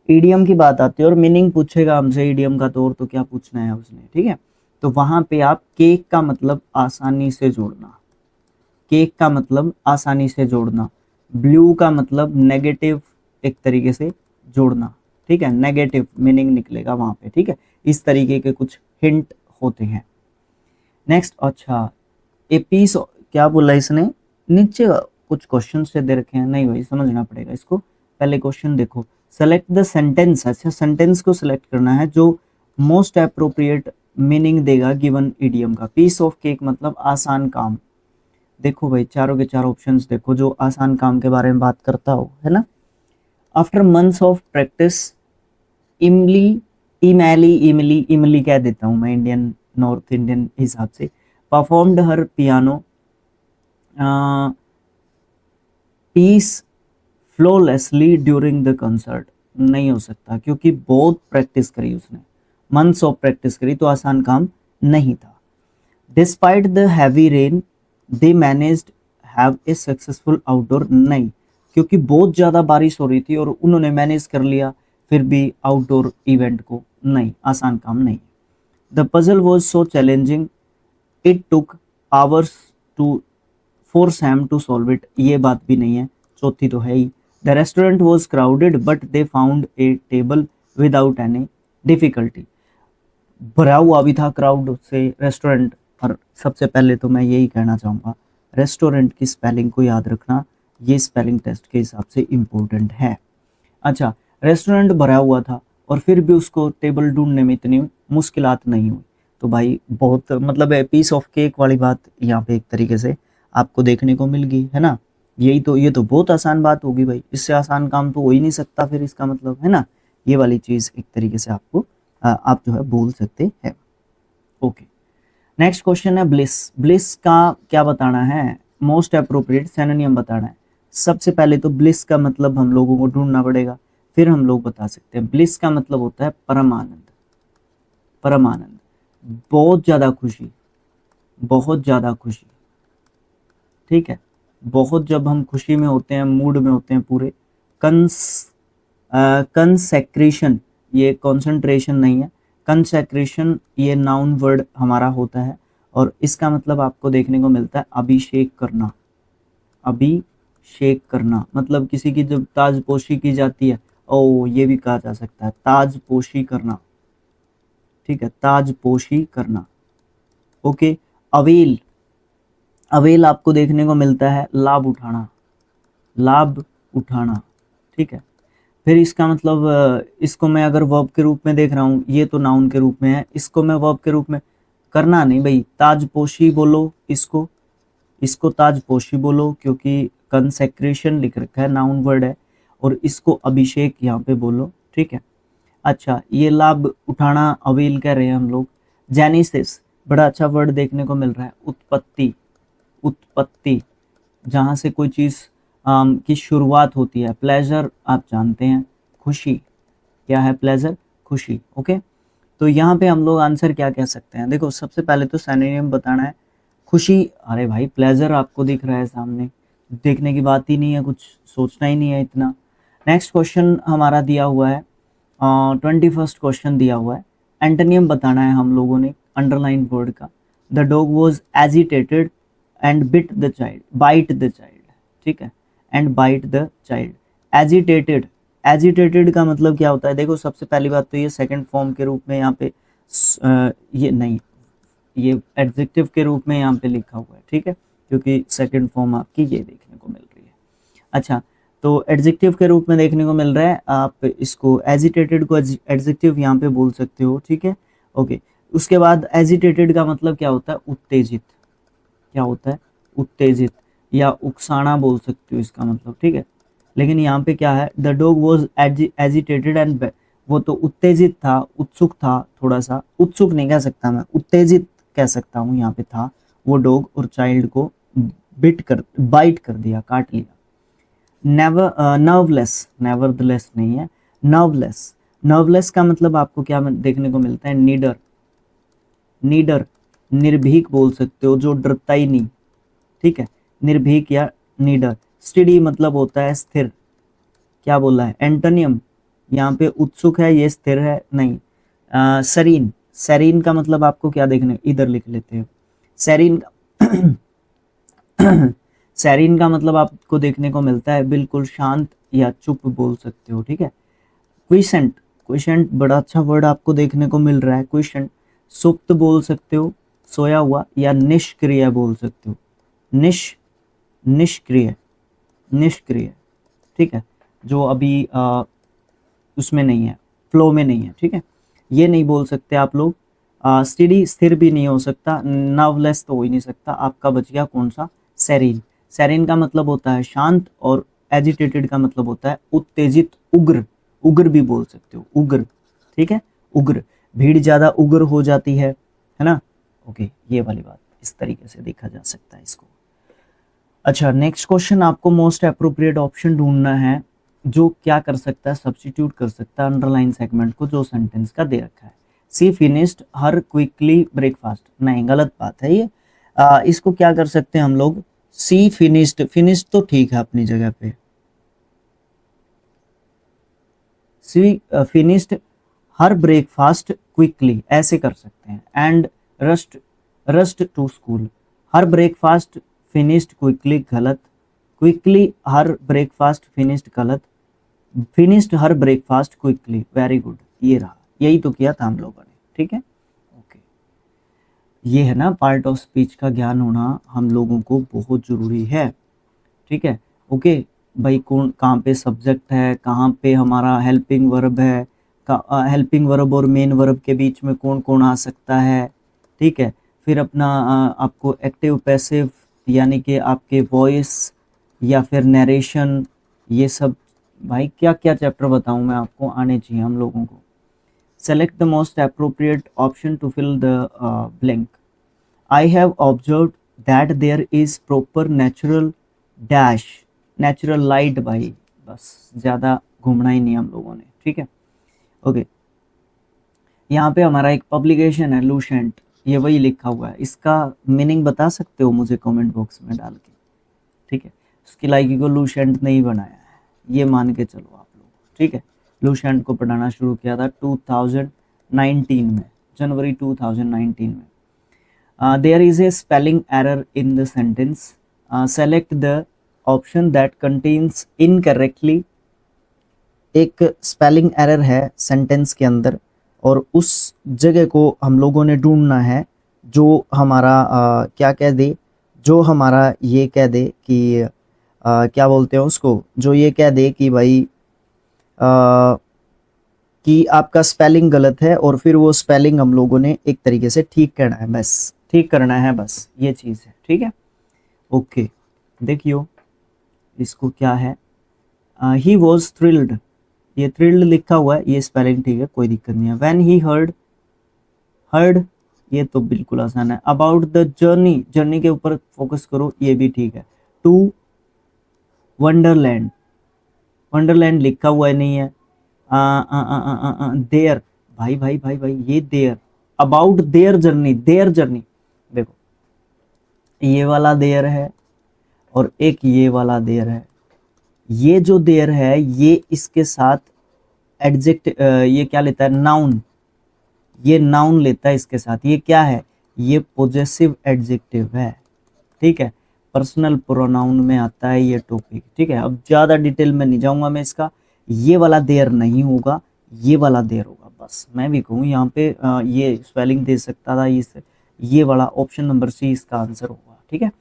ईडियम की बात आती है और मीनिंग पूछेगा हमसे ईडियम का, तो और तो क्या पूछना है उसने, ठीक है। तो वहां पे आप केक का मतलब आसानी से जोड़ना, केक का मतलब आसानी से जोड़ना, ब्लू का मतलब नेगेटिव एक तरीके से जोड़ना, ठीक है, नेगेटिव मीनिंग निकलेगा वहां पे, ठीक है। इस तरीके के कुछ हिंट होते हैं। नेक्स्ट, अच्छा, ए पीस, क्या बोला इसने? नीचे कुछ क्वेश्चन से दे रखे हैं, नहीं भाई समझना पड़ेगा इसको। पहले क्वेश्चन देखो, सेलेक्ट द सेंटेंस। अच्छा, सेंटेंस को सिलेक्ट करना है जो मोस्ट अप्रोप्रिएट मीनिंग देगा गिवन इडियम का। पीस ऑफ केक मतलब आसान काम। देखो भाई चारों के चार ऑप्शंस देखो जो आसान काम के बारे में बात करता हो, है ना। आफ्टर मंथ्स ऑफ प्रैक्टिस, इमली, इमली कह देता हूँ मैं इंडियन, नॉर्थ इंडियन हिसाब से, performed her piano piece flawlessly during the concert. नहीं हो सकता क्योंकि बहुत प्रैक्टिस करी उसने, मंथ्स ऑफ प्रैक्टिस करी, तो आसान काम नहीं था। Despite the heavy rain they managed have a successful outdoor. नहीं, क्योंकि बहुत ज़्यादा बारिश हो रही थी और उन्होंने मैनेज कर लिया फिर भी आउटडोर इवेंट को। नहीं, आसान काम नहीं। The puzzle was so challenging it took hours to for Sam to solve it. ये बात भी नहीं है, चौथी तो है ही। The restaurant was crowded but they found a table without any difficulty. भरा हुआ भी था क्राउड से रेस्टोरेंट। और सबसे पहले तो मैं यही कहना चाहूँगा, रेस्टोरेंट की स्पेलिंग को याद रखना, ये स्पेलिंग टेस्ट के हिसाब से इम्पोर्टेंट है। अच्छा, रेस्टोरेंट भरा हुआ था और फिर भी उसको टेबल ढूंढने में इतनी मुश्किलात नहीं हुई, तो भाई बहुत मतलब पीस ऑफ केक वाली बात यहाँ पे एक तरीके से आपको देखने को मिल गई, है ना। यही तो, ये तो बहुत आसान बात होगी भाई, इससे आसान काम तो हो ही नहीं सकता फिर इसका मतलब, है ना। ये वाली चीज़ एक तरीके से आपको आप जो है बोल सकते हैं। ओके, नेक्स्ट क्वेश्चन है ब्लिस। ब्लिस का क्या बताना है, मोस्ट अप्रोप्रिएट सिनोनिम बताना है। सबसे पहले तो ब्लिस का मतलब हम लोगों को ढूंढना पड़ेगा, फिर हम लोग बता सकते हैं। ब्लिस का मतलब होता है परम आनंद, परम आनंद, बहुत ज्यादा खुशी, बहुत ज्यादा खुशी, ठीक है। बहुत, जब हम खुशी में होते हैं, मूड में होते हैं पूरे। कंस कंसेक्रेशन, ये कॉन्सेंट्रेशन नहीं है, कंसेक्रेशन ये नाउन वर्ड हमारा होता है, और इसका मतलब आपको देखने को मिलता है अभिषेक करना। अभिषेक करना मतलब किसी की जब ताजपोशी की जाती है, ओ ये भी कहा जा सकता है ताजपोशी करना, ठीक है, ताजपोशी करना। ओके, अवेल, अवेल आपको देखने को मिलता है लाभ उठाना, लाभ उठाना, ठीक है। फिर इसका मतलब इसको मैं अगर वर्ब के रूप में देख रहा हूँ, ये तो नाउन के रूप में है, इसको मैं वर्ब के रूप में करना नहीं भाई, ताजपोशी बोलो इसको, इसको ताजपोशी बोलो, क्योंकि कंसेक्रेशन लिख रखा है, नाउन वर्ड है, और इसको अभिषेक यहाँ पे बोलो, ठीक है। अच्छा, ये लाभ उठाना अवेल कह रहे हैं हम लोग। जेनेसिस, बड़ा अच्छा वर्ड देखने को मिल रहा है, उत्पत्ति, उत्पत्ति, जहाँ से कोई चीज़ की शुरुआत होती है। प्लेजर आप जानते हैं, खुशी, क्या है प्लेजर, खुशी। ओके, तो यहाँ पे हम लोग आंसर क्या कह सकते हैं, देखो सबसे पहले तो सिनोनिम बताना है। खुशी, अरे भाई प्लेजर आपको दिख रहा है सामने, देखने की बात ही नहीं है, कुछ सोचना ही नहीं है इतना। नेक्स्ट क्वेश्चन हमारा दिया हुआ है, 21st क्वेश्चन दिया हुआ है, एंटोनियम बताना है हम लोगों ने अंडरलाइन वर्ड का। The dog was agitated and bit the child, bite the child, ठीक है, and bite the child. Agitated, agitated का मतलब क्या होता है, देखो सबसे पहली बात तो ये सेकंड फॉर्म के रूप में यहाँ पे ये नहीं, ये एडजेक्टिव के रूप में यहाँ पे लिखा हुआ है, ठीक है, क्योंकि सेकंड फॉर्म आपकी ये देखने को मिल रही है। अच्छा, तो एडजेक्टिव के रूप में देखने को मिल रहा है, आप इसको एजिटेटेड को एडजेक्टिव यहाँ पे बोल सकते हो, ठीक है। ओके, उसके बाद एजिटेटेड का मतलब क्या होता है, उत्तेजित, क्या होता है, उत्तेजित, या उकसाना बोल सकते हो इसका मतलब, ठीक है। लेकिन यहाँ पे क्या है, the dog was agitated and, वो तो उत्तेजित था, उत्सुक था, थोड़ा सा उत्सुक नहीं कह सकता मैं, उत्तेजित कह सकता हूँ, यहाँ पे था वो डॉग, और चाइल्ड को बाइट कर दिया, काट लिया। नेवर, नर्वलेस, नेवरदलेस नहीं है, नर्वलेस। नर्वलेस का मतलब आपको क्या देखने को मिलता है, नीडर, नीडर, निर्भीक बोल सकते हो, जो डरता ही नहीं, ठीक है, निर्भीक या नीडर। स्टडी मतलब होता है स्थिर, क्या बोला है, एंटोनियम, यहाँ पे उत्सुक है, ये स्थिर है नहीं। सरीन, सरीन का मतलब आपको क्या देखने, इधर लिख लेते हैं, सरीन सैरीन का मतलब आपको देखने को मिलता है बिल्कुल शांत या चुप बोल सकते हो, ठीक है। क्विसेंट, क्विसेंट बड़ा अच्छा वर्ड आपको देखने को मिल रहा है, क्विसेंट, सुप्त बोल सकते हो, सोया हुआ, या निष्क्रिय बोल सकते हो, निष्क्रिय, निष्क्रिय, ठीक है, जो अभी उसमें नहीं है, फ्लो में नहीं है, ठीक है, ये नहीं बोल सकते आप लोग। स्टडी, स्थिर भी नहीं हो सकता, नर्वलेस तो हो ही नहीं सकता, आपका बच गया कौन सा, सेरीन। सेरीन का मतलब होता है शांत, और एजिटेटेड का मतलब होता है उत्तेजित, उग्र, उग्र भी बोल सकते हो, उग्र, ठीक है, उग्र, भीड़ ज्यादा उग्र हो जाती है ना। ओके, ये वाली बात, इस तरीके से देखा जा सकता है इसको। अच्छा, नेक्स्ट क्वेश्चन, आपको मोस्ट अप्रोप्रिएट ऑप्शन ढूंढना है, जो क्या कर सकता है, सब्स्टिट्यूट कर सकता है अंडरलाइन सेगमेंट को जो सेंटेंस का दे रखा है। सी फिनिश्ड हर क्विकली ब्रेकफास्ट, नहीं गलत बात है ये। इसको क्या कर सकते हैं हम लोग, सी फिनिश्ड, फिनिश्ड तो ठीक है अपनी जगह पे, she finished her breakfast quickly, ऐसे कर सकते हैं। And rushed, rushed to school, her breakfast finished quickly, गलत। क्विकली हर ब्रेकफास्ट फिनिश्ड, गलत। Finished her breakfast quickly, very good, ये रहा, यही तो किया था हम लोगों ने, ठीक है। ओके, ये है ना पार्ट ऑफ स्पीच का ज्ञान होना हम लोगों को बहुत जरूरी है, ठीक है। ओके भाई, कौन कहाँ पे सब्जेक्ट है, कहाँ पे हमारा हेल्पिंग वर्ब है, हेल्पिंग वर्ब और मेन वर्ब के बीच में कौन कौन आ सकता है, ठीक है। फिर अपना आपको एक्टिव पैसिव, यानी कि आपके वॉइस या फिर नरेशन, ये सब भाई क्या क्या चैप्टर बताऊं मैं आपको, आने चाहिए हम लोगों को। Select the most appropriate option to fill the blank, I have observe that there is proper natural dash, natural light. भाई बस ज़्यादा घूमना ही नहीं हम लोगों ने, ठीक है। ओके, यहाँ पे हमारा एक पब्लिकेशन है लूसेंट, ये वही लिखा हुआ है, इसका मीनिंग बता सकते हो मुझे कमेंट बॉक्स में डाल के, ठीक है। उसकी लाइकी को लूसेंट नहीं बनाया है, ये मान के चलो आप लोग, ठीक है। लूसेंट को पढ़ाना शुरू किया था 2019 में, जनवरी 2019 में। There is a spelling error in the sentence, select the option that contains incorrectly. एक स्पेलिंग एरर है सेंटेंस के अंदर और उस जगह को हम लोगों ने ढूंढना है जो हमारा क्या कह दे, जो हमारा ये कह दे कि क्या बोलते हैं उसको, जो ये कह दे कि भाई कि आपका स्पेलिंग गलत है और फिर वो स्पेलिंग हम लोगों ने एक तरीके से ठीक करना है, बस ठीक करना है, बस ये चीज़ है, ठीक है। ओके, देखियो इसको क्या है, ही वॉज थ्रिल्ड, ये थ्रिल्ड लिखा हुआ है, ये स्पेलिंग ठीक है, कोई दिक्कत नहीं है। व्हेन ही हर्ड, हर्ड ये तो बिल्कुल आसान है। अबाउट द जर्नी, जर्नी के ऊपर फोकस करो, ये भी ठीक है। टू वंडरलैंड, वंडरलैंड लिखा हुआ है नहीं है। देयर, भाई भाई भाई भाई ये their, about their journey, their journey, देखो ये वाला देयर है और एक ये वाला देयर है। ये जो देयर है ये इसके साथ एडजेक्ट, ये क्या लेता है, नाउन, ये नाउन लेता है इसके साथ। ये क्या है, ये पॉजेसिव एडजेक्टिव है, ठीक है। पर्सनल प्रोनाउन में आता है ये टॉपिक, ठीक है। अब ज़्यादा डिटेल में नहीं जाऊंगा मैं इसका, ये वाला देयर नहीं होगा, ये वाला देयर होगा, बस मैं भी कहूँ यहाँ पे ये स्पेलिंग दे सकता था, ये वाला ऑप्शन नंबर सी इसका आंसर होगा, ठीक है।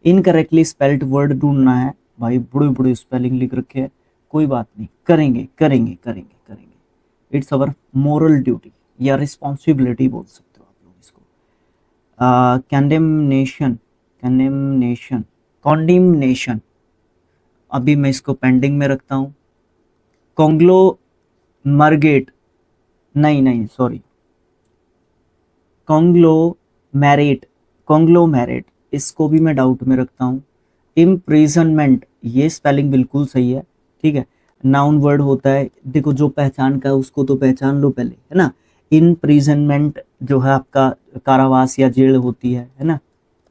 इनकरेक्टली स्पेल्ड वर्ड ढूंढना है, भाई बड़े बड़े स्पेलिंग लिख रखे हैं, कोई बात नहीं, करेंगे करेंगे करेंगे करेंगे, इट्स अवर मोरल ड्यूटी या रिस्पॉन्सिबिलिटी बोल सकते हो आप लोग इसको। कंडेमनेशन, कंडेमनेशन, कॉन्डिमनेशन, अभी मैं इसको पेंडिंग में रखता हूँ। कॉन्ग्लो मर्गेट, नहीं नहीं सॉरी, कॉन्ग्लोमेरेट, कॉन्ग्लोमेरेट, इसको भी मैं डाउट में रखता हूँ। इम्प्रिजनमेंट, ये स्पेलिंग बिल्कुल सही है, ठीक है। नाउन वर्ड होता है, देखो जो पहचान का उसको तो पहचान लो पहले, है ना। इम्प्रिजनमेंट जो है आपका कारावास या जेल होती है ना,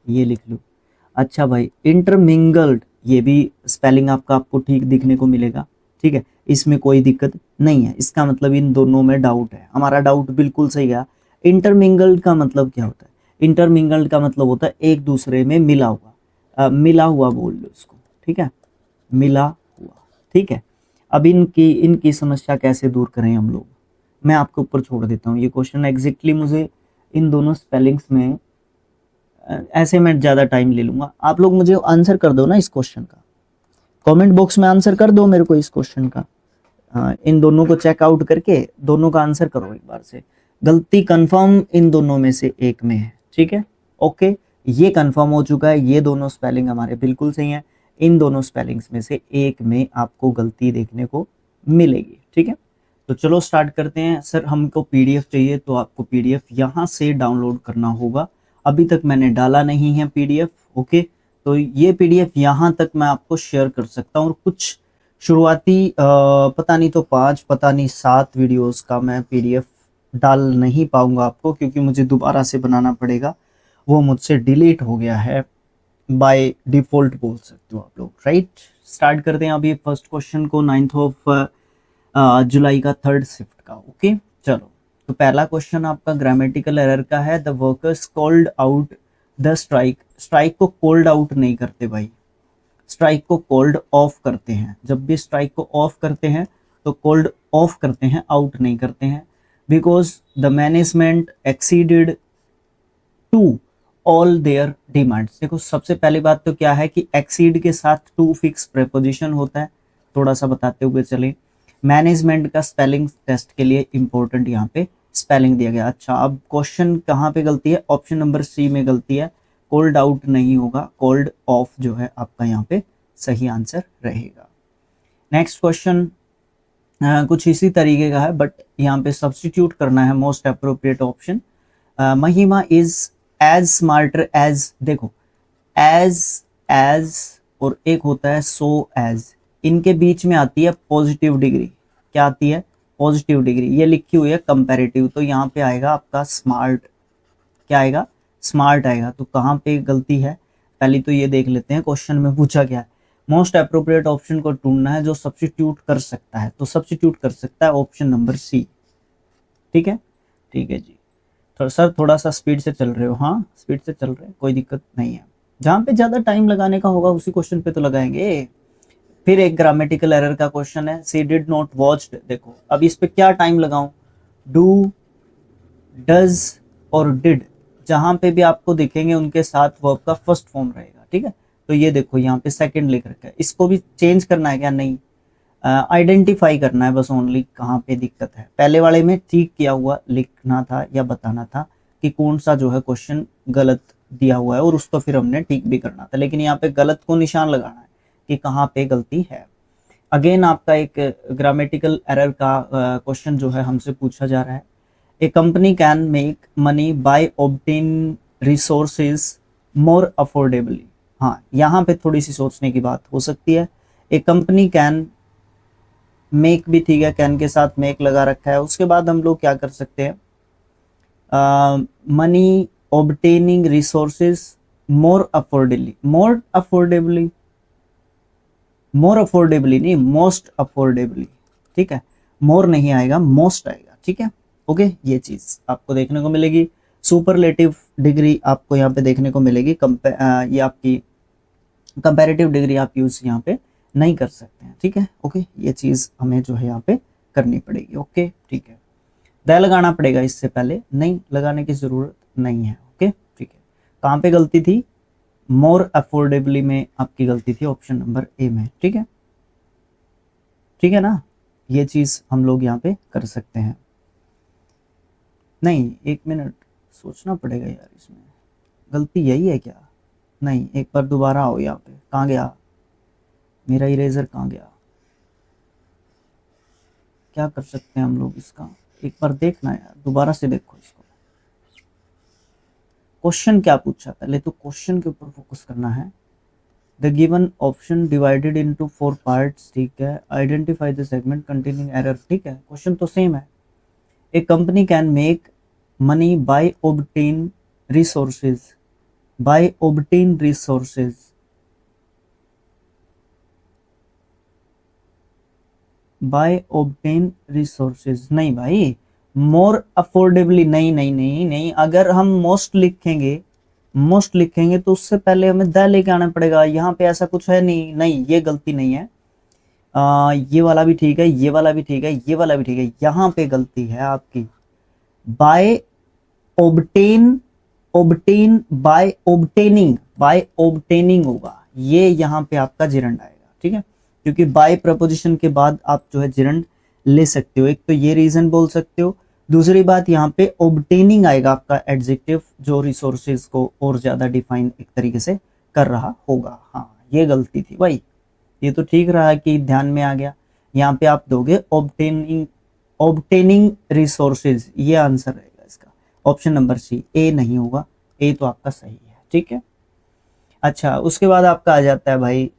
ये लिख लो। अच्छा भाई, इंटरमिंगल्ड, ये भी स्पेलिंग आपको ठीक दिखने को मिलेगा, ठीक है, इसमें कोई दिक्कत नहीं है। इसका मतलब इन दोनों में डाउट है, हमारा डाउट बिल्कुल सही है। इंटरमिंगल्ड का मतलब क्या होता है, इंटरमिंगल्ड का मतलब होता है एक दूसरे में मिला हुआ, मिला हुआ बोल लो इसको, ठीक है, मिला हुआ, ठीक है। अब इनकी समस्या कैसे दूर करें हम लोग, मैं आपके ऊपर छोड़ देता हूँ ये क्वेश्चन। एग्जैक्टली मुझे इन दोनों स्पेलिंग्स में ऐसे मैं ज़्यादा टाइम ले लूँगा, आप लोग मुझे आंसर कर दो ना इस क्वेश्चन का, कमेंट बॉक्स में आंसर कर दो मेरे को इस क्वेश्चन का। इन दोनों को चेकआउट करके दोनों का आंसर करो एक बार से। गलती कंफर्म इन दोनों में से एक में है, ठीक है। ओके, ये कंफर्म हो चुका है, ये दोनों स्पेलिंग हमारे बिल्कुल सही हैं। इन दोनों स्पेलिंग्स में से एक में आपको गलती देखने को मिलेगी, ठीक है। तो चलो स्टार्ट करते हैं। सर हमको पीडीएफ चाहिए, तो आपको पीडीएफ यहाँ से डाउनलोड करना होगा। अभी तक मैंने डाला नहीं है पीडीएफ, ओके। तो ये पीडीएफ यहाँ तक मैं आपको शेयर कर सकता हूँ, और कुछ शुरुआती पता नहीं तो 5 पता नहीं 7 वीडियोस का मैं पीडीएफ डाल नहीं पाऊंगा आपको, क्योंकि मुझे दोबारा से बनाना पड़ेगा, वो मुझसे डिलीट हो गया है बाय डिफ़ॉल्ट बोल सकते हो आप लोग, राइट। स्टार्ट करते हैं अभी फर्स्ट क्वेश्चन को, 9 ऑफ जुलाई का 3rd शिफ्ट का, ओके। चलो, तो पहला क्वेश्चन आपका ग्रामेटिकल एरर का है। The workers called out the strike, strike को कॉल्ड आउट नहीं करते भाई, स्ट्राइक को कॉल्ड ऑफ करते हैं। जब भी स्ट्राइक को ऑफ करते हैं तो कॉल्ड ऑफ करते हैं, आउट नहीं करते हैं। Because the management exceeded to all their demands. देखो सबसे पहली बात तो क्या है कि एक्सीड के साथ टू फिक्स प्रेपोजिशन होता है, थोड़ा सा बताते हुए चले। मैनेजमेंट का स्पेलिंग टेस्ट के लिए इंपॉर्टेंट यहाँ पे स्पेलिंग दिया गया। अच्छा, अब क्वेश्चन कहाँ पे गलती है, ऑप्शन नंबर सी में गलती है, कोल्ड आउट नहीं होगा, कोल्ड ऑफ जो है आपका यहाँ पे सही आंसर रहेगा। नेक्स्ट क्वेश्चन कुछ इसी तरीके का है, बट यहाँ पे सब्स्टिट्यूट करना है मोस्ट अप्रोप्रिएट ऑप्शन। महिमा इज एज स्मार्टर एज, देखो एज और एक होता है सो एज, इनके बीच में आती है पॉजिटिव डिग्री। क्या आती है? Positive degree. ये लिखी हुई है कंपैरेटिव, तो यहाँ पे आएगा आपका स्मार्ट। क्या आएगा? स्मार्ट आएगा। तो कहाँ पे गलती है पहले तो ये देख लेते हैं क्वेश्चन में पूछा क्या है। मोस्ट अप्रोप्रिएट ऑप्शन को ढूंढना है जो सब्स्टिट्यूट कर सकता है, तो सब्स्टिट्यूट कर सकता है ऑप्शन नंबर सी। ठीक है, ठीक है जी। तो सर थोड़ा सा स्पीड से चल रहे हो? हाँ स्पीड से चल रहे हैं, कोई दिक्कत नहीं है। जहाँ पे ज्यादा टाइम लगाने का होगा उसी क्वेश्चन पे तो लगाएंगे। फिर एक ग्रामेटिकल एरर का क्वेश्चन है, सी डिड नॉट वॉच्ड। देखो अब इस पे क्या टाइम लगाऊं, डू, डज और डिड, जहां पे भी आपको दिखेंगे उनके साथ वर्ब का फर्स्ट फॉर्म रहेगा। ठीक है, तो ये देखो यहाँ पे सेकंड लिख रखा है, इसको भी चेंज करना है क्या? नहीं, आइडेंटिफाई करना है बस ओनली कहाँ पे दिक्कत है। पहले वाले में ठीक किया हुआ लिखना था या बताना था कि कौन सा जो है क्वेश्चन गलत दिया हुआ है और उसको फिर हमने ठीक भी करना था, लेकिन यहाँ पे गलत को निशान लगाना है कि कहाँ पे गलती है। अगेन आपका एक ग्रामेटिकल एरर का क्वेश्चन जो है हमसे पूछा जा रहा है, a company can make money by obtain resources more affordably. हाँ यहाँ पे थोड़ी सी सोचने की बात हो सकती है। ए कंपनी कैन, मेक भी ठीक है, कैन के साथ मेक लगा रखा है, उसके बाद हम लोग क्या कर सकते हैं, मनी ऑब्टेनिंग रिसोर्सेज मोर अफोर्डेबली, मोर अफोर्डेबली, मोर अफोर्डेबली नहीं, मोस्ट अफोर्डेबली। ठीक है, मोर नहीं आएगा, मोस्ट आएगा। ठीक है, ओके, ये चीज आपको देखने को मिलेगी। सुपरलेटिव डिग्री आपको यहाँ पे देखने को मिलेगी। ये आपकी कंपैरेटिव डिग्री आप यूज यहाँ पे नहीं कर सकते हैं। ठीक है, ओके, ये चीज हमें जो है यहाँ पे करनी पड़ेगी। ओके, ठीक है, द लगाना पड़ेगा इससे पहले, नहीं लगाने की जरूरत नहीं है। ओके, ठीक है, कहाँ पे गलती थी? मोर अफोर्डेबली में आपकी गलती थी, ऑप्शन नंबर ए में। ठीक है, ठीक है ना, ये चीज हम लोग यहाँ पे कर सकते हैं। नहीं, एक मिनट सोचना पड़ेगा यार, इसमें गलती यही है क्या? नहीं, एक बार दोबारा आओ यहाँ पे, कहाँ गया मेरा इरेजर, कहाँ गया? क्या कर सकते हैं हम लोग इसका, एक बार देखना यार, दोबारा से देखो इसको। क्वेश्चन क्या पूछा, पहले तो क्वेश्चन के ऊपर फोकस करना है। The given option divided into 4 parts. ठीक है, identify the segment containing error. ठीक है, क्वेश्चन तो सेम है। A company can make money by obtain resources, by obtain resources, by obtain resources. नहीं भाई, मोर अफोर्डेबली, नहीं नहीं नहीं नहीं, अगर हम मोस्ट लिखेंगे, मोस्ट लिखेंगे तो उससे पहले हमें द लेके आना पड़ेगा। यहाँ पे ऐसा कुछ है नहीं, नहीं ये गलती नहीं है। ये वाला भी ठीक है, ये वाला भी ठीक है, ये वाला भी ठीक है, यहाँ पे गलती है आपकी। By obtain, obtain by obtaining, by obtaining होगा, ये यहाँ पे आपका जिरंड आएगा। ठीक है, क्योंकि बाय प्रपोजिशन के बाद आप जो है जिरंड ले सकते हो। एक तो ये रीजन बोल सकते हो, दूसरी बात यहाँ पे ऑब्टेनिंग आएगा आपका एडजेक्टिव, जो रिसोर्सेज को और ज्यादा डिफाइन एक तरीके से कर रहा होगा। हाँ ये गलती थी भाई, ये तो ठीक रहा कि ध्यान में आ गया। यहाँ पे आप दोगे ऑब्टेनिंग, ऑब्टेनिंग रिसोर्सेज, ये आंसर रहेगा इसका, ऑप्शन नंबर सी। ए नहीं होगा, ए तो आपका सही है। ठीक है, अच्छा उसके बाद आपका आ जाता है भाई,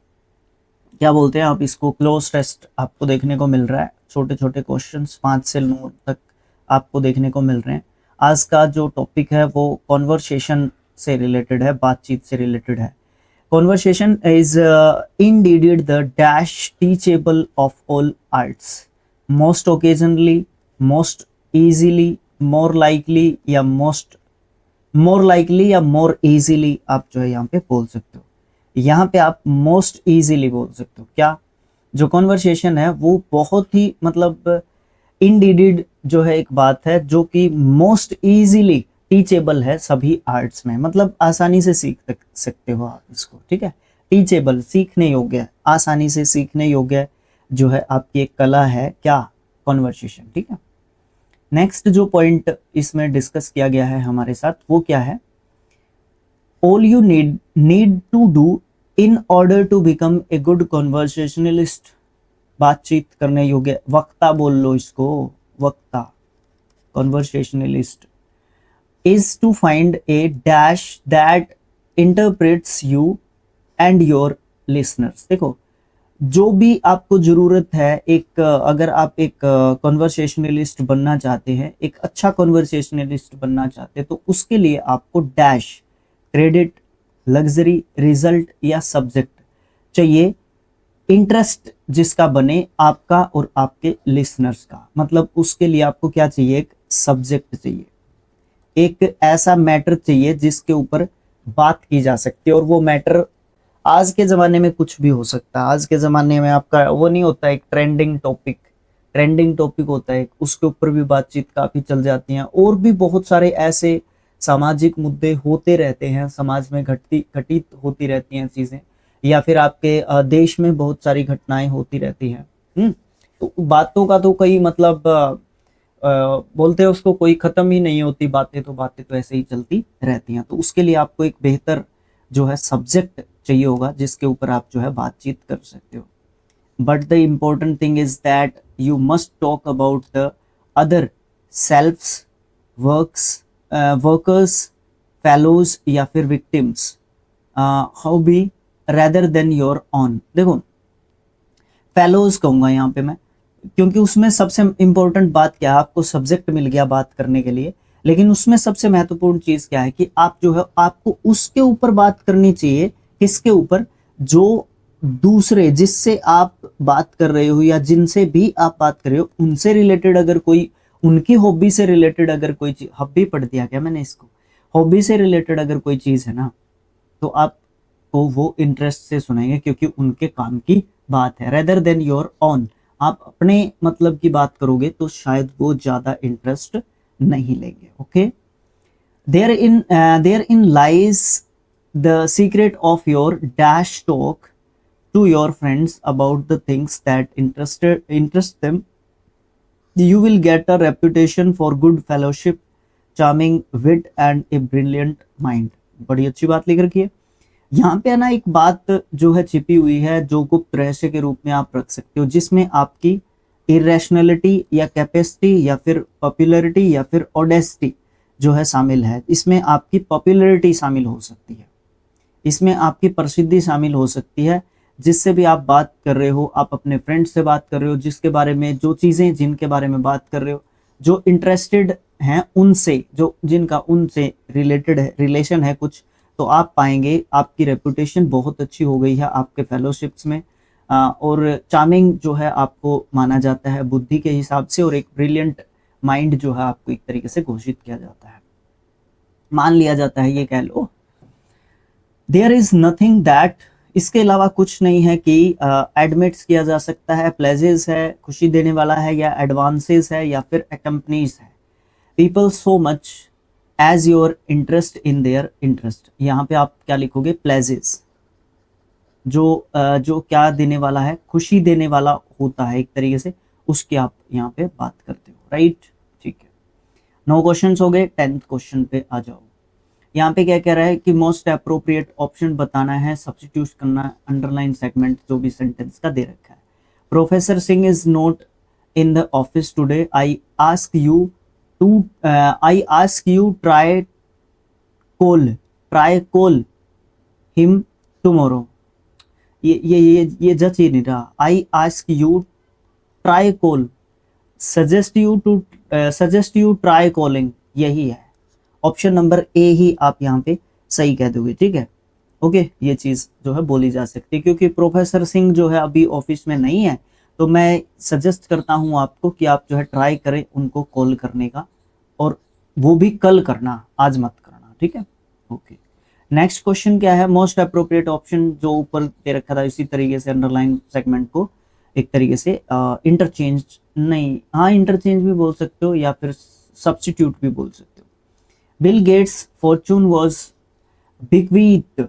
क्या बोलते हैं आप इसको, क्लोज टेस्ट आपको देखने को मिल रहा है। छोटे छोटे क्वेश्चंस 5 से 9 तक आपको देखने को मिल रहे हैं। आज का जो टॉपिक है वो कॉन्वर्सेशन से रिलेटेड है, बातचीत से रिलेटेड है। Conversation is Indeed the dash teachable of all arts, most occasionally, most easily, more likely या मोर लाइकली या मोर इजीली आप जो है यहाँ पे बोल सकते हो। यहाँ पे आप मोस्ट इजीली बोल सकते हो। क्या, जो कॉन्वर्सेशन है वो बहुत ही मतलब इंडीड जो है एक बात है जो कि मोस्ट इजीली टीचेबल है सभी आर्ट्स में, मतलब आसानी से सीख सकते हो आप इसको। ठीक है, टीचेबल सीखने योग्य, आसानी से सीखने योग्य जो है आपकी एक कला है, क्या, कॉन्वर्सेशन। ठीक है, नेक्स्ट जो पॉइंट इसमें डिस्कस किया गया है हमारे साथ वो क्या है, all you need to do in order to become a good conversationalist, बातचीत करने योग्य वक्ता बोल लो इसको, वक्ता, conversationalist. is to find a dash that interprets you and your listeners। देखो, जो भी आपको जरूरत है, एक अगर आप एक कॉन्वर्सेशनलिस्ट बनना चाहते हैं, एक अच्छा कॉन्वर्सेशनलिस्ट बनना चाहते हैं, तो उसके लिए आपको डैश, क्रेडिट, लग्जरी, रिजल्ट या सब्जेक्ट चाहिए, इंटरेस्ट जिसका बने आपका और आपके लिसनर्स का। मतलब उसके लिए आपको क्या चाहिए, एक सब्जेक्ट चाहिए, एक ऐसा मैटर चाहिए जिसके ऊपर बात की जा सकती है। और वो मैटर आज के ज़माने में कुछ भी हो सकता है। आज के ज़माने में आपका वो नहीं होता एक ट्रेंडिंग टॉपिक होता है, उसके ऊपर भी बातचीत काफ़ी चल जाती हैं। और भी बहुत सारे ऐसे सामाजिक मुद्दे होते रहते हैं, समाज में घटित होती रहती हैं चीज़ें, या फिर आपके देश में बहुत सारी घटनाएं होती रहती हैं। तो बातों का तो कई मतलब बोलते हैं उसको, कोई ख़त्म ही नहीं होती। बातें तो ऐसे ही चलती रहती हैं। तो उसके लिए आपको एक बेहतर जो है सब्जेक्ट चाहिए होगा जिसके ऊपर आप जो है बातचीत कर सकते हो। But the important thing is that you must talk about the other selfs, workers, fellows या फिर victims, how be rather than your own. देखो, फेलोज कहूँगा यहाँ पे मैं, क्योंकि उसमें सबसे इम्पोर्टेंट बात क्या है, आपको सब्जेक्ट मिल गया बात करने के लिए, लेकिन उसमें सबसे महत्वपूर्ण चीज़ क्या है कि आप जो है आपको उसके ऊपर बात करनी चाहिए। किसके ऊपर? जो दूसरे जिससे आप बात कर रहे हो या जिनसे भी आप बात कर रहे हो उनसे रिलेटेड, अगर कोई उनकी हॉबी से रिलेटेड अगर कोई चीज, हॉबी पढ़ दिया क्या मैंने इसको, हॉबी से रिलेटेड अगर कोई चीज है ना, तो आपको वो इंटरेस्ट से सुनेंगे क्योंकि उनके काम की बात है। रेदर देन योर ऑन, आप अपने मतलब की बात करोगे तो शायद वो ज्यादा इंटरेस्ट नहीं लेंगे। Okay, there in lies the secret of your dash talk to your friends about the things that interest them. You will get a reputation for good fellowship, charming wit and a brilliant mind। बड़ी अच्छी बात लिख रखी है यहाँ पे, है ना। एक बात जो है छिपी हुई है जो गुप्त रहस्य के रूप में आप रख सकते हो, जिसमें आपकी इरेशनलिटी या कैपेसिटी या फिर पॉपुलरिटी या फिर ऑडेस्टी जो है शामिल है। इसमें आपकी पॉपुलरिटी शामिल हो सकती है, इसमें आपकी प्रसिद्धि शामिल हो सकती है। जिससे भी आप बात कर रहे हो, आप अपने फ्रेंड से बात कर रहे हो, जिसके बारे में, जो चीज़ें जिनके बारे में बात कर रहे हो, जो इंटरेस्टेड हैं उनसे, जो जिनका उनसे रिलेटेड है, रिलेशन है कुछ, तो आप पाएंगे आपकी रेपुटेशन बहुत अच्छी हो गई है आपके फेलोशिप्स में। और चार्मिंग जो है आपको माना जाता है बुद्धि के हिसाब से, और एक ब्रिलियंट माइंड जो है आपको एक तरीके से घोषित किया जाता है, मान लिया जाता है, ये कह लो। देयर इज नथिंग दैट, इसके अलावा कुछ नहीं है कि एडमिट्स किया जा सकता है, प्लेजेस है, खुशी देने वाला है, या एडवांसेस है, या फिर एक्म्पनीज है people so much as your interest in their interest. यहाँ पे आप क्या लिखोगे? प्लेजेस, जो क्या देने वाला है, खुशी देने वाला होता है एक तरीके से, उसकी आप यहाँ पे बात करते हो। राइट, ठीक है। 9 क्वेश्चन हो गए, 10th क्वेश्चन पे आ जाओ। यहाँ पे क्या कह रहा है कि मोस्ट अप्रोप्रिएट ऑप्शन बताना है, सब्स्टिट्यूट करना है, अंडरलाइन सेगमेंट जो भी सेंटेंस का दे रखा है। Professor Singh is not in the office today, I ask you try call him tomorrow. ये जच ही नहीं रहा। I ask you try call, suggest you try calling, यही है। ऑप्शन नंबर ए ही आप यहाँ पे सही कह दोगे, ठीक है। ओके, ये चीज जो है बोली जा सकती है, क्योंकि प्रोफेसर सिंह जो है अभी ऑफिस में नहीं है, तो मैं सजेस्ट करता हूँ आपको कि आप जो है ट्राई करें उनको कॉल करने का, और वो भी कल करना, आज मत करना, ठीक है। ओके, नेक्स्ट क्वेश्चन क्या है? मोस्ट अप्रोप्रिएट ऑप्शन जो ऊपर दे रखा था, इसी तरीके से अंडरलाइन सेगमेंट को एक तरीके से इंटरचेंज नहीं, हाँ इंटरचेंज भी बोल सकते हो या फिर सब्स्टिट्यूट भी बोल सकते हो। Bill Gates' fortune was bequeathed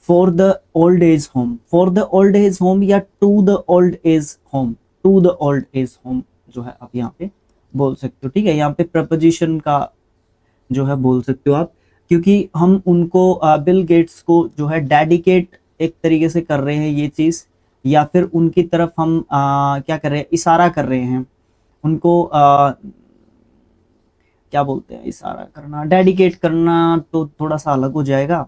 for the old age home, for the old age home या to the old age home, to the old age home जो है आप यहाँ पे बोल सकते हो, ठीक है। यहाँ पे प्रपोजिशन का जो है बोल सकते हो आप, क्योंकि हम उनको बिल गेट्स को जो है डेडिकेट एक तरीके से कर रहे हैं ये चीज़, या फिर उनकी तरफ हम क्या कर रहे हैं, इशारा कर रहे हैं उनको क्या बोलते हैं, इशारा करना, डेडिकेट करना तो थोड़ा सा अलग हो जाएगा।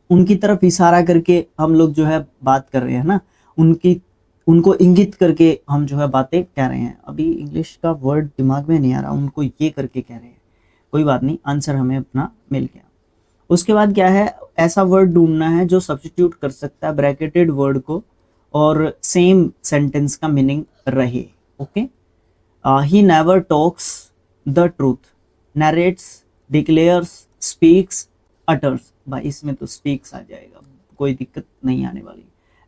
उनकी तरफ इशारा करके हम लोग जो है बात कर रहे हैं ना, उनकी उनको इंगित करके हम जो है बातें कह रहे हैं। अभी इंग्लिश का वर्ड दिमाग में नहीं आ रहा, उनको ये करके कह रहे हैं। कोई बात नहीं, आंसर हमें अपना मिल गया। उसके बाद क्या है, ऐसा वर्ड ढूंढना है जो सब्स्टिट्यूट कर सकता है ब्रैकेटेड वर्ड को और सेम सेंटेंस का मीनिंग रहे। Okay, he never talks the truth, narrates, declares, speaks, utters. भाई इसमें तो स्पीक्स आ जाएगा, कोई दिक्कत नहीं आने वाली।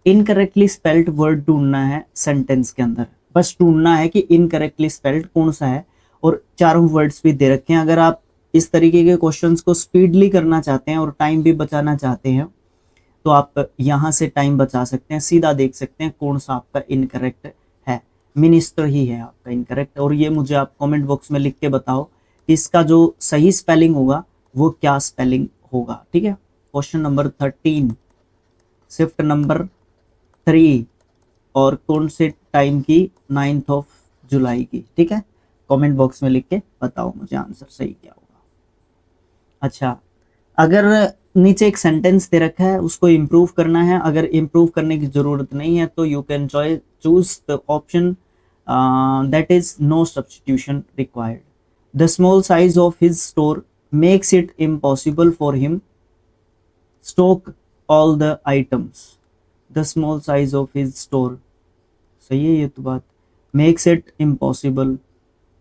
इनकरेक्टली स्पेल्ड वर्ड ढूंढना है सेंटेंस के अंदर, बस ढूंढना है कि इनकरेक्टली स्पेल्ड कौन सा है, और चारों वर्ड्स भी दे रखे हैं। अगर आप इस तरीके के क्वेश्चंस को स्पीडली करना चाहते हैं और टाइम भी बचाना चाहते हैं तो आप यहाँ से टाइम बचा सकते हैं, सीधा देख सकते हैं कौन सा आपका इनकरेक्ट है। मिनिस्टर ही है आपका इनकरेक्ट, और ये मुझे आप कमेंट बॉक्स में लिख के बताओ कि इसका जो सही स्पेलिंग होगा वो क्या स्पेलिंग होगा। ठीक है, क्वेश्चन नंबर 13, शिफ्ट नंबर 3 और कौन से टाइम की, 9 जुलाई की। ठीक है, कमेंट बॉक्स में लिख के बताओ मुझे आंसर सही क्या होगा। अच्छा, अगर नीचे एक सेंटेंस दे रखा है उसको इम्प्रूव करना है, अगर इम्प्रूव करने की जरूरत नहीं है तो you can choose the option that is no substitution required. The small size of his store makes it impossible for him stock all the items. The small size of his store, सही है ये तो बात। Makes it impossible,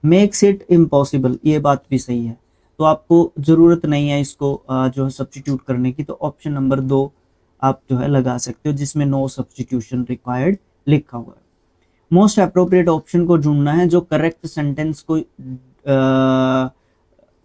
makes it impossible, ये बात भी सही है। तो आपको जरूरत नहीं है इसको जो है सब्स्टिट्यूट करने की, तो ऑप्शन नंबर 2 आप जो है लगा सकते हो जिसमें नो सब्स्टिट्यूशन रिक्वायर्ड लिखा हुआ है। मोस्ट अप्रोप्रिएट ऑप्शन को ढूंढना है जो करेक्ट सेंटेंस को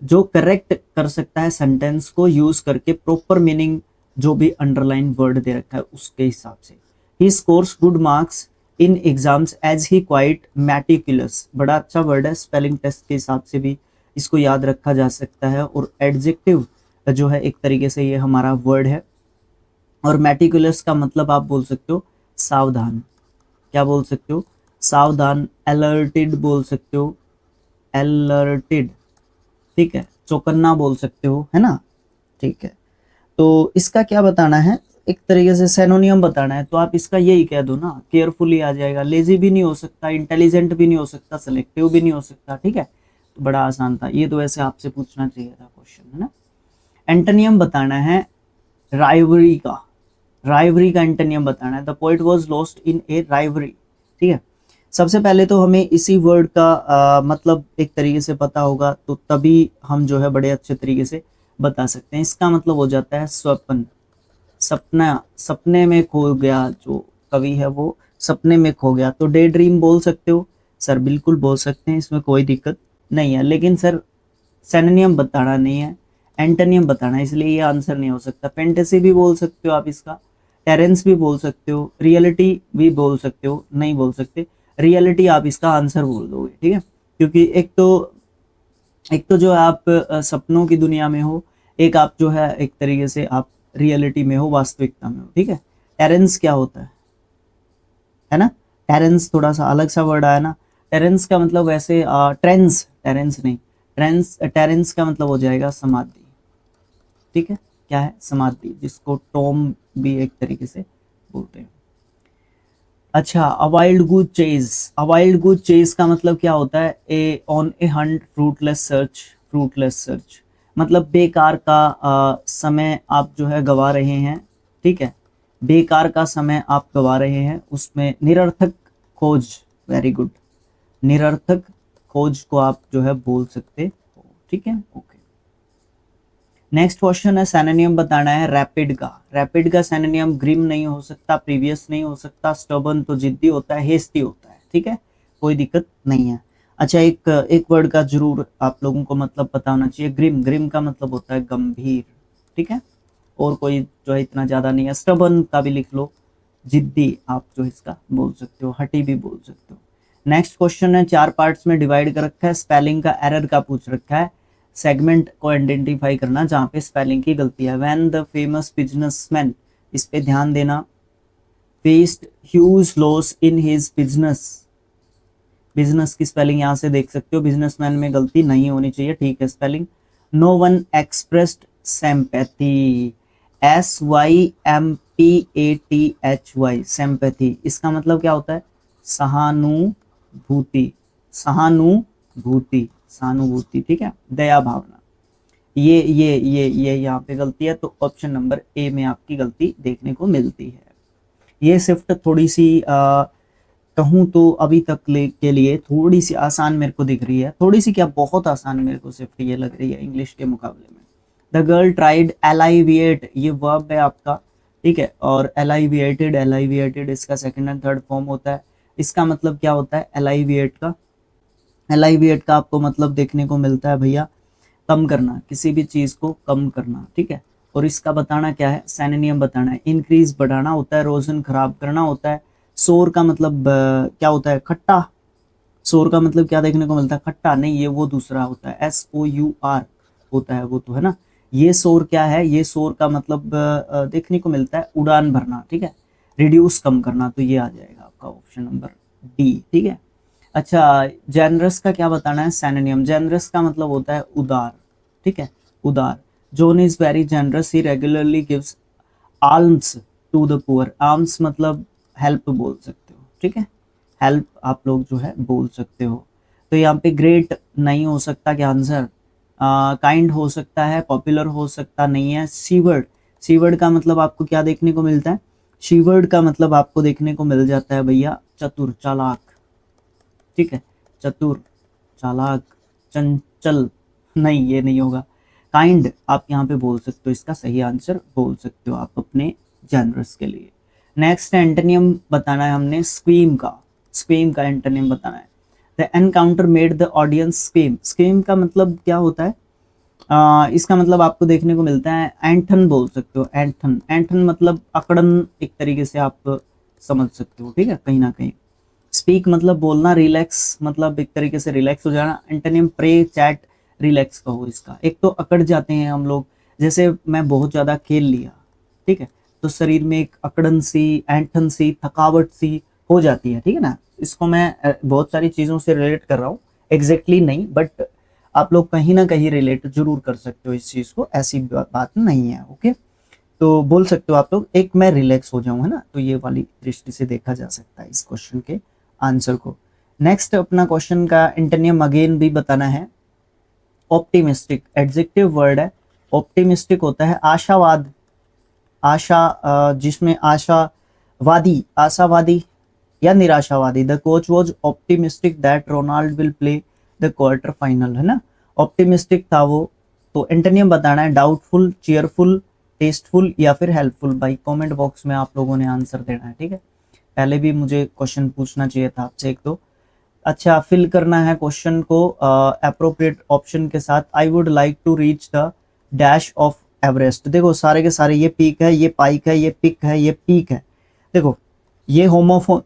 जो करेक्ट कर सकता है सेंटेंस को यूज करके प्रॉपर मीनिंग जो भी अंडरलाइन वर्ड दे रखा है उसके हिसाब से। He scores good marks in exams as he quite meticulous, बड़ा अच्छा वर्ड है, स्पेलिंग टेस्ट के हिसाब से भी इसको याद रखा जा सकता है। और एडजेक्टिव जो है एक तरीके से ये हमारा वर्ड है, और मैटिकुलस का मतलब आप बोल सकते हो सावधान। क्या बोल सकते हो, सावधान। अलर्टेड बोल सकते हो, अलर्टेड। ठीक है, चौकन्ना बोल सकते हो, है ना। ठीक है, तो इसका क्या बताना है, एक तरीके से सिनोनियम बताना है, तो आप इसका यही कह दो ना, केयरफुली आ जाएगा। लेजी भी नहीं हो सकता, इंटेलिजेंट भी नहीं हो सकता, सेलेक्टिव भी नहीं हो सकता। ठीक है, तो बड़ा आसान था ये, तो वैसे आपसे पूछना चाहिए था क्वेश्चन, है ना। एंटोनियम बताना है राइवरी का, राइवरी का एंटोनियम बताना है। The poet was lost in a reverie. ठीक है, सबसे पहले तो हमें इसी वर्ड का मतलब एक तरीके से पता होगा, तो तभी हम जो है बड़े अच्छे तरीके से बता सकते हैं। इसका मतलब हो जाता है स्वप्न, सपना, सपने में खो गया, जो कवि है वो सपने में खो गया। तो डे ड्रीम बोल सकते हो सर, बिल्कुल बोल सकते हैं, इसमें कोई दिक्कत नहीं है। लेकिन सर सिनोनियम बताना नहीं है, एंटोनियम बताना है, इसलिए ये आंसर नहीं हो सकता। फैंटेसी भी बोल सकते हो आप इसका, टेरेंस भी बोल सकते हो, रियलिटी भी बोल सकते हो, नहीं बोल सकते। रियलिटी आप इसका आंसर बोल दोगे, ठीक है, क्योंकि एक तो जो आप सपनों की दुनिया में हो, एक आप जो है एक तरीके से आप रियलिटी में हो, वास्तविकता में हो। ठीक है, टेरेंस क्या होता है ना, टेरेंस थोड़ा सा अलग सा वर्ड आया ना। टेरेंस का मतलब वैसे ट्रेंस, टेरेंस नहीं, टेरेंस का मतलब हो जाएगा समाधि। ठीक है, क्या है, समाधि, जिसको टॉम भी एक तरीके से बोलते हैं। अच्छा, a wild goose chase, a wild goose chase का मतलब क्या होता है, a on a hunt, fruitless search, fruitless search मतलब बेकार का समय आप जो है गवा रहे हैं। ठीक है, बेकार का समय आप गवा रहे हैं, उसमें निरर्थक खोज, वेरी गुड, निरर्थक खोज को आप जो है बोल सकते हो। ठीक है, ओके। नेक्स्ट क्वेश्चन है, सिनोनियम बताना है रैपिड का। रैपिड का सिनोनियम ग्रिम नहीं हो सकता, प्रीवियस नहीं हो सकता, स्टबर्न तो जिद्दी होता है, हेस्टी होता है। ठीक है, कोई दिक्कत नहीं है। अच्छा, एक वर्ड का जरूर आप लोगों को मतलब पता होना चाहिए, ग्रिम, ग्रिम का मतलब होता है गंभीर। ठीक है, और कोई जो है इतना ज्यादा नहीं है। स्टबर्न का भी लिख लो, जिद्दी आप जो इसका बोल सकते हो, हटी भी बोल सकते हो। नेक्स्ट क्वेश्चन है, 4 पार्ट्स में डिवाइड कर रखा है, स्पेलिंग का एरर का पूछ रखा है, सेगमेंट को आइडेंटिफाई करना जहां पे स्पेलिंग की गलती है। व्हेन द फेमस बिजनेसमैन, इस पे ध्यान देना, faced huge loss in his business, business की स्पेलिंग यहाँ से देख सकते हो, बिजनेसमैन में गलती नहीं होनी चाहिए, ठीक है spelling. No one expressed sympathy, SYMPATHY, sympathy, इसका मतलब क्या होता है? सहानुभूति, सहानुभूति, सहानुभूति, ठीक है, दया भावना। ये यहाँ पे गलती है, तो ऑप्शन नंबर ए में आपकी गलती देखने को मिलती है। ये शिफ्ट थोड़ी सी कहूँ तो अभी तक के लिए थोड़ी सी आसान मेरे को दिख रही है, थोड़ी सी क्या, बहुत आसान मेरे को शिफ्ट ये लग रही है इंग्लिश के मुकाबले में। द गर्ल ट्राइड एलाइविएट, ये वर्ब है आपका, ठीक है, और एलाइविएटेड, एलाइविएटेड इसका सेकंड एंड थर्ड फॉर्म होता है। इसका मतलब क्या होता है एलाइविएट का? एलाइविएट का आपको मतलब देखने को मिलता है भैया कम करना, किसी भी चीज को कम करना, ठीक है। और इसका बताना क्या है, सिनोनिम बताना है। इंक्रीज बढ़ाना होता है, रोजन खराब करना होता है। सोर का मतलब क्या होता है? खट्टा। सोर का मतलब क्या देखने को मिलता है? खट्टा नहीं, ये वो दूसरा होता है, SOUR होता है वो तो, है ना। ये सोर क्या है? ये सोर का मतलब देखने को मिलता है उड़ान भरना, ठीक है, रिड्यूस कम करना, तो ये आ जाएगा आपका ऑप्शन नंबर डी, ठीक है। अच्छा, जेनरस का क्या बताना है? सिनोनिम। जेनरस का मतलब होता है उदार, ठीक है, उदार। John is very generous, he regularly gives alms to the poor. Alms मतलब हेल्प बोल सकते हो, ठीक है, हेल्प आप लोग जो है बोल सकते हो। तो यहाँ पे ग्रेट नहीं हो सकता क्या आंसर? काइंड हो सकता है, पॉपुलर हो सकता नहीं है। सीवर्ड, सीवर्ड का मतलब आपको क्या देखने को मिलता है? शीवर्ड का मतलब आपको देखने को मिल जाता है भैया चतुर, चालाक, ठीक है, चतुर, चालाक, चंचल, नहीं ये नहीं होगा। काइंड आप यहाँ पे बोल सकते हो, इसका सही आंसर बोल सकते हो आप अपने जेनरस के लिए। नेक्स्ट एंटोनियम बताना है हमने स्क्वीम का, स्क्वीम का एंटोनियम बताना है। The encounter made the audience squirm, squirm का मतलब क्या होता है? इसका मतलब आपको देखने को मिलता है एंथन बोल सकते हो, एंथन, एंथन मतलब अकड़न, एक तरीके से आप समझ सकते हो, ठीक है, कहीं ना कहीं। स्पीक मतलब बोलना, रिलैक्स मतलब एक तरीके से रिलैक्स हो जाना। एंटोनियम प्रे, चैट, रिलैक्स कहो इसका। एक तो अकड़ जाते हैं हम लोग, जैसे मैं बहुत ज़्यादा खेल लिया, ठीक है, तो शरीर में एक अकड़न सी, एंठन सी, थकावट सी हो जाती है, ठीक है ना। इसको मैं बहुत सारी चीज़ों से रिलेट कर रहा हूँ, एग्जैक्टली नहीं, बट आप लोग कहीं ना कहीं रिलेट जरूर कर सकते हो इस चीज़ को, ऐसी बात नहीं है, ओके। तो बोल सकते हो आप लोग एक मैं रिलैक्स हो जाऊं, है ना, तो ये वाली दृष्टि से देखा जा सकता है इस क्वेश्चन के आंसर को। नेक्स्ट अपना क्वेश्चन का एंटोनियम अगेन भी बताना है। ऑप्टिमिस्टिक एडजेक्टिव वर्ड है, ऑप्टिमिस्टिक होता है आशावाद, आशा जिसमें आशावादी, आशावादी या निराशावादी। The coach was optimistic that Ronald will play the quarter final, है ना, ऑप्टिमिस्टिक था वो। तो एंटोनियम बताना है डाउटफुल, चीयरफुल, टेस्टफुल या फिर हेल्पफुल। भाई कमेंट बॉक्स में आप लोगों ने आंसर देना है, ठीक है, पहले भी मुझे क्वेश्चन पूछना चाहिए था आपसे एक दो। अच्छा, फिल करना है क्वेश्चन को अप्रोप्रिएट ऑप्शन के साथ। I would like to reach the dash of Everest. देखो सारे के सारे, ये पीक है, ये पाइक है, ये पिक है, ये पीक है। देखो ये होमोफोन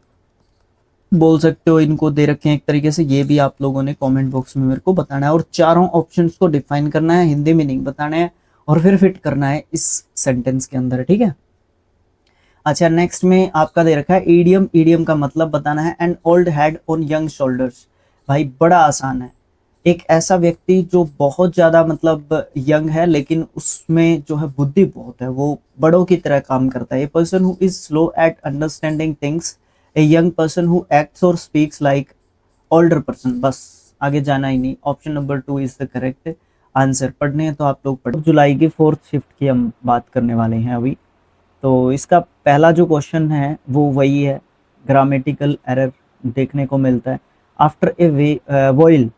बोल सकते हो, इनको दे रखे हैं एक तरीके से, ये भी आप लोगों ने कमेंट बॉक्स में मेरे को बताना है। और चारों ऑप्शंस को डिफाइन करना है, हिंदी मीनिंग बताना है और फिर फिट करना है इस सेंटेंस के अंदर, ठीक है। अच्छा, नेक्स्ट में आपका दे रखा है ईडियम, ईडियम का मतलब बताना है an old head on young shoulders. भाई बड़ा आसान है, एक ऐसा व्यक्ति जो बहुत ज्यादा मतलब यंग है लेकिन उसमें जो है बुद्धि बहुत है, वो बड़ों की तरह काम करता है। A person who is slow eight understanding things, a young person who acts और स्पीक्स लाइक ओल्डर पर्सन। बस आगे जाना ही नहीं, option number 2 is the correct answer. पढ़ने हैं तो आप लोग पढ़ो। जुलाई की 4th शिफ्ट की हम बात करने वाले हैं अभी। तो इसका पहला जो क्वेश्चन है वो वही है, ग्रामेटिकल एरर देखने को मिलता है। After a while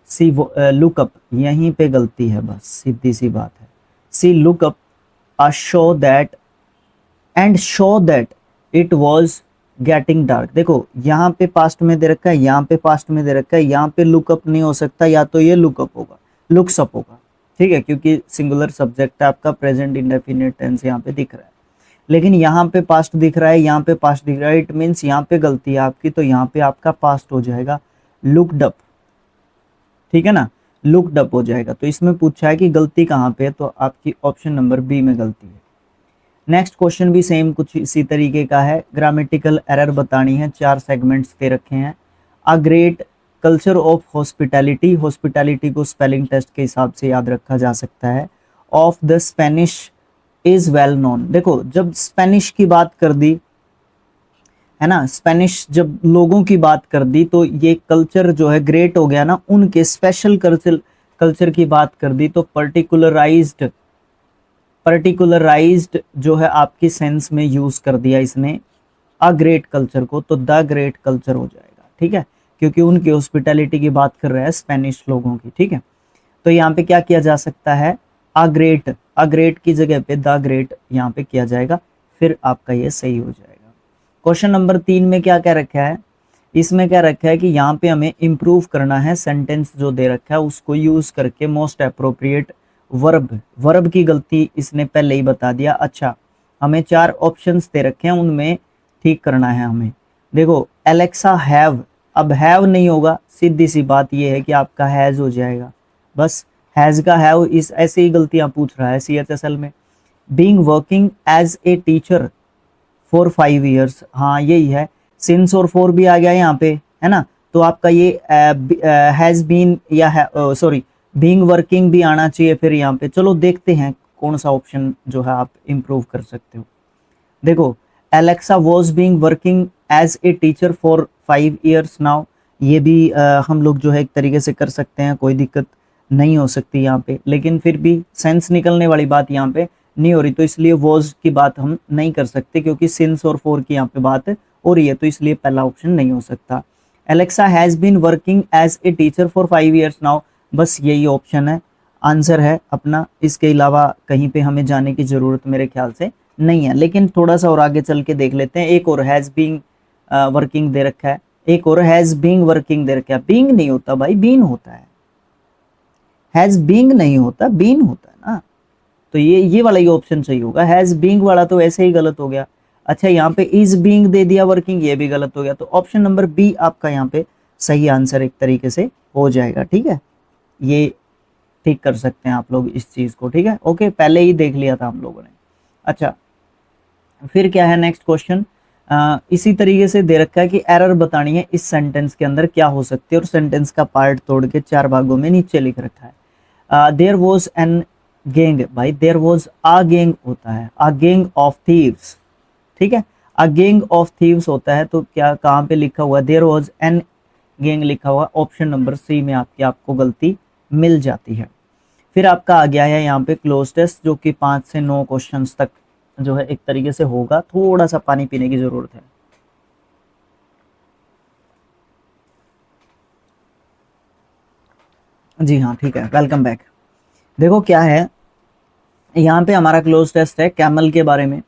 she look up, यहीं पे गलती है, बस सीधी सी बात है। She look up a show that and show that it was getting dark. देखो यहाँ पे पास्ट में दे रखा है, यहाँ पे पास्ट में दे रखा है, यहाँ पे लुकअप नहीं हो सकता, या तो ये लुकअप होगा, लुक्सअप होगा, ठीक है, क्योंकि सिंगुलर सब्जेक्ट है आपका, प्रेजेंट इंडेफिनिट टेंस यहाँ पे दिख रहा है। लेकिन यहाँ पे पास्ट दिख रहा है, यहाँ पे पास्ट दिख रहा है, इट मीन्स यहाँ पे गलती है आपकी, तो यहाँ पे आपका पास्ट हो जाएगा लुक्ड अप, ठीक है ना, लुक्ड अप हो जाएगा। तो इसमें पूछा है कि गलती कहाँ पे है, तो आपकी ऑप्शन नंबर बी में गलती है। नेक्स्ट क्वेश्चन भी सेम कुछ इसी तरीके का है, ग्रामेटिकल एरर बतानी है, 4 सेगमेंट्स दे रखे हैं। A great culture of hospitality, hospitality को स्पेलिंग टेस्ट के हिसाब से याद रखा जा सकता है। Of the Spanish is well known, देखो जब स्पेनिश की बात कर दी है ना, स्पेनिश जब लोगों की बात कर दी तो ये कल्चर जो है ग्रेट हो गया ना, उनके स्पेशल कल्चर की बात कर दी तो पर्टिकुलराइज्ड जो है आपकी सेंस में यूज कर दिया इसने अ ग्रेट कल्चर को, तो द ग्रेट कल्चर हो जाएगा, ठीक है, क्योंकि उनकी हॉस्पिटैलिटी की बात कर रहा है स्पेनिश लोगों की, ठीक है। तो यहाँ पे क्या किया जा सकता है, अ ग्रेट की जगह पे द ग्रेट यहाँ पे किया जाएगा, फिर आपका ये सही हो जाएगा। क्वेश्चन नंबर 3 में क्या क्या रखा है, इसमें क्या रखा है कि यहाँ पे हमें इम्प्रूव करना है, सेंटेंस जो दे रखा है उसको यूज करके मोस्ट अप्रोप्रिएट वर्ब की गलती इसने पहले ही बता दिया। अच्छा, हमें 4 ऑप्शंस दे रखे हैं, उनमें ठीक करना है हमें। देखो एलेक्सा हैव, अब हैव नहीं होगा, सीधी सी बात ये है कि आपका हैज हो जाएगा, बस हैज का हैव, इस ऐसे ही गलतियां पूछ रहा है CHSL में। Being working as a teacher for 5 years, हाँ यही है, सिंस और फॉर भी आ गया यहाँ पे, है ना, तो आपका ये हैज बीन या सॉरी बीइंग वर्किंग भी आना चाहिए फिर यहाँ पे। चलो देखते हैं कौन सा ऑप्शन जो है आप इम्प्रूव कर सकते हो। देखो Alexa was being working as a teacher for 5 years now, ये भी हम लोग जो है एक तरीके से कर सकते हैं, कोई दिक्कत नहीं हो सकती यहाँ पे, लेकिन फिर भी सेंस निकलने वाली बात यहाँ पे नहीं हो रही, तो इसलिए वॉज की बात हम नहीं कर सकते, क्योंकि सिंस और फॉर की यहाँ पे बात हो रही है, तो इसलिए पहला ऑप्शन नहीं हो सकता। Alexa has been working as a teacher for 5 years now, बस यही ऑप्शन है, आंसर है अपना, इसके अलावा कहीं पे हमें जाने की जरूरत मेरे ख्याल से नहीं है। लेकिन थोड़ा सा और आगे चल के देख लेते हैं, एक और हैज बीन वर्किंग दे रखा है, एक और हैज बीइंग वर्किंग दे रखा है। बीइंग नहीं होता भाई, बीन होता है, हैज बीइंग नहीं होता, बीन होता है ना, तो ये वाला ही ऑप्शन सही होगा। हैज बीइंग वाला तो वैसे ही गलत हो गया। अच्छा, यहाँ पे इज बीइंग दे दिया वर्किंग, ये भी गलत हो गया, तो ऑप्शन नंबर बी आपका यहाँ पे सही आंसर एक तरीके से हो जाएगा, ठीक है, ये ठीक कर सकते हैं आप लोग इस चीज को, ठीक है, ओके, पहले ही देख लिया था हम लोगों ने। अच्छा, फिर क्या है नेक्स्ट क्वेश्चन, इसी तरीके से दे रखा है कि एरर बतानी है इस सेंटेंस के अंदर क्या हो सकती है, और सेंटेंस का पार्ट तोड़ के 4 भागों में नीचे लिख रखा है। देयर वॉज एन गैंग, भाई देयर वॉज अ गैंग होता है, अ गैंग ऑफ थीव्स, ठीक है, अ गैंग ऑफ थीव्स होता है, तो क्या कहाँ पे लिखा हुआ, देयर वॉज एन गैंग लिखा हुआ, ऑप्शन नंबर सी में आपको गलती मिल जाती है। फिर आपका आ गया है यहाँ पे क्लोज टेस्ट, जो कि 5 से 9 क्वेश्चंस तक जो है एक तरीके से होगा, थोड़ा सा पानी पीने की जरूरत है। जी हाँ, ठीक है, वेलकम बैक। देखो क्या है, यहाँ पे हमारा क्लोज टेस्ट है कैमल के बारे में।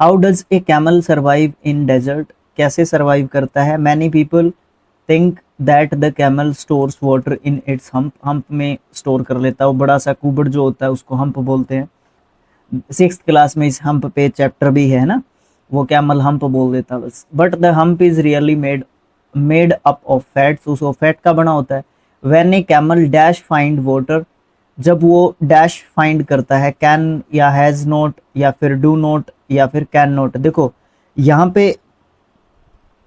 How does a camel survive in desert, कैसे सर्वाइव करता है। Many people think that the camel stores water in its hump, hump में स्टोर कर लेता है, वो बड़ा सा कुबड़ जो होता है उसको हम्प बोलते हैं। 6th क्लास में इस हम्प पे चैप्टर भी है ना, वो कैमल हम्प बोल देता है बस। But the hump is really made up of fats, उसको फैट का बना होता है। When A camel dash find water, जब वो डैश फाइंड करता है, कैन या हैज नॉट या फिर डू नॉट या फिर कैन नॉट। देखो यहाँ पे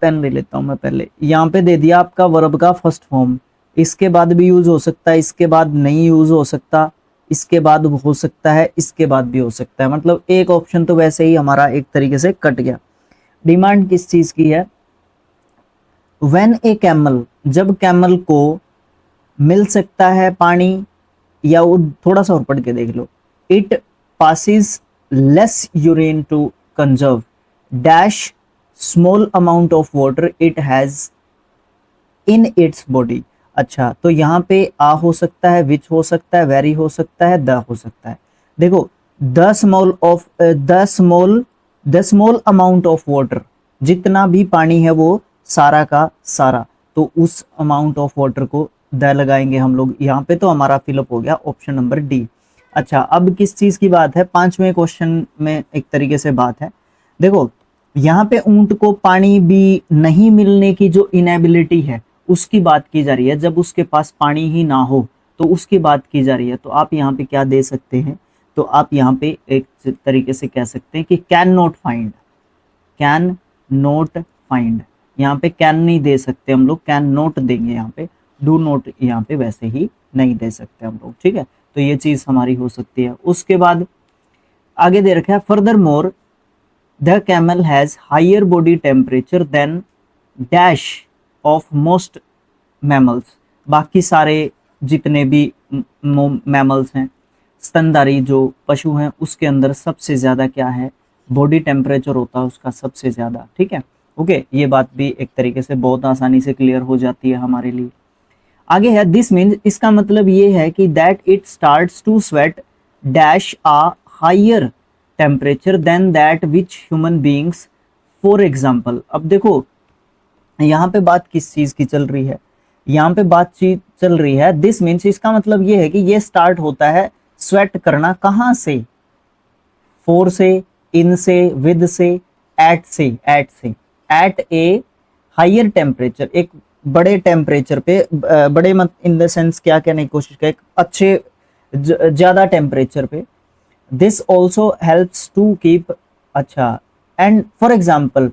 पेन ले लेता हूँ मैं पहले, यहाँ पे दे दिया आपका वर्ब का फर्स्ट फॉर्म, इसके बाद भी यूज हो सकता है, इसके बाद नहीं यूज हो सकता, इसके बाद हो सकता है, इसके बाद भी हो सकता है, मतलब एक ऑप्शन तो वैसे ही हमारा एक तरीके से कट गया। डिमांड किस चीज की है, व्हेन ए कैमल, जब कैमल को मिल सकता है पानी, या वो थोड़ा सा और पढ़ के देख लो, it passes less urine to conserve dash small amount of water it has in its body. अच्छा, तो यहाँ पे आ हो सकता है, विच हो सकता है, वेरी हो सकता है, द हो सकता है। देखो the small amount of water, जितना भी पानी है वो सारा का सारा, तो उस अमाउंट ऑफ वाटर को द लगाएंगे हम लोग यहाँ पे, तो हमारा फिलअप हो गया ऑप्शन नंबर डी। अच्छा, अब किस चीज की बात है, 5वें क्वेश्चन में एक तरीके से बात है। देखो यहाँ पे ऊंट को पानी भी नहीं मिलने की जो इनेबिलिटी है उसकी बात की जा रही है, जब उसके पास पानी ही ना हो तो उसकी बात की जा रही है, तो आप यहाँ पे क्या दे सकते हैं, तो आप यहाँ पे एक तरीके से कह सकते हैं कि can not find, can not find, यहाँ पे कैन नहीं दे सकते हम लोग, कैन नॉट देंगे यहाँ पे, डू नॉट यहाँ पे वैसे ही नहीं दे सकते हम लोग, ठीक है। तो ये चीज हमारी हो सकती है। उसके बाद आगे दे रखा है furthermore the camel has higher body temperature than dash of most mammals. बाकी सारे जितने भी मैमल्स हैं, स्तनधारी जो पशु हैं, उसके अंदर सबसे ज्यादा क्या है, बॉडी टेम्परेचर होता है उसका सबसे ज्यादा, ठीक है। ओके, ये बात भी एक तरीके से बहुत आसानी से क्लियर हो जाती है हमारे लिए। आगे है दिस मीन्स, इसका मतलब ये है कि that it starts to sweat dash a higher temperature than that which human beings. For example, अब देखो यहाँ पे बात किस चीज की चल रही है, यहाँ पे बातचीत चल रही है दिस मीन्स, इसका मतलब ये है कि ये स्टार्ट होता है स्वेट करना कहाँ से, फॉर से, इन से, विद से, एट से, एट ए हायर टेम्परेचर, एक बड़े टेम्परेचर पे, बड़े मत इन द सेंस क्या कहने की कोशिश करें, अच्छे ज्यादा टेम्परेचर पे। This also helps to keep, अच्छा, and for example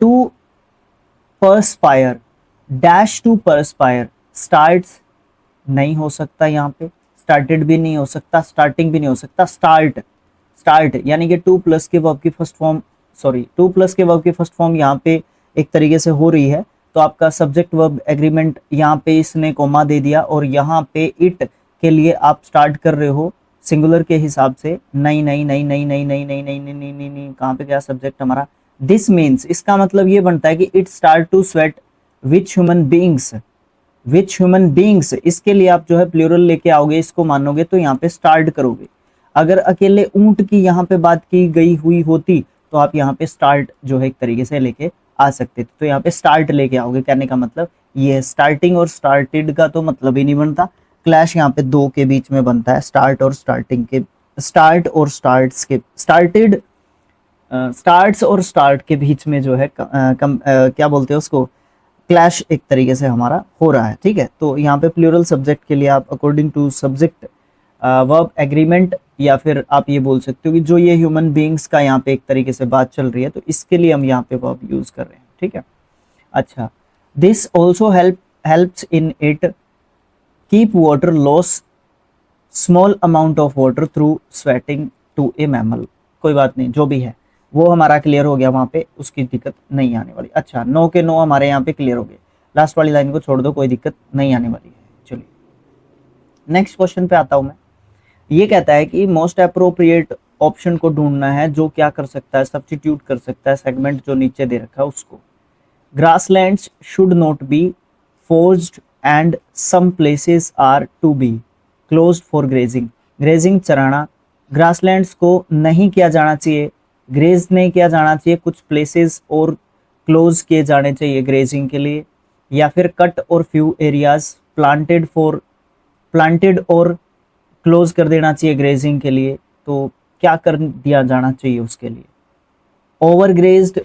to perspire, dash to perspire, starts नहीं हो सकता, यहाँ पे स्टार्टेड भी नहीं हो सकता, स्टार्टिंग भी नहीं हो सकता, स्टार्ट यानी कि टू प्लस के वर्ब की first form, sorry two plus के वर्ब की फर्स्ट फॉर्म यहाँ पे एक तरीके से हो रही है, तो आपका सब्जेक्ट वर्ब एग्रीमेंट यहाँ पे इसने कोमा दे दिया, और यहाँ पे इट के लिए आप स्टार्ट कर रहे हो सिंगुलर के हिसाब से, नहीं नहीं नहीं नहीं नहीं नहीं नहीं नहीं नहीं नहीं नहीं, कहाँ पे गया सब्जेक्ट हमारा, दिस मीन्स, इसका मतलब ये बनता है कि it start to sweat which human beings, which human beings, इसके लिए आप जो है प्लूरल लेके आओगे, इसको मानोगे तो यहाँ पे स्टार्ट करोगे। अगर अकेले ऊंट की यहाँ पे बात की गई हुई होती तो आप यहाँ पे स्टार्ट जो है एक तरीके से लेके आ सकते थे, तो यहाँ पे स्टार्ट लेके आओगे, कहने का मतलब ये स्टार्टिंग और स्टार्टेड का तो मतलब ही नहीं बनता, क्लैश यहाँ पे दो के बीच में बनता है, स्टार्ट और स्टार्टिंग के, स्टार्ट और स्टार्ट्स के, स्टार्टेड स्टार्ट्स और स्टार्ट के बीच में जो है क्या बोलते हैं उसको, क्लैश एक तरीके से हमारा हो रहा है, ठीक है। तो यहाँ पे प्लूरल सब्जेक्ट के लिए आप according to subject verb agreement, या फिर आप ये बोल सकते हो कि जो ये ह्यूमन बीइंग्स का यहाँ पे एक तरीके से बात चल रही है, तो इसके लिए हम यहाँ पे वर्ब यूज कर रहे हैं, ठीक है। अच्छा, this also helps in it keep water loss small amount of water through sweating to a mammal. कोई बात नहीं, जो भी है वो हमारा क्लियर हो गया, वहां पे उसकी दिक्कत नहीं आने वाली। अच्छा, नो के नो हमारे यहाँ पे क्लियर हो गए, लास्ट वाली लाइन को छोड़ दो, कोई दिक्कत नहीं आने वाली है। चलिए नेक्स्ट क्वेश्चन पे आता हूं मैं। ये कहता है कि मोस्ट अप्रोप्रिएट ऑप्शन को ढूंढना है जो क्या कर सकता है, सब्स्टिट्यूट कर सकता है सेगमेंट जो नीचे दे रखा है उसको। Grasslands should not be forced and some places are to be closed for grazing. Grazing चराना, ग्रासलैंड्स को नहीं किया जाना चाहिए, ग्रेज नहीं किया जाना चाहिए, कुछ प्लेसेस और क्लोज किए जाने चाहिए ग्रेजिंग के लिए, या फिर कट और फ्यू एरियाज प्लांटेड और क्लोज कर देना चाहिए ग्रेजिंग के लिए। तो क्या कर दिया जाना चाहिए उसके लिए, ओवरग्रेज्ड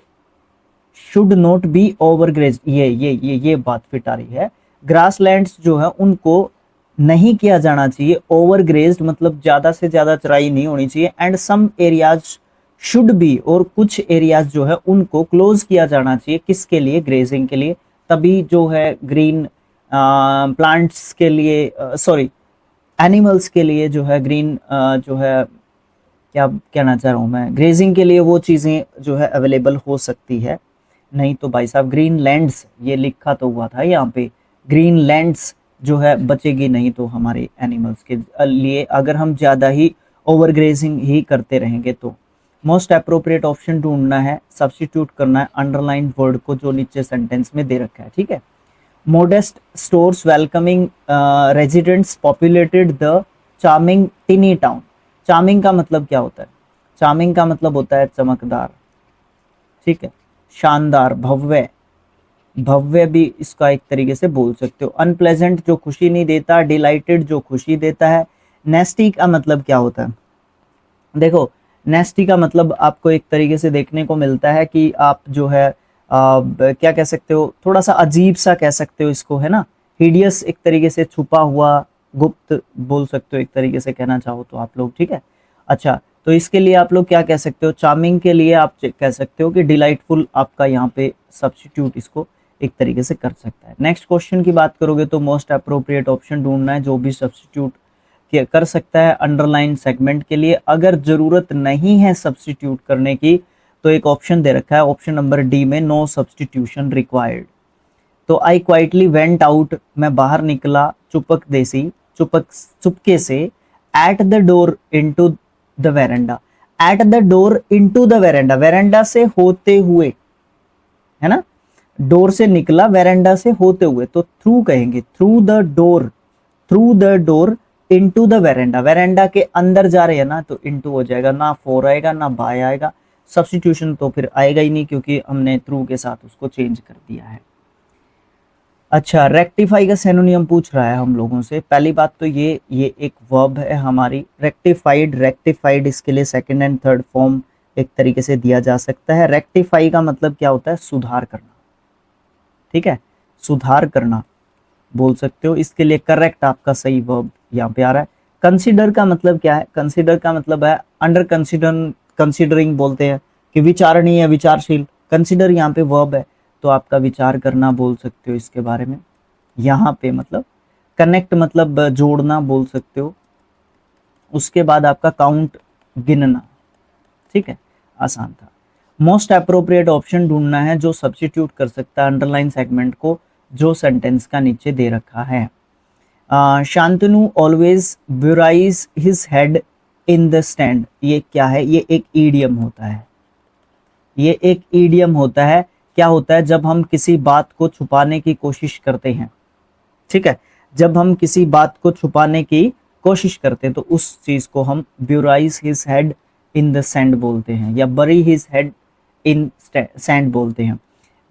शुड नॉट बी ओवरग्रेज्ड, ये बात फिट आ रही है। ग्रासलैंड्स जो है उनको नहीं किया जाना चाहिए, ओवरग्रेज्ड मतलब ज्यादा से ज्यादा चराई नहीं होनी चाहिए, and some areas should be, और कुछ एरियाज जो है उनको क्लोज किया जाना चाहिए, किसके लिए, ग्रेजिंग के लिए। तभी जो है ग्रीन प्लांट्स के लिए, सॉरी एनिमल्स के लिए जो है ग्रीन जो है, क्या कहना चाह रहा हूँ मैं, ग्रेजिंग के लिए वो चीज़ें जो है अवेलेबल हो सकती है। नहीं तो भाई साहब ग्रीन लैंड्स, ये लिखा तो हुआ था यहाँ पे, ग्रीन लैंड्स जो है बचेगी नहीं तो हमारे एनिमल्स के लिए, अगर हम ज़्यादा ही ओवरग्रेजिंग ही करते रहेंगे तो। मोस्ट अप्रोप्रिएट ऑप्शन ढूंढना है, सब्स्टिट्यूट करना है अंडरलाइन वर्ड को जो नीचे सेंटेंस में दे रखा है, ठीक है। Modest stores welcoming residents populated the charming टिनी town. Charming का मतलब क्या होता है, चार्मिंग का मतलब होता है चमकदार, ठीक है, शानदार, भव्य, भव्य भी इसका एक तरीके से बोल सकते हो। अनप्लेजेंट जो खुशी नहीं देता, डिलाइटेड जो खुशी देता है। नेस्टी का मतलब क्या होता है, देखो नेस्टी का मतलब आपको एक तरीके से देखने को मिलता है कि आप जो है क्या कह सकते हो, थोड़ा सा अजीब सा कह सकते हो इसको, है ना, हिडियस एक तरीके से, छुपा हुआ, गुप्त बोल सकते हो एक तरीके से कहना चाहो तो आप लोग, ठीक है। अच्छा, तो इसके लिए आप लोग क्या कह सकते हो, चार्मिंग के लिए आप कह सकते हो कि डिलाइटफुल, आपका यहाँ पे सब्स्टिट्यूट इसको एक तरीके से कर सकता है। नेक्स्ट क्वेश्चन की बात करोगे तो मोस्ट अप्रोप्रिएट ऑप्शन ढूंढना है जो भी सब्स्टिट्यूट कर सकता है अंडरलाइन सेगमेंट के लिए। अगर जरूरत नहीं है सब्स्टिट्यूट करने की तो एक ऑप्शन दे रखा है ऑप्शन नंबर डी में, नो सब्स्टिट्यूशन रिक्वायर्ड। तो आई क्वाइटली वेंट आउट, मैं बाहर निकला चुपके से, at the door into the veranda, at the door into the veranda, veranda से होते हुए, है ना, डोर से निकला वेरेंडा से होते हुए, तो थ्रू कहेंगे, through the door into the veranda, veranda के अंदर जा रहे हैं ना तो इनटू हो जाएगा, ना फोर आएगा ना बाय आएगा, सब्स्टिट्यूशन तो फिर आएगा ही नहीं क्योंकि हमने थ्रू के साथ उसको चेंज कर दिया है। अच्छा, रेक्टिफाई का सिनोनिम पूछ रहा है हम लोगों से। पहली बात तो ये एक वर्ब है हमारी, रेक्टिफाइड इसके लिए सेकंड एंड थर्ड फॉर्म एक तरीके से दिया जा सकता है। रेक्टिफाई का मतलब क्या होता है, सुधार करना, ठीक है, सुधार करना बोल सकते हो। इसके लिए करेक्ट आपका सही वर्ब यहाँ पे आ रहा है। कंसीडर का मतलब क्या है, कंसीडर का मतलब है अंडर कंसीडरिंग बोलते हैं कि विचारणीय, विचारशील, कंसीडर यहाँ पे वर्ब है तो आपका विचार करना बोल सकते हो इसके बारे में। यहाँ पे मतलब कनेक्ट मतलब जोड़ना बोल सकते हो। उसके बाद आपका काउंट, गिनना, ठीक है, आसान था। मोस्ट अप्रोप्रिएट ऑप्शन ढूंढना है जो सब्स्टिट्यूट कर सकता है अंडरलाइन सेगमेंट को जो सेंटेंस का नीचे दे रखा है। Shantanu always buries his head in the stand, ये क्या है, ये एक ईडियम होता है, ये एक ईडियम होता है। क्या होता है, जब हम किसी बात को छुपाने की कोशिश करते हैं, ठीक है, जब हम किसी बात को छुपाने की कोशिश करते हैं तो उस चीज को हम buries his head in the sand बोलते हैं या बरी हिज हेड इन सैंड बोलते हैं।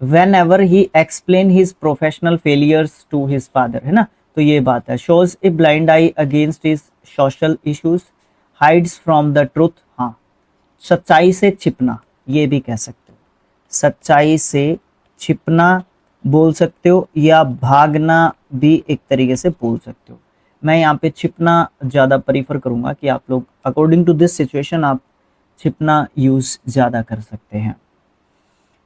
Whenever he explain his professional failures to his father, है ना, तो ये बात है। Shows a blind eye against his social issues, hides from the truth, हाँ, सच्चाई से छिपना ये भी कह सकते हो, सच्चाई से छिपना बोल सकते हो या भागना भी एक तरीके से बोल सकते हो। मैं यहाँ पे छिपना ज़्यादा प्रीफर करूँगा कि आप लोग अकॉर्डिंग टू दिस सिचुएशन आप छिपना यूज़ ज़्यादा कर सकते हैं।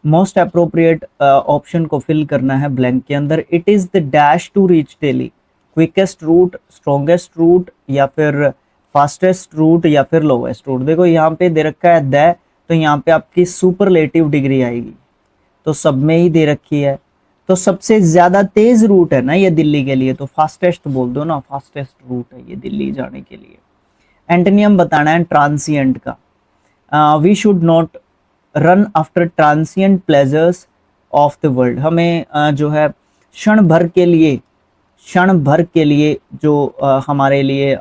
मोस्ट अप्रोप्रिएट ऑप्शन को फिल करना है ब्लैंक के अंदर। It is the dash to reach Delhi, quickest route, strongest route या फिर फास्टेस्ट रूट या फिर लोवेस्ट रूट। देखो यहाँ पे दे रखा है द, तो यहाँ पे आपकी सुपरलेटिव डिग्री आएगी, तो सब में ही दे रखी है, तो सबसे ज्यादा तेज रूट है ना ये दिल्ली के लिए, तो फास्टेस्ट बोल दो ना, फास्टेस्ट रूट है ये दिल्ली जाने के लिए। एंटोनियम बताना है ट्रांसिएंट का। We should not run after transient pleasures of the world, हमें जो है क्षण भर के लिए जो हमारे लिए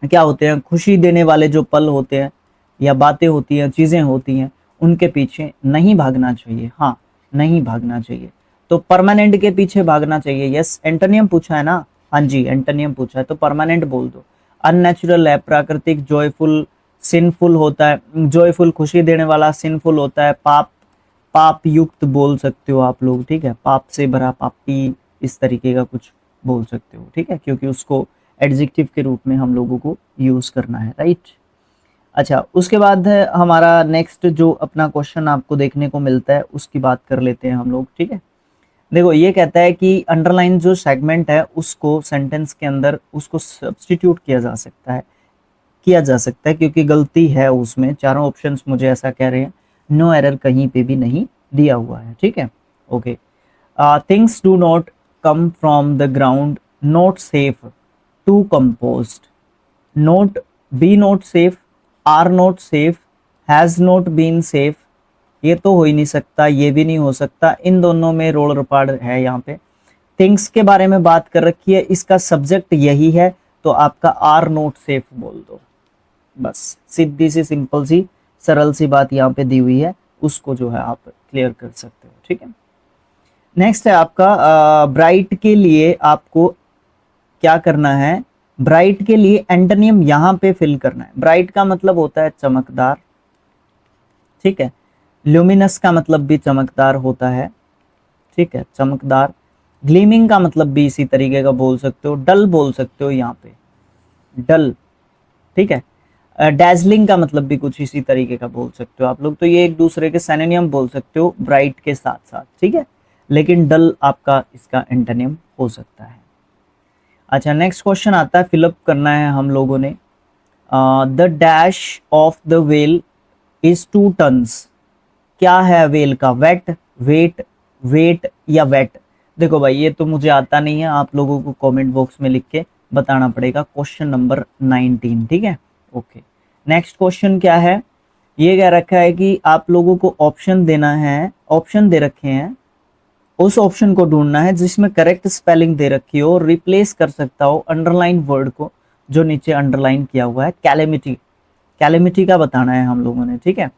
क्या होते हैं, खुशी देने वाले जो पल होते हैं या बातें होती हैं, चीज़ें होती हैं, उनके पीछे नहीं भागना चाहिए। हाँ, नहीं भागना चाहिए, तो परमानेंट के पीछे भागना चाहिए। यस, एंटोनियम पूछा है ना, हाँ जी एंटोनियम पूछा है तो परमानेंट बोल दो। अननेचुरल है, प्राकृतिक, जॉयफुल, सिनफुल होता है, जॉयफुल खुशी देने वाला, सिनफुल होता है पाप युक्त बोल सकते हो आप लोग, ठीक है, पाप से भरा, पापी, इस तरीके का कुछ बोल सकते हो, ठीक है, क्योंकि उसको एडजेक्टिव के रूप में हम लोगों को यूज करना है, राइट। अच्छा, उसके बाद है हमारा नेक्स्ट जो अपना क्वेश्चन आपको देखने को मिलता है उसकी बात कर लेते हैं हम लोग, ठीक है। देखो ये कहता है कि अंडरलाइन जो सेगमेंट है उसको सेंटेंस के अंदर उसको सब्स्टिट्यूट किया जा सकता है क्योंकि गलती है उसमें, चारों ऑप्शंस मुझे ऐसा कह रहे हैं, नो एरर कहीं पे भी नहीं दिया हुआ है, ठीक है, okay. Things do not come from the ground, not safe to compost, not, be not safe, are not safe, has not been safe, ये तो हो ही नहीं सकता, ये भी नहीं हो सकता, इन दोनों में रोल रपाड़ है। यहाँ पे थिंग्स के बारे में बात कर रखी है, इसका सब्जेक्ट यही है तो आपका आर नॉट सेफ बोल दो, बस सीधी सी सिंपल सी सरल सी बात यहाँ पे दी हुई है, उसको जो है आप क्लियर कर सकते हो, ठीक है। नेक्स्ट है आपका ब्राइट के लिए आपको क्या करना है, ब्राइट के लिए एंटोनिम यहाँ पे फिल करना है। ब्राइट का मतलब होता है चमकदार, ठीक है, ल्यूमिनस का मतलब भी चमकदार होता है, ठीक है, चमकदार। ग्लीमिंग का मतलब भी इसी तरीके का बोल सकते हो, डल बोल सकते हो यहाँ पे, डल, ठीक है। डैजलिंग का मतलब भी कुछ इसी तरीके का बोल सकते हो आप लोग, तो ये एक दूसरे के सिनोनिम बोल सकते हो ब्राइट के साथ साथ, ठीक है। लेकिन डल आपका इसका एंटोनिम हो सकता है। अच्छा, नेक्स्ट क्वेश्चन आता है, फिलअप करना है हम लोगों ने। The dash of the whale is 2 tons. क्या है व्हेल का? वेट, वेट, वेट या वेट? देखो भाई ये तो मुझे आता नहीं है, आप लोगों को कमेंट बॉक्स में लिख के बताना पड़ेगा। क्वेश्चन नंबर 19, ठीक है, ओके। नेक्स्ट क्वेश्चन क्या है, ये कह रखा है कि आप लोगों को ऑप्शन देना है, ऑप्शन दे रखे हैं, उस ऑप्शन को ढूंढना है जिसमें करेक्ट स्पेलिंग दे रखी हो, रिप्लेस कर सकता हो अंडरलाइन वर्ड को जो नीचे अंडरलाइन किया हुआ है। कैलेमिटी, कैलेमिटी का बताना है हम लोगों ने, ठीक है।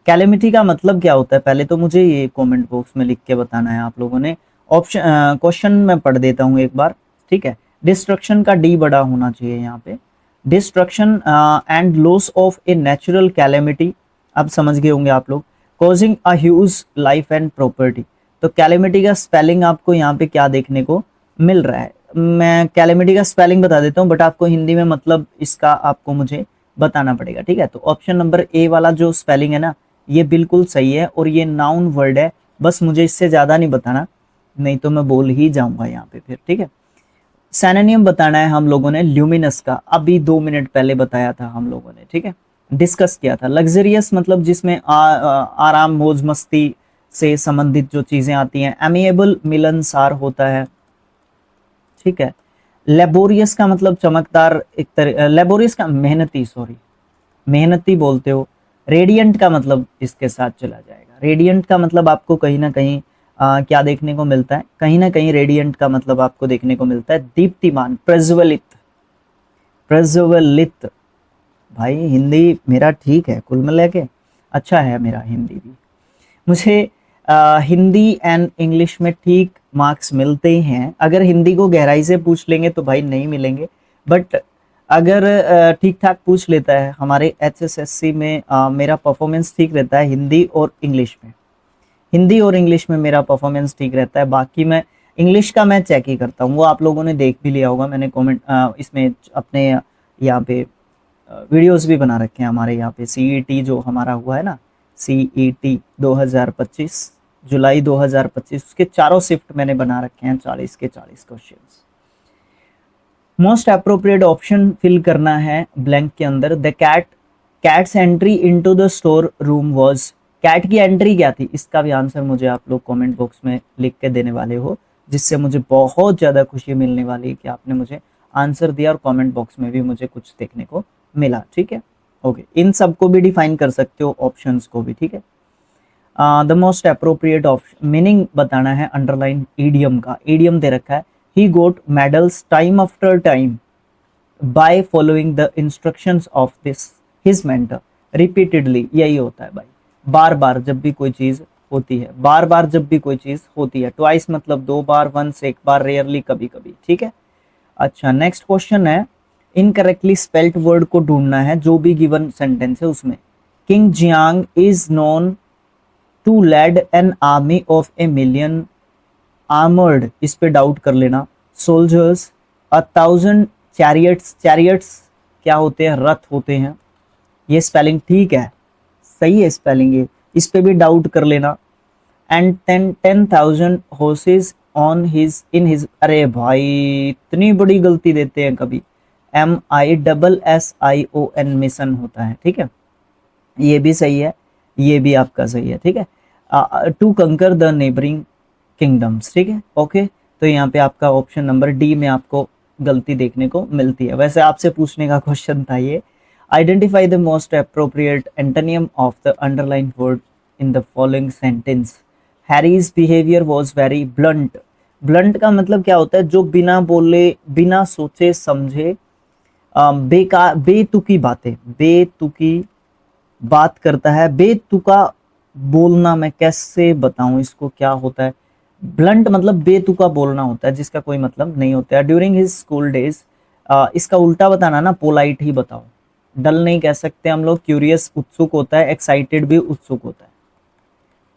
कैलेमिटी का मतलब क्या होता है, पहले तो मुझे ये कमेंट बॉक्स में लिख के बताना है आप लोगों ने। ऑप्शन क्वेश्चन मैं पढ़ देता हूँ एक बार, ठीक है। डिस्ट्रक्शन का डी बड़ा होना चाहिए यहाँ पे। Destruction and loss of a natural calamity, अब समझ गए होंगे आप लोग। Causing a huge life and property, तो कैलेमिटी का स्पेलिंग आपको यहाँ पे क्या देखने को मिल रहा है, मैं कैलेमिटी का स्पेलिंग बता देता हूँ, बट आपको हिंदी में मतलब इसका आपको मुझे बताना पड़ेगा, ठीक है। तो ऑप्शन नंबर ए वाला जो स्पेलिंग है ना, ये बिल्कुल सही है और ये नाउन वर्ड है, बस मुझे इससे ज्यादा नहीं बताना, नहीं तो मैं बोल ही जाऊंगा यहाँ पे फिर, ठीक है। सैनोनिम बताना है हम लोगों ने ल्यूमिनस का, अभी 2 मिनट पहले बताया था हम लोगों ने, ठीक है, डिस्कस किया था। लग्जरियस मतलब जिसमें आराम मौज मस्ती से संबंधित जो चीजें आती हैं। एमिएबल मिलनसार होता है, ठीक है। लेबोरियस का मतलब चमकदार, एक तरह लेबोरियस का मेहनती, सॉरी मेहनती बोलते हो। रेडियंट का मतलब इसके साथ चला जाएगा। रेडियंट का मतलब आपको कहीं ना कहीं क्या देखने को मिलता है, कहीं ना कहीं रेडियंट का मतलब आपको देखने को मिलता है दीप्तिमान, प्रज्वलित, प्रज्वलित। भाई हिंदी मेरा ठीक है, कुल मिला के अच्छा है मेरा हिंदी भी। मुझे हिंदी एंड इंग्लिश में ठीक मार्क्स मिलते हैं। अगर हिंदी को गहराई से पूछ लेंगे तो भाई नहीं मिलेंगे, बट अगर ठीक ठाक पूछ लेता है हमारे HSSC में मेरा परफॉर्मेंस ठीक रहता है हिंदी और इंग्लिश में। हिंदी और इंग्लिश में मेरा परफॉर्मेंस ठीक रहता है। बाकी मैं इंग्लिश का मैं चेक ही करता हूँ, वो आप लोगों ने देख भी लिया होगा, मैंने कमेंट इसमें अपने यहाँ पे वीडियोस भी बना रखे हैं। हमारे यहाँ पे CET जो हमारा हुआ है ना, CET 2025 जुलाई 2025, उसके चारों शिफ्ट मैंने बना रखे हैं, 40 के 40 questions. Most appropriate option fill करना है ब्लैंक के अंदर। The cat's entry into the store room was, cat की एंट्री क्या थी, इसका भी आंसर मुझे आप लोग कमेंट बॉक्स में लिख के देने वाले हो, जिससे मुझे बहुत ज़्यादा खुशी मिलने वाली है कि आपने मुझे आंसर दिया और कमेंट बॉक्स में भी मुझे कुछ देखने को मिला, ठीक है, ओके। इन सबको भी डिफाइन कर सकते हो, ऑप्शंस को भी, ठीक है। The most appropriate option, meaning बताना है अंडरलाइन ईडियम का। ईडियम दे रखा है, he got medals time after time by following the instructions of this his mentor repeatedly. यही होता है भाई, बार बार जब भी कोई चीज होती है, बार बार जब भी कोई चीज होती है। ट्वाइस मतलब 2 बार, वंस एक बार, रेयरली कभी कभी, ठीक है। अच्छा, नेक्स्ट क्वेश्चन है, इनकरेक्टली स्पेल्ड वर्ड को ढूंढना है जो भी गिवन सेंटेंस है उसमें। King Jiang is known to led an army of a million armoured, इस पे डाउट कर लेना, सोल्जर्स, 1000 चैरियट्स, चैरियट्स क्या होते हैं, रथ होते हैं। ये स्पेलिंग ठीक है, सही है स्पेलिंग ये, इस पे भी डाउट कर लेना। And 10,000 horses on his in his, अरे भाई इतनी बड़ी गलती देते हैं कभी, MISSION मिशन होता है, ठीक है, ये भी सही है, ये भी आपका सही है, ठीक है। टू कंकर द नेबरिंग किंगडम्स, ठीक है, ओके। तो यहाँ पे आपका ऑप्शन नंबर डी में आपको गलती देखने को मिलती है। वैसे आपसे पूछने का क्वेश्चन था ये, identify the most appropriate antonym of the underline word in the following sentence. Harry's behaviour was very blunt. Blunt का मतलब क्या होता है, जो बिना बोले, बिना सोचे समझे बेकार बेतुकी बातें, बेतुकी बात करता है। बेतुका बोलना, मैं कैसे बताऊं इसको क्या होता है। ब्लंट मतलब बेतुका बोलना होता है जिसका कोई मतलब नहीं होता है। ड्यूरिंग हिज स्कूल डेज, इसका उल्टा बताना ना, पोलाइट ही बताओ, डल नहीं कह सकते हम लोग। क्यूरियस उत्सुक होता है, एक्साइटेड भी उत्सुक होता है,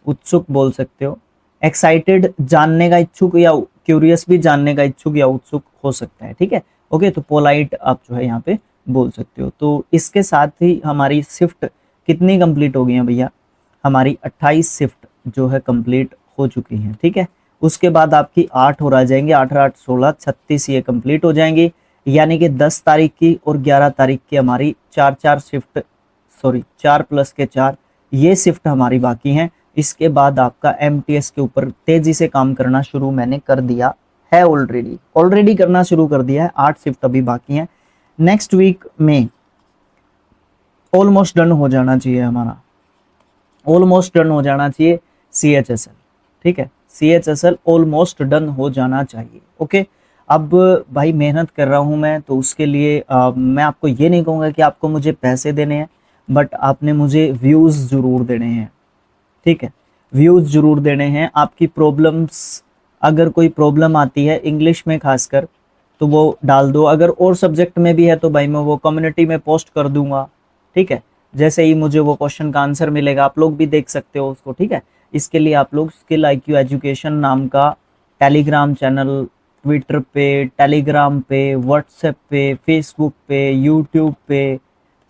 उत्सुक बोल सकते हो। एक्साइटेड जानने का इच्छुक, या क्यूरियस भी जानने का इच्छुक या उत्सुक हो सकता है, ठीक है, ओके। तो पोलाइट आप जो है यहाँ पे बोल सकते हो। तो इसके साथ ही हमारी शिफ्ट कितनी कंप्लीट हो गई है भैया, हमारी 28 शिफ्ट जो है कंप्लीट हो चुकी हैं, ठीक है, उसके बाद आपकी 8 और आ जाएंगे, 8 8 16 36 ये कंप्लीट हो जाएंगी। यानी कि 10 तारीख की और 11 तारीख की हमारी 4 शिफ्ट, सॉरी 4 प्लस के 4 ये शिफ्ट हमारी बाकी हैं। इसके बाद आपका MTS के ऊपर तेजी से काम करना शुरू मैंने कर दिया है, ऑलरेडी करना शुरू कर दिया है। 8 शिफ्ट अभी बाकी हैं। नेक्स्ट वीक में ऑलमोस्ट डन हो जाना चाहिए हमारा, ऑलमोस्ट डन हो जाना चाहिए CHSL, ठीक है, CHSL ऑलमोस्ट डन हो जाना चाहिए। ओके, अब भाई मेहनत कर रहा हूँ मैं, तो उसके लिए मैं आपको ये नहीं कहूँगा कि आपको मुझे पैसे देने हैं, बट आपने मुझे व्यूज़ ज़रूर देने हैं, ठीक है, व्यूज़ ज़रूर देने हैं। आपकी प्रॉब्लम्स, अगर कोई प्रॉब्लम आती है इंग्लिश में खासकर, तो वो डाल दो। अगर और सब्जेक्ट में भी है तो भाई मैं वो कम्युनिटी में पोस्ट कर दूंगा, ठीक है। जैसे ही मुझे वो क्वेश्चन का आंसर मिलेगा आप लोग भी देख सकते हो उसको, ठीक है। इसके लिए आप लोग स्किल IQ एजुकेशन नाम का टेलीग्राम चैनल, ट्विटर पे, टेलीग्राम पे, व्हाट्सएप पे, फेसबुक पे, यूट्यूब पे,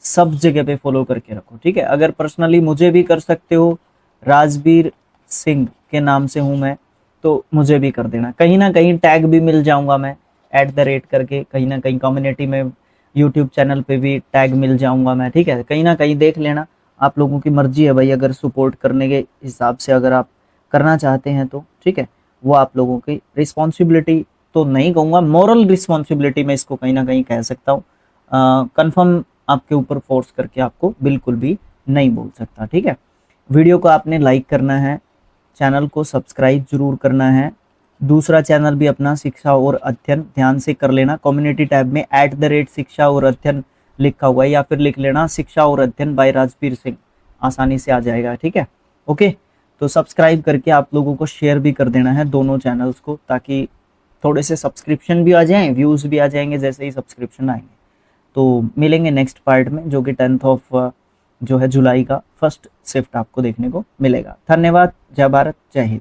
सब जगह पे फॉलो करके रखो, ठीक है। अगर पर्सनली मुझे भी कर सकते हो, राजबीर सिंह के नाम से हूँ मैं, तो मुझे भी कर देना। कहीं ना कहीं टैग भी मिल जाऊंगा मैं @ करके, कहीं ना कहीं कम्युनिटी में यूट्यूब चैनल पे भी टैग मिल जाऊंगा मैं, ठीक है। कहीं ना कहीं देख लेना, आप लोगों की मर्जी है भाई, अगर सपोर्ट करने के हिसाब से अगर आप करना चाहते हैं तो, ठीक है। वो आप लोगों की रिस्पॉन्सिबिलिटी तो नहीं कहूँगा, मॉरल रिस्पॉन्सिबिलिटी मैं इसको कहीं ना कहीं कह सकता हूँ। कंफर्म आपके ऊपर फोर्स करके आपको बिल्कुल भी नहीं बोल सकता, ठीक है। वीडियो को आपने लाइक करना है, चैनल को सब्सक्राइब जरूर करना है। दूसरा चैनल भी अपना शिक्षा और अध्ययन ध्यान से कर लेना। कम्युनिटी टैब में @ शिक्षा और अध्ययन लिखा हुआ है, या फिर लिख लेना शिक्षा और अध्ययन बाय राजबीर सिंह, आसानी से आ जाएगा, ठीक है। ओके, तो सब्सक्राइब करके आप लोगों को शेयर भी कर देना है दोनों चैनल्स को, ताकि थोड़े से सब्सक्रिप्शन भी आ जाएं, व्यूज़ भी आ जाएंगे जैसे ही सब्सक्रिप्शन आएंगे। तो मिलेंगे नेक्स्ट पार्ट में, जो कि 10 जो है जुलाई का फर्स्ट शिफ्ट आपको देखने को मिलेगा। धन्यवाद, जय भारत, जय हिंद।